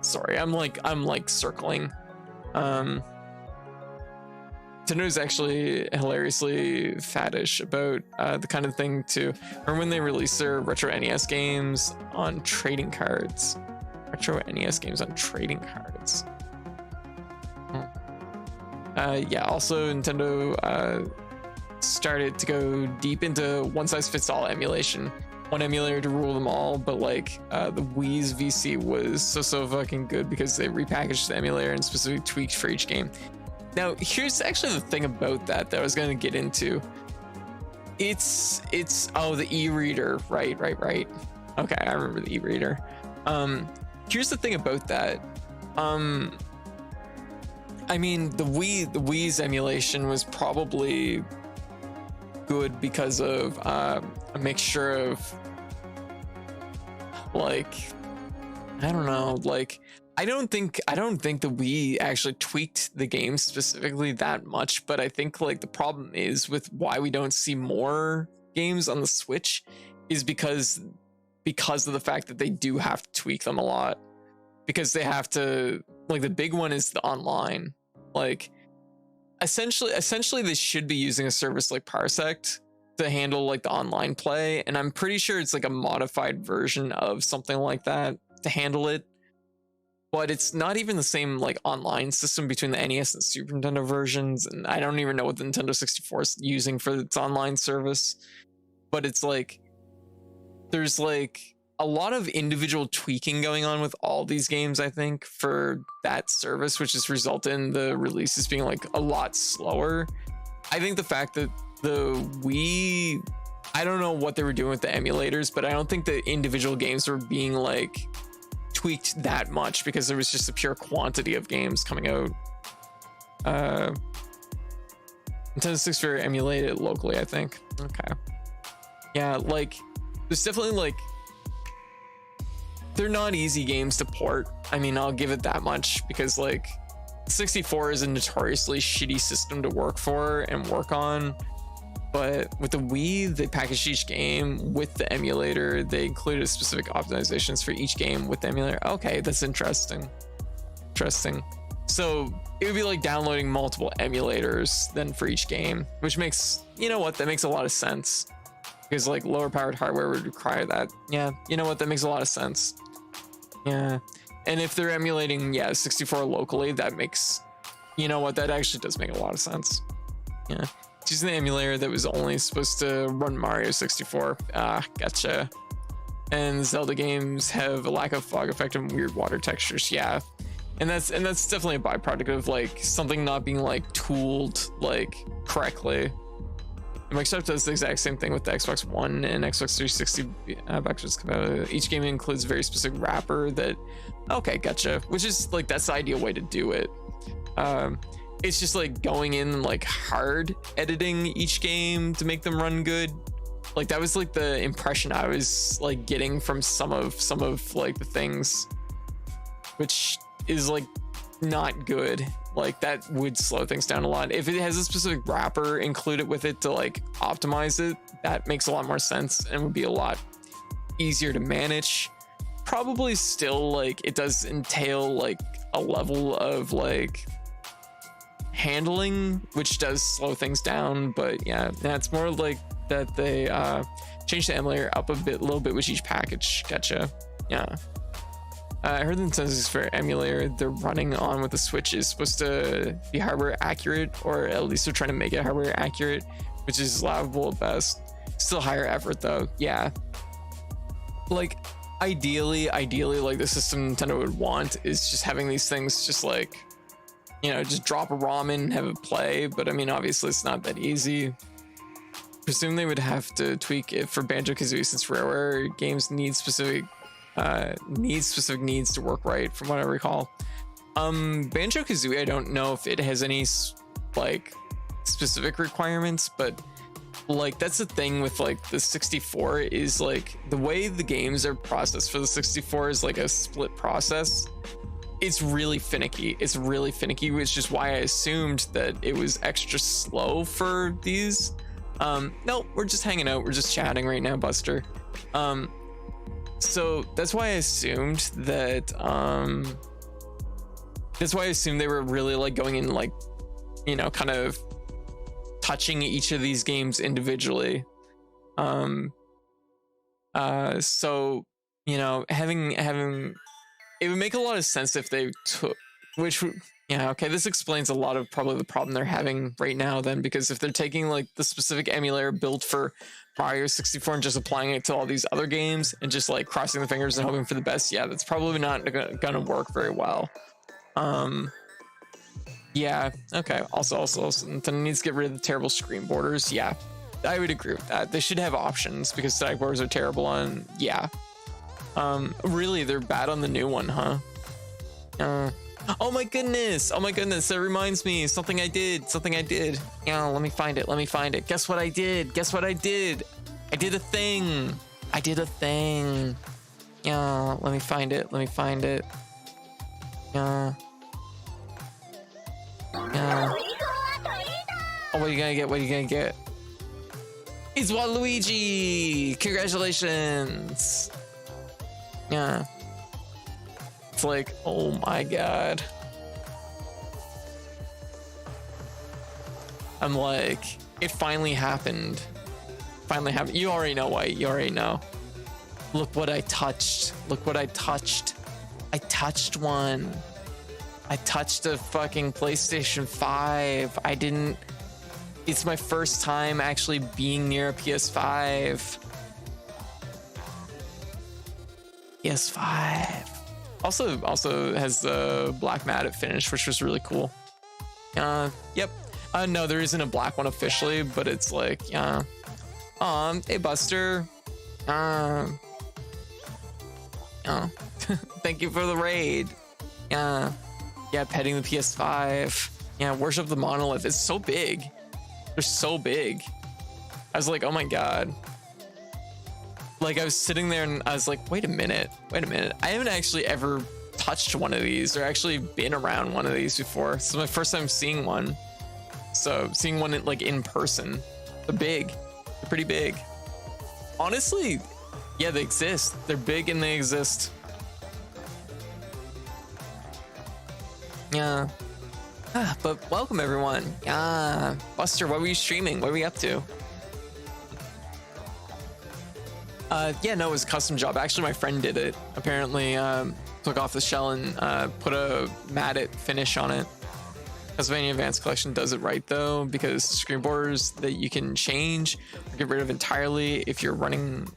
sorry, I'm like circling. Nintendo's actually hilariously faddish about the kind of thing too. Remember when they released their retro NES games on trading cards? Retro NES games on trading cards. Yeah, also Nintendo started to go deep into one-size-fits-all emulation. One emulator to rule them all, but like the Wii's VC was so fucking good because they repackaged the emulator and specifically tweaked for each game. Now, here's actually the thing about that I was going to get into. It's the e-reader, right. Okay, I remember the e-reader. Here's the thing about that. I mean, the Wii's emulation was probably good because of a mixture of like, I don't know, like I don't think the Wii actually tweaked the game specifically that much, but I think like the problem is with why we don't see more games on the Switch is because of the fact that they do have to tweak them a lot, because they have to, like, the big one is the online. Like essentially they should be using a service like Parsec to handle like the online play, and I'm pretty sure it's like a modified version of something like that to handle it, but it's not even the same like online system between the NES and Super Nintendo versions, and I don't even know what the Nintendo 64 is using for its online service. But it's like there's like a lot of individual tweaking going on with all these games, I think, for that service, which has resulted in the releases being like a lot slower. I think the fact that the Wii, I don't know what they were doing with the emulators, but I don't think the individual games were being like tweaked that much because there was just a pure quantity of games coming out. Nintendo 64 emulate it locally, I think. Okay. Yeah, like there's definitely like they're not easy games to port. I mean, I'll give it that much because like 64 is a notoriously shitty system to work for and work on. But with the Wii, they packaged each game with the emulator. They included specific optimizations for each game with the emulator. Okay, that's interesting. Interesting. So it would be like downloading multiple emulators then for each game, which makes, you know what, that makes a lot of sense. Because like lower powered hardware would require that. Yeah, you know what, that makes a lot of sense. Yeah. And if they're emulating, 64 locally, that makes, you know what, that actually does make a lot of sense. Yeah. It's using the emulator that was only supposed to run Mario 64. Ah, gotcha. And Zelda games have a lack of fog effect and weird water textures. Yeah. And that's definitely a byproduct of like something not being like tooled like correctly. Microsoft does the exact same thing with the Xbox One and Xbox 360 backwards. Each game includes a very specific wrapper that, okay, gotcha. Which is like, that's the ideal way to do it. It's just like going in and like hard editing each game to make them run good. Like that was like the impression I was like getting from some of like the things, which is like not good. Like that would slow things down a lot. If it has a specific wrapper included with it to like optimize it, that makes a lot more sense and would be a lot easier to manage. Probably still like it does entail like a level of like handling, which does slow things down, but yeah, it's more like that they change the emulator up a little bit with each package. Gotcha. Yeah. I heard the Nintendo 64 emulator they're running on with the Switch is supposed to be hardware accurate, or at least they're trying to make it hardware accurate, which is laughable at best. Still higher effort though. Yeah. Like ideally, like the system Nintendo would want is just having these things just like, you know, just drop a ROM in and have it play. But I mean, obviously it's not that easy. Presume they would have to tweak it for Banjo-Kazooie since rareware games need specific needs to work right, from what I recall. Banjo-Kazooie, I don't know if it has any like specific requirements, but like that's the thing with like the 64 is like the way the games are processed for the 64 is like a split process. It's really finicky, which is why I assumed that it was extra slow for these. No, we're just hanging out, we're just chatting right now, Buster. So that's why I assumed that they were really like going in like, you know, kind of touching each of these games individually. So, you know, having it would make a lot of sense if they took, this explains a lot of probably the problem they're having right now then, because if they're taking like the specific emulator built for Mario 64 and just applying it to all these other games and just like crossing the fingers and hoping for the best, that's probably not gonna work very well. Okay. Also, Nintendo needs to get rid of the terrible screen borders. Yeah, I would agree with that. They should have options because static borders are terrible on. Really, they're bad on the new one, huh? Oh my goodness. That reminds me something I did. Yeah, let me find it. Guess what I did? I did a thing. Yeah, let me find it. Yeah. Oh, what are you gonna get? It's Waluigi! Congratulations! Yeah. It's like, oh my god. I'm like, it finally happened. You already know why. Look what I touched. I touched one. I touched a fucking PlayStation 5. It's my first time actually being near a PS5. PS5. Also has the black matte finish, which was really cool. Yep. No, there isn't a black one officially, but it's like, hey Buster. Thank you for the raid. Yeah, petting the PS5. Yeah, worship the monolith. It's so big. They're so big. I was like, oh my god. Like I was sitting there and I was like, wait a minute. I haven't actually ever touched one of these or actually been around one of these before. This is my first time seeing one. So seeing one like in person. They're big. They're pretty big. Honestly, yeah, they exist. They're big and they exist. Yeah. But welcome everyone. Yeah. Buster, what were you streaming? What were you up to? Yeah, no, it was a custom job. Actually, my friend did it. Apparently, took off the shell and put a matted finish on it. Castlevania Advanced Collection does it right though, because screen borders that you can change or get rid of entirely. If you're running,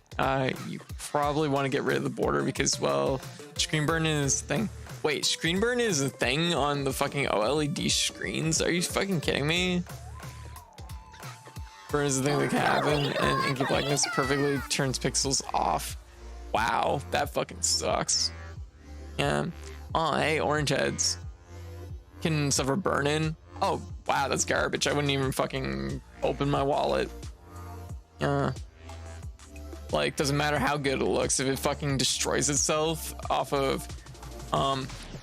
you probably want to get rid of the border because, well, screen burn-in is the thing. Wait, screen burn is a thing on the fucking OLED screens? Are you fucking kidding me? Burn is the thing that can happen, and Inky Blackness perfectly turns pixels off. Wow, that fucking sucks. Yeah. Oh, hey, orange heads. Can suffer burn-in. Oh, wow, that's garbage. I wouldn't even fucking open my wallet. Yeah. Like, doesn't matter how good it looks. If it fucking destroys itself off of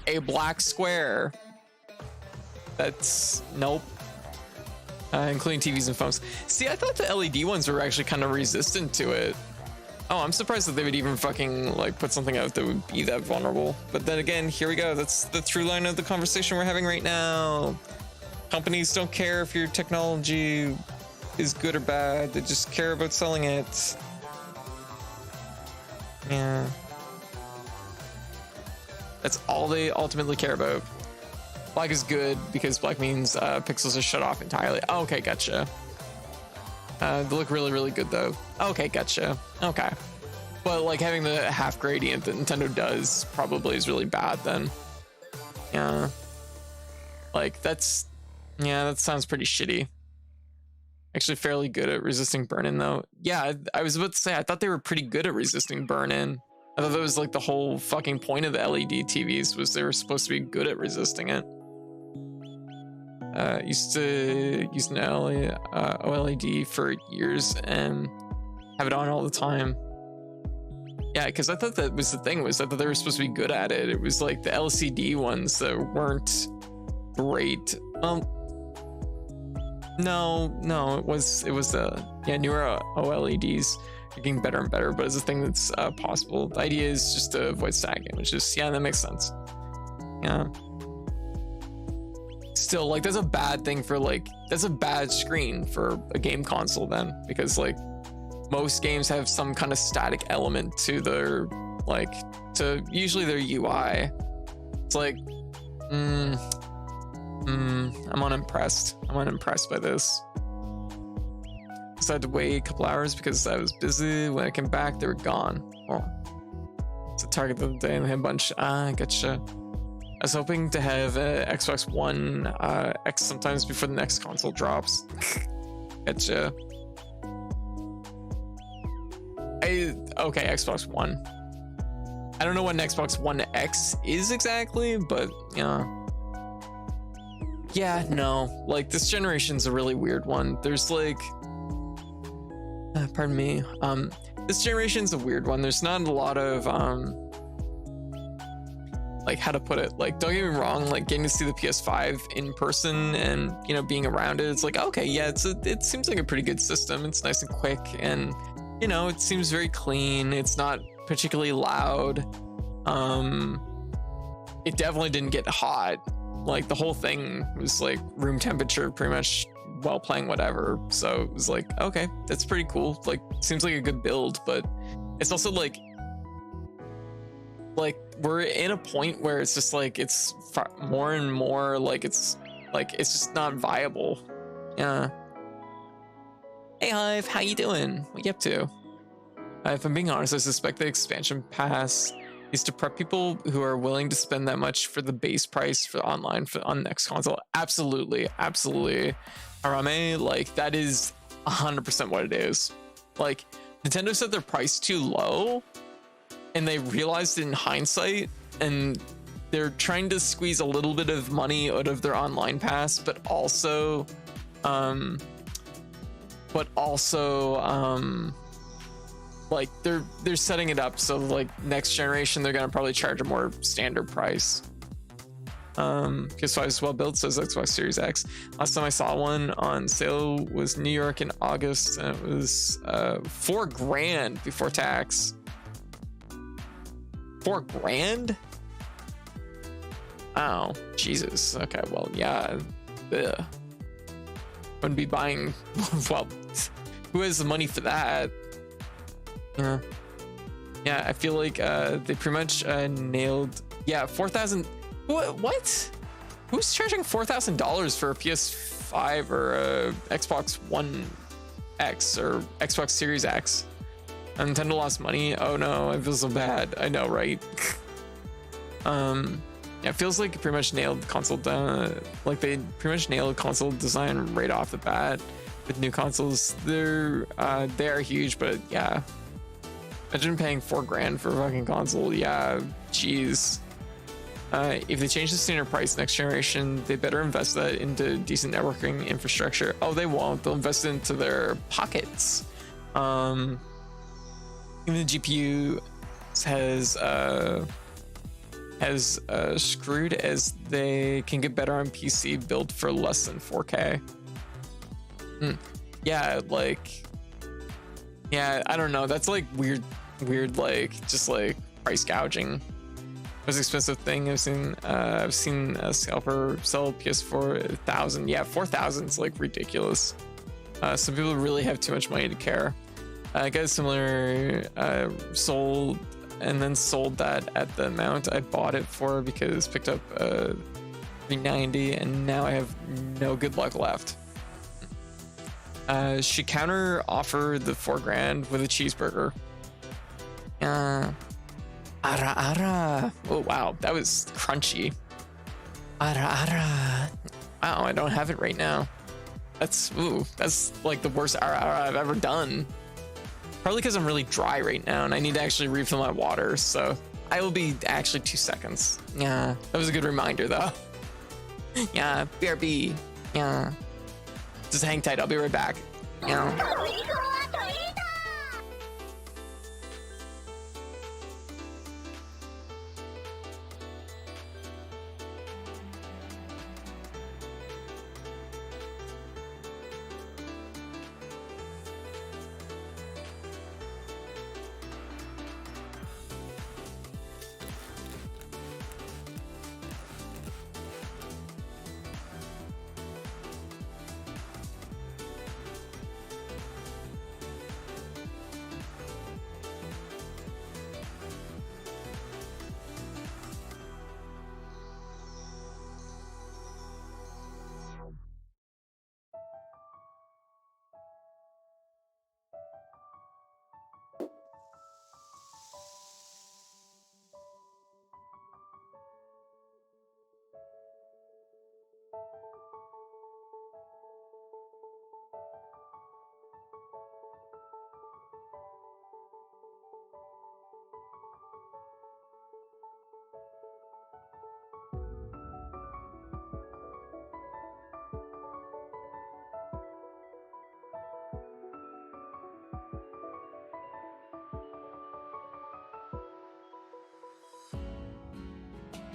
a black square, that's nope. Including TVs and phones. See, I thought the LED ones were actually kind of resistant to it. Oh, I'm surprised that they would even fucking like put something out that would be that vulnerable. But then again, here we go. That's the through line of the conversation we're having right now. Companies don't care if your technology is good or bad. They just care about selling it. Yeah. That's all they ultimately care about. Black is good because black means pixels are shut off entirely. Oh, okay, gotcha. They look really, really good though. Okay, gotcha. Okay. But like having the half gradient that Nintendo does probably is really bad then. Yeah. Like that's, yeah, that sounds pretty shitty. Actually fairly good at resisting burn-in though. Yeah, I was about to say, I thought they were pretty good at resisting burn-in. I thought that was like the whole fucking point of the LED TVs was they were supposed to be good at resisting it. Used to use an OLED for years and have it on all the time. Yeah, because I thought that was the thing, was that they were supposed to be good at it. It was like the LCD ones that weren't great. No, it was newer OLEDs are getting better and better, but it's a thing that's possible. The idea is just to avoid sagging, which is, yeah, that makes sense. Yeah. Still, like, that's a bad thing for, like, that's a bad screen for a game console then, because like most games have some kind of static element to their, like, to usually their UI. It's like, I'm unimpressed. I'm unimpressed by this. So I had to wait a couple hours because I was busy. When I came back, they were gone. Well, it's a Target the other day and they had a bunch. Gotcha. I was hoping to have Xbox One X sometimes before the next console drops. Gotcha. Okay, Xbox One. I don't know what an Xbox One X is exactly, but yeah. Yeah, no. Like, this generation's a really weird one. There's like... pardon me. This generation's a weird one. There's not a lot of... like, how to put it, like, don't get me wrong, like getting to see the PS5 in person and, you know, being around it, it's like, okay, yeah, it seems like a pretty good system. It's nice and quick and, you know, it seems very clean. It's not particularly loud. It definitely didn't get hot. Like, the whole thing was like room temperature pretty much while playing whatever. So it was like, okay, that's pretty cool. Like, seems like a good build, but it's also like we're in a point where it's just like it's more and more like it's just not viable. Yeah. Hey Hive, how you doing? What you up to? If I'm being honest, I suspect the expansion pass is to prep people who are willing to spend that much for the base price for online on next console. Absolutely. Arame, like, that is 100% what it is. Like, Nintendo set their price too low and they realized it in hindsight, and they're trying to squeeze a little bit of money out of their online pass, but also but also like they're setting it up so like next generation they're gonna probably charge a more standard price. PS5 is well built, says Xbox Series X. Last time I saw one on sale was New York in August, and it was $4,000 before tax. $4,000? Oh, Jesus. Okay, well, yeah. Ugh. Wouldn't be buying. Well, who has the money for that? Yeah, I feel like they pretty much nailed. Yeah, 4,000. What? Who's charging $4,000 for a PS5 or a Xbox One X or Xbox Series X? Nintendo lost money. Oh no, I feel so bad. I know, right? Yeah, it feels like it pretty much nailed console. Like they pretty much nailed console design right off the bat with new consoles. They are huge, but yeah. Imagine paying $4,000 for a fucking console. Yeah, jeez. If they change the standard price next generation, they better invest that into decent networking infrastructure. Oh, they won't. They'll invest it into their pockets. Even the GPU has screwed as they can get better on PC built for less than 4K. Yeah, like, yeah, I don't know. That's like weird, like just like price gouging. Most expensive thing I've seen a scalper sell PS4 1,000. Yeah, 4,000 is like ridiculous. Some people really have too much money to care. I got a similar sold that at the amount I bought it for because picked up $390 and now I have no good luck left. She counter offered the $4,000 with a cheeseburger. Ara ara. Oh wow, that was crunchy. Ara ara. Wow, I don't have it right now. That's like the worst ara ara I've ever done. Probably because I'm really dry right now and I need to actually refill my water, so I will be actually 2 seconds. Yeah, that was a good reminder though. Yeah, BRB. Yeah. Just hang tight, I'll be right back. Yeah.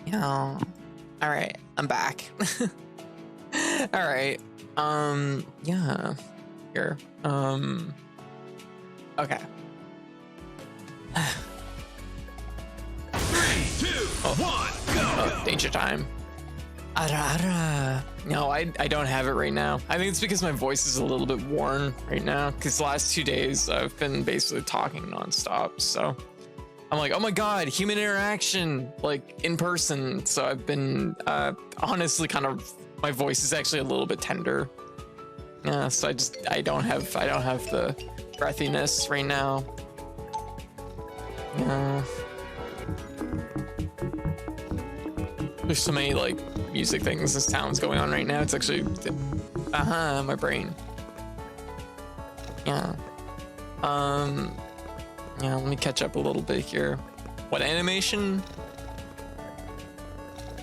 Yeah. All right, I'm back. All right. Yeah. Here. Okay. 3, 2, 1, go! Oh, danger time. Ara ara. No, I don't have it right now. I think it's because my voice is a little bit worn right now because the last 2 days I've been basically talking nonstop. So I'm like, oh my God, human interaction, like in person. So I've been honestly kind of, my voice is actually a little bit tender. Yeah, so I don't have the breathiness right now. Yeah. There's so many like music things, this town's going on right now. It's actually, my brain. Yeah. Yeah, let me catch up a little bit here. What animation?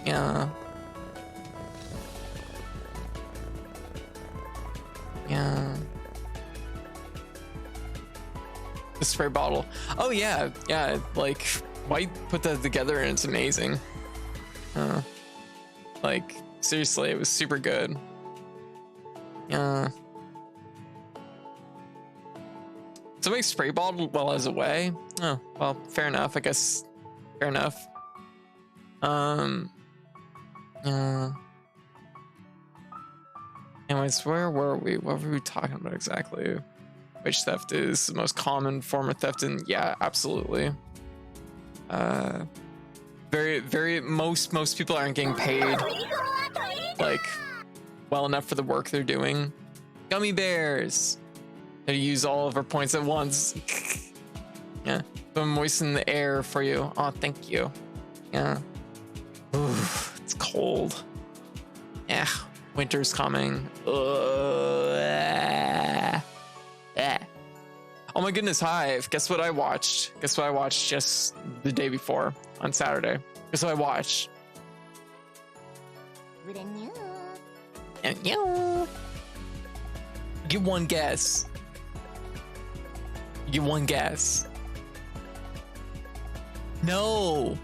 Yeah. Yeah. The spray bottle. Oh yeah, yeah. Like White put that together and it's amazing. Like seriously, it was super good. Somebody spray bottled while I was away. Oh well, fair enough. I guess fair enough. Anyways, where were we? What were we talking about exactly? Wage theft is the most common form of theft, and yeah, absolutely. Most people aren't getting paid like well enough for the work they're doing. Gummy bears. To use all of our points at once. Yeah, so moisten the air for you. Oh, thank you. Yeah. Ooh, it's cold. Yeah, winter's coming. Oh my goodness, Hive. Guess what I watched? Guess what I watched just the day before on Saturday? Guess what I watched? Get one guess. Get one guess. No,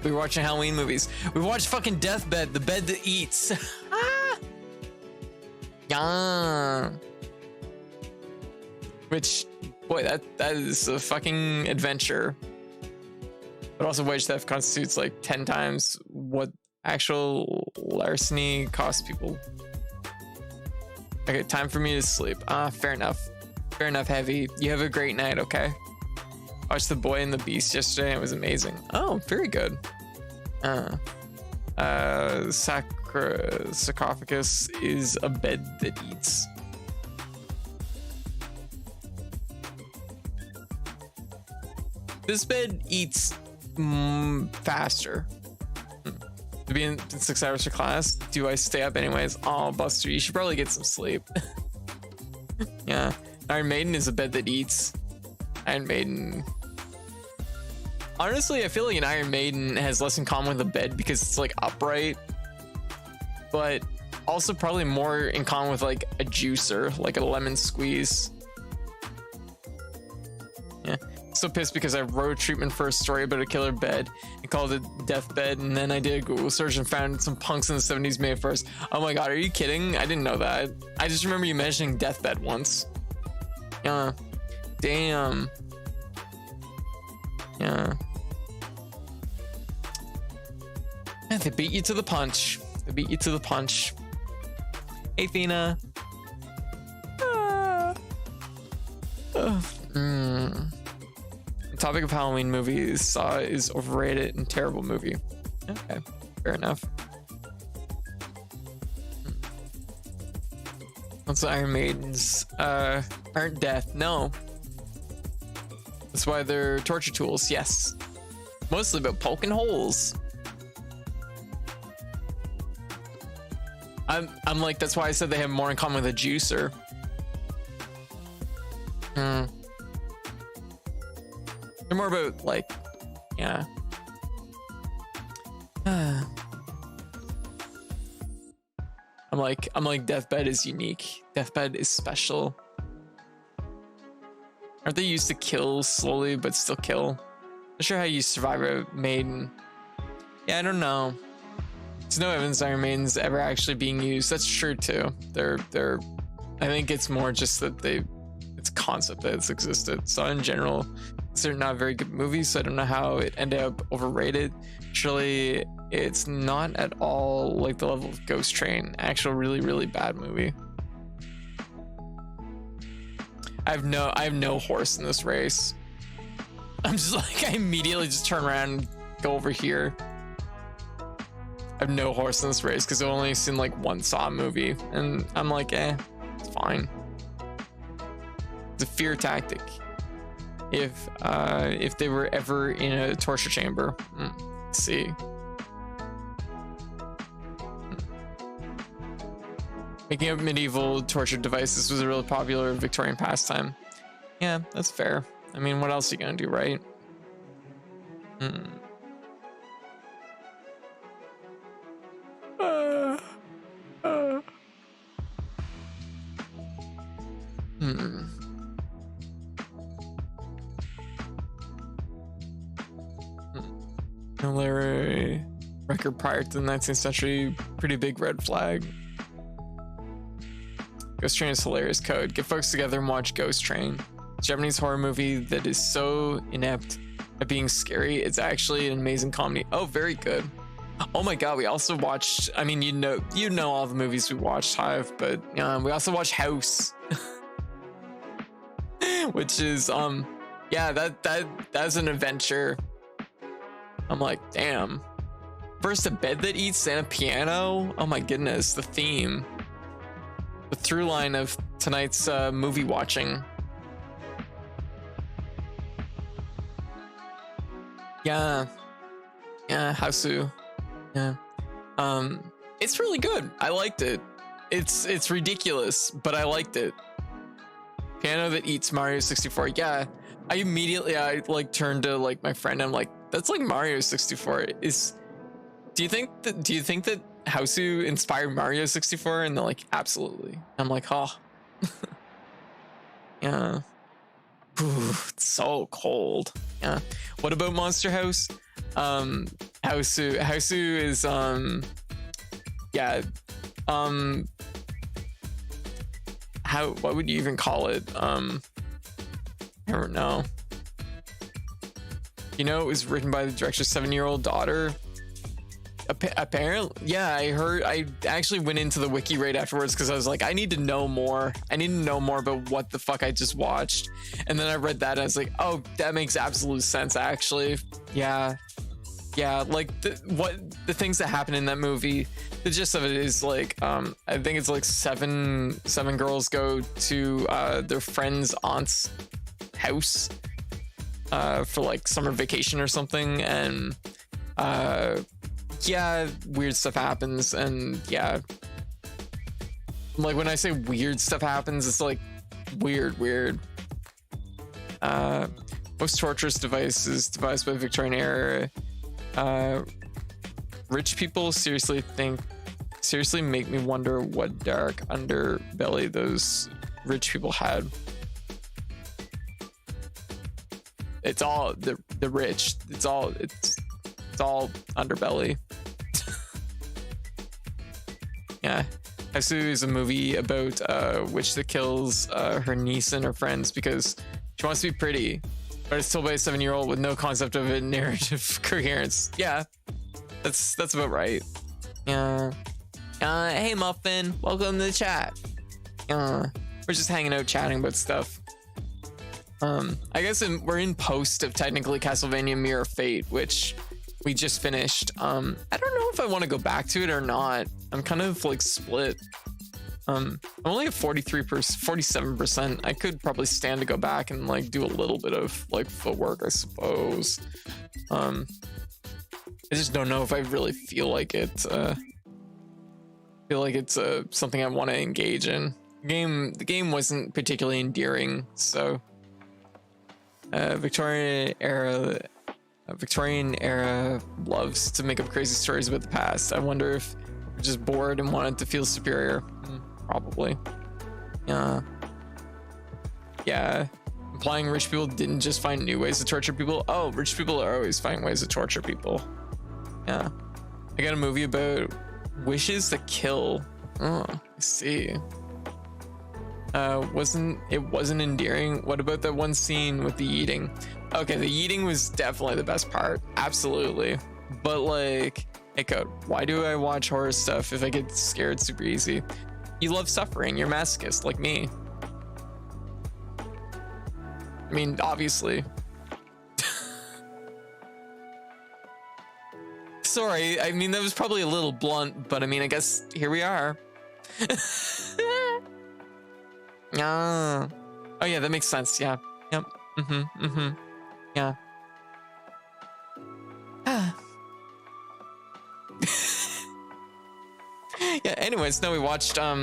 we were watching Halloween movies. We watched fucking Deathbed, the bed that eats. Yeah. Which, boy, that is a fucking adventure. But also, wage theft constitutes like 10 times what actual larceny costs people. Okay, time for me to sleep. Fair enough. Fair enough, Heavy. You have a great night, okay? Watched The Boy and the Beast yesterday and it was amazing. Oh, very good. Sarcophagus is a bed that eats. This bed eats faster. To be in 6 hours for class, do I stay up anyways? Oh, Buster, you should probably get some sleep. Yeah. Iron Maiden is a bed that eats. Iron Maiden. Honestly, I feel like an Iron Maiden has less in common with a bed because it's like upright, but also probably more in common with like a juicer, like a lemon squeeze. Yeah. So pissed because I wrote a treatment for a story about a killer bed and called it Deathbed, and then I did a Google search and found some punks in the 70s made it first. Oh my god, are you kidding? I didn't know that. I just remember you mentioning Deathbed once. Yeah. Damn. Yeah. Man, they beat you to the punch. They beat you to the punch. Hey, Fina. The topic of Halloween movies. Saw is overrated and terrible movie. Okay, fair enough. That's Iron Maidens aren't death. No. That's why they're torture tools. Yes. Mostly about poking holes. I'm like, that's why I said they have more in common with a juicer. They're more about like, yeah. I'm like Deathbed is unique. Deathbed is special. Aren't they used to kill slowly but still kill? Not sure how you survive a maiden. Yeah, I don't know. There's no evidence Iron Maiden's ever actually being used. That's true too. They're I think it's more just that it's a concept that it's existed. So in general, they're not very good movies, so I don't know how it ended up overrated. Surely it's not at all like the level of Ghost Train, actual really, really bad movie. I have no horse in this race. I'm just like, I immediately just turn around and go over here. I have no horse in this race because I've only seen like one Saw movie, and I'm like, it's fine. It's a fear tactic. If they were ever in a torture chamber, let's see. Making up medieval torture devices was a really popular Victorian pastime. Yeah, that's fair. I mean, what else are you gonna do, right? Military record prior to the 19th century, pretty big red flag. Ghost Train is hilarious code. Get folks together and watch Ghost Train. Japanese horror movie that is so inept at being scary. It's actually an amazing comedy. Oh, very good. Oh my god, we also watched, I mean, you know all the movies we watched, Hive, but we also watched House. Which is yeah, that's an adventure. I'm like, damn. First a bed that eats, then a piano. Oh my goodness, the theme. The through line of tonight's movie watching. Yeah, Hasu. Yeah, it's really good. I liked it. It's ridiculous, but I liked it. Piano that eats Mario 64. Yeah, I immediately like turned to like my friend. I'm like, that's like Mario 64. Do you think that Hasu inspired Mario 64? And they're like, absolutely. I'm like, oh. Yeah. Ooh, it's so cold. Yeah. What about Monster House? Hasu is yeah. What would you even call it? I don't know. You know, it was written by the director's 7-year-old daughter. Apparently, yeah, I actually went into the wiki right afterwards because I was like, I need to know more about what the fuck I just watched. And then I read that and I was like, oh, that makes absolute sense, actually. Yeah, like the things that happen in that movie, the gist of it is like, I think it's like seven girls go to their friend's aunt's house for like summer vacation or something, and yeah, weird stuff happens. And yeah, like when I say weird stuff happens, it's like weird. Most torturous devices devised by Victorian era. Rich people seriously make me wonder what dark underbelly those rich people had. It's all the rich. It's all underbelly. Yeah. Hasu is a movie about a witch that kills her niece and her friends because she wants to be pretty, but it's told by a 7-year-old with no concept of a narrative coherence. Yeah, that's about right. Yeah. Hey Muffin, welcome to the chat. We're just hanging out chatting about stuff. I guess we're in post of technically Castlevania Mirror of Fate, which we just finished. I don't know if I want to go back to it or not. I'm kind of like split. I'm only at 47%. I could probably stand to go back and like do a little bit of like footwork, I suppose. I just don't know if I really feel like it. Feel like it's something I want to engage in. The game wasn't particularly endearing, so Victorian era loves to make up crazy stories about the past. I wonder if we're just bored and wanted to feel superior. Probably. Yeah. Implying rich people didn't just find new ways to torture people. Oh, rich people are always finding ways to torture people. Yeah. I got a movie about wishes that kill. Oh, I see. Wasn't endearing. What about that one scene with the eating? Okay, the eating was definitely the best part. Absolutely. But like, hey Code, why do I watch horror stuff if I get scared super easy? You love suffering. You're a masochist like me. I mean, obviously. Sorry, I mean, that was probably a little blunt, but I mean, I guess here we are. Oh yeah, that makes sense. Yeah. Yep. Yeah. Yeah, anyways, no, we watched I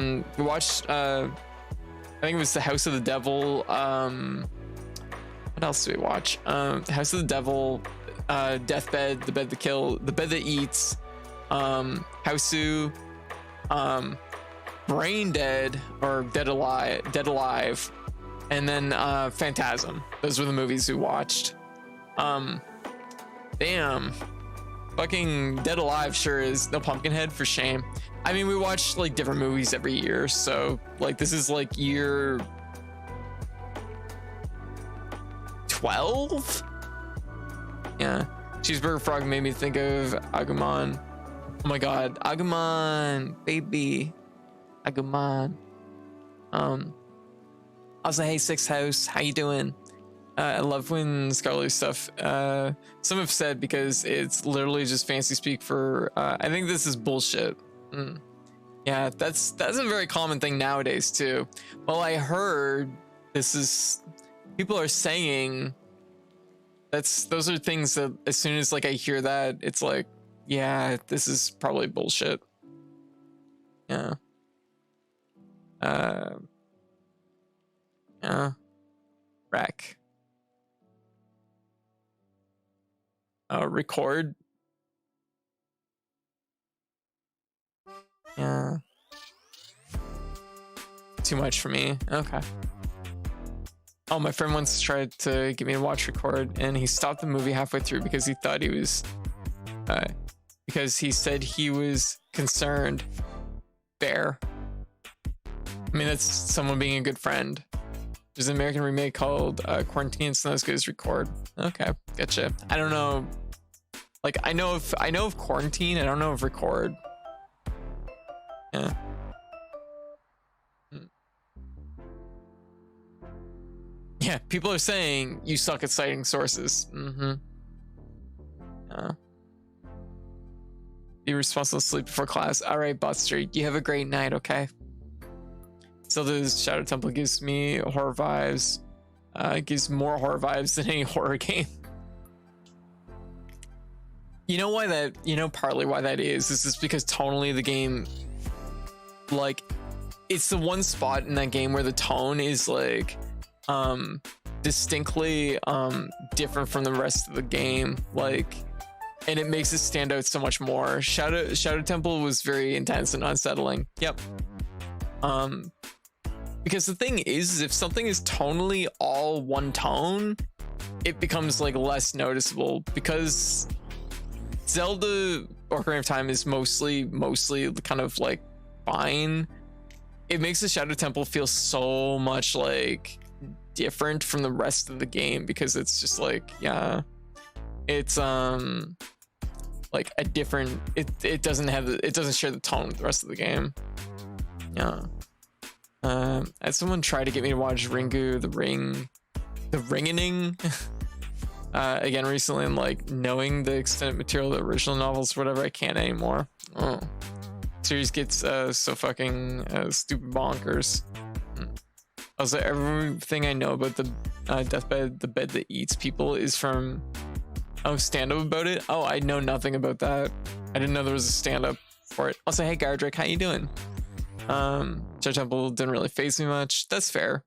think it was The House of the Devil. What else did we watch? House of the Devil, Deathbed, The Bed That Kill, The Bed That Eats, Hausu, Brain Dead, or Dead Alive, and then Phantasm. Those were the movies we watched. Damn. Fucking Dead Alive sure is. No Pumpkinhead, for shame. I mean, we watch like different movies every year, so like this is like year 12. Yeah, Cheeseburger Frog made me think of Agumon. Oh my god, Agumon, baby, Agumon. Also, hey Sixth House, how you doing? I love when Scarlet stuff. Some have said because it's literally just fancy speak for. I think this is bullshit. Yeah, that's a very common thing nowadays too. Well, I heard this is. People are saying. Those are things that as soon as like I hear that, it's like, yeah, this is probably bullshit. Yeah. Yeah. Wreck. Record. Yeah. Too much for me. Okay. Oh, my friend once tried to get me to watch Record, and he stopped the movie halfway through because he thought he was, because he said he was concerned. Fair. I mean, that's someone being a good friend. There's an American remake called Quarantine. It's not as good as Record. Okay, gotcha. I don't know. Like, I know of Quarantine. I don't know of Record. Yeah. Yeah, people are saying you suck at citing sources. Yeah. Be responsible to sleep before class. All right, Bot Street. You have a great night, okay? Zelda's Shadow Temple gives me horror vibes. Gives more horror vibes than any horror game. You know why that? You know partly why that is. This is because tonally the game, like, it's the one spot in that game where the tone is like, distinctly different from the rest of the game. Like, and it makes it stand out so much more. Shadow Temple was very intense and unsettling. Yep. Because the thing is if something is tonally all one tone, it becomes like less noticeable, because Zelda Ocarina of Time is mostly kind of like fine. It makes the Shadow Temple feel so much like different from the rest of the game, because it's just like, yeah, it's like a different, it doesn't share the tone with the rest of the game. Yeah. Had someone try to get me to watch Ringu the Ringening again recently, and like knowing the extended material of the original novels, whatever, I can't anymore. Oh, series gets so fucking stupid bonkers. Also, everything I know about the deathbed, the bed that eats people, is from stand-up about it. Oh, I know nothing about that. I didn't know there was a stand-up for it. Also, hey Gardrick, how you doing? Shadow Temple didn't really faze me much. That's fair.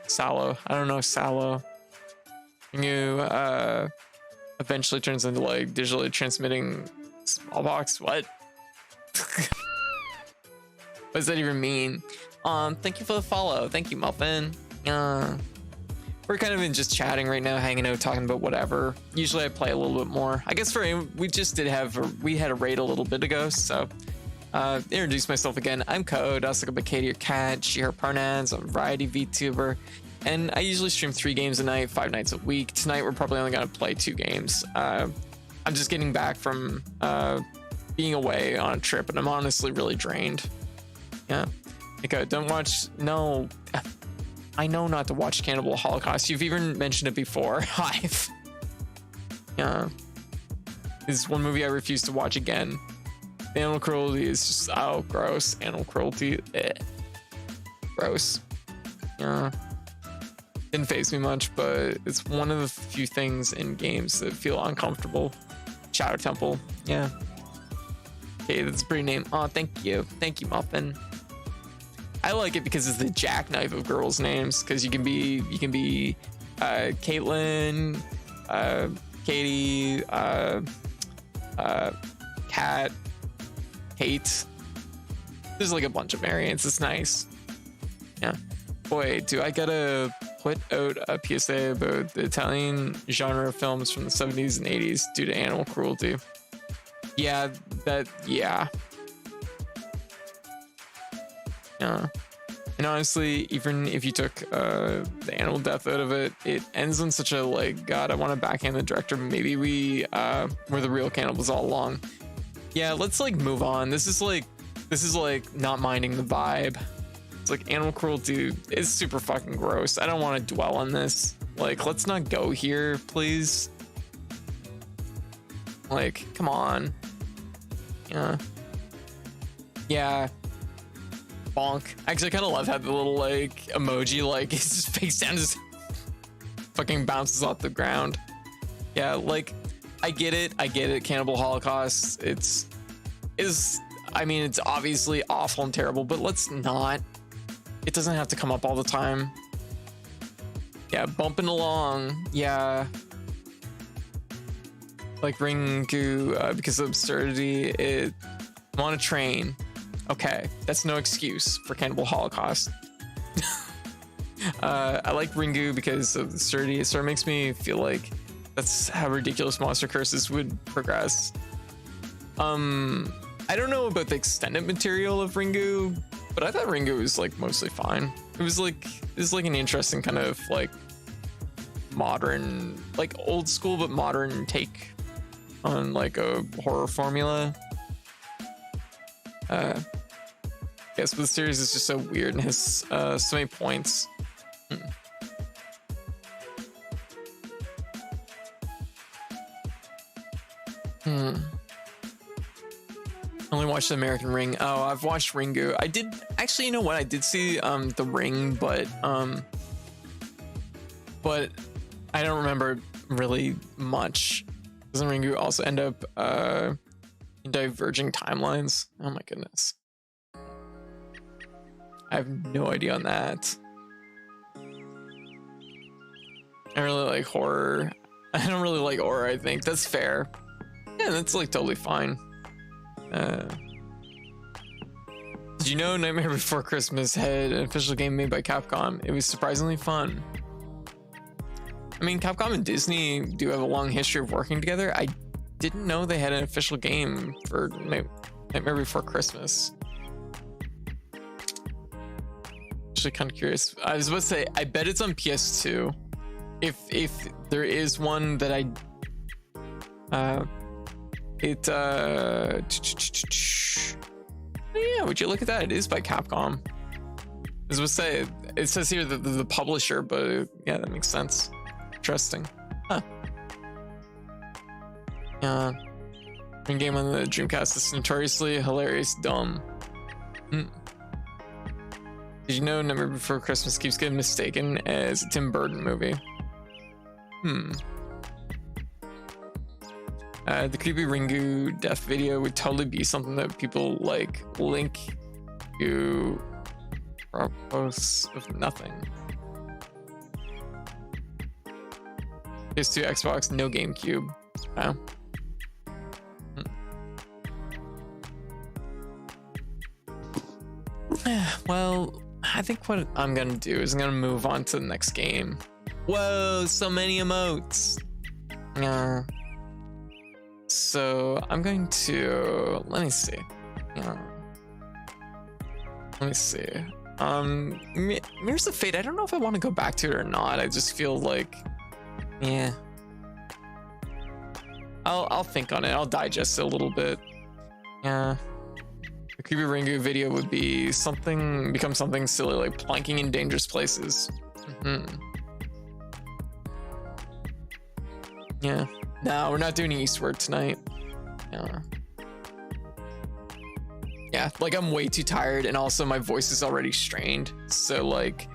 Sallow. I don't know Sallow. You eventually turns into like digitally transmitting smallpox. What? What does that even mean? Thank you for the follow. Thank you, Muffin. We're kind of in just chatting right now, hanging out, talking about whatever. Usually I play a little bit more. I guess we had a raid a little bit ago, so introduce myself again. I'm Code. I also go by Katie or Cat, she, her pronouns. I'm a variety VTuber, and I usually stream 3 games a night, 5 nights a week. Tonight we're probably only gonna play 2 games. I'm just getting back from being away on a trip, and I'm honestly really drained. Yeah. Okay, don't watch. No. I know not to watch Cannibal Holocaust. You've even mentioned it before. Yeah. This is one movie I refuse to watch again. The animal cruelty is just, oh, gross. Animal cruelty, gross. Yeah. Didn't faze me much, but it's one of the few things in games that feel uncomfortable. Shadow Temple, yeah. Okay, that's a pretty name. Oh, thank you. Thank you, Muffin. I like it because it's the jackknife of girls' names, because you can be Caitlin, Katie, Kat, Kate. There's like a bunch of variants. It's nice. Yeah. Boy, do I gotta put out a PSA about the Italian genre of films from the 70s and 80s due to animal cruelty. Yeah, yeah. And honestly, even if you took the animal death out of it, it ends on such a like, God, I want to backhand the director. Maybe we were the real cannibals all along. Yeah, let's like move on. This is like not minding the vibe. It's like animal cruelty is super fucking gross. I don't want to dwell on this. Like, let's not go here, please. Like, come on. Yeah. Bonk. Actually, I kind of love how the little like emoji, like his face down just fucking bounces off the ground. Yeah, like I get it. Cannibal Holocaust. I mean, it's obviously awful and terrible, but let's not. It doesn't have to come up all the time. Yeah, bumping along. Yeah. Like Ringu, because of absurdity, I'm on a train. Okay, that's no excuse for Cannibal Holocaust. I like Ringu because of the absurdity. It sort of makes me feel like that's how ridiculous monster curses would progress. I don't know about the extended material of Ringu, but I thought Ringu was like mostly fine. It was like an interesting kind of like modern, like old school but modern take on like a horror formula. Yes, but the series is just so weird and has so many points. Only watched the American Ring. Oh, I've watched Ringu. I did actually. You know what? I did see the Ring, but I don't remember really much. Doesn't Ringu also end up in diverging timelines? Oh my goodness. I have no idea on that. I really like horror. I don't really like horror, I think. That's fair. Yeah, that's like totally fine. Did you know Nightmare Before Christmas had an official game made by Capcom? It was surprisingly fun. I mean, Capcom and Disney do have a long history of working together. I didn't know they had an official game for Nightmare Before Christmas. Actually kind of curious. I was about to say, I bet it's on PS2. If there is one that yeah, would you look at that? It is by Capcom. I was about to say, it says here that the publisher, but yeah, that makes sense. Interesting. Huh. Yeah. Game on the Dreamcast is notoriously hilarious dumb. Did you know Nightmare Before Christmas keeps getting mistaken as a Tim Burton movie? The creepy Ringu death video would totally be something that people like link to purpose of nothing. PS2, Xbox, no GameCube. Wow. Well, I think what I'm gonna do is I'm gonna move on to the next game. Whoa, so many emotes. So I'm going to let me see. Mirrors of Fate. I don't know if I want to go back to it or not. I just feel like, yeah. I'll think on it. I'll digest it a little bit. Yeah. The creepy Ringu video would be become something silly like planking in dangerous places. Yeah. No, we're not doing Eastward tonight. Yeah, like I'm way too tired and also my voice is already strained. So like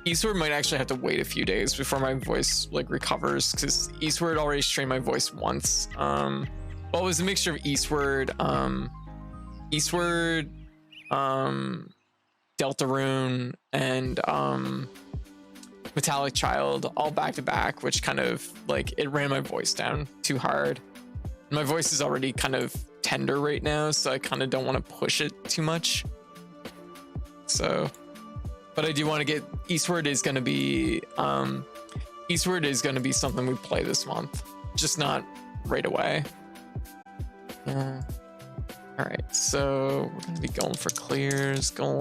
Eastward might actually have to wait a few days before my voice like recovers, because Eastward already strained my voice once. Well, it was a mixture of Eastward, Deltarune, and Metallic Child all back to back, which kind of like it ran my voice down too hard. My voice is already kind of tender right now, so I kind of don't want to push it too much. So But I do want to get Eastward is going to be something we play this month, just not right away. All right, so we're going to be going for clears,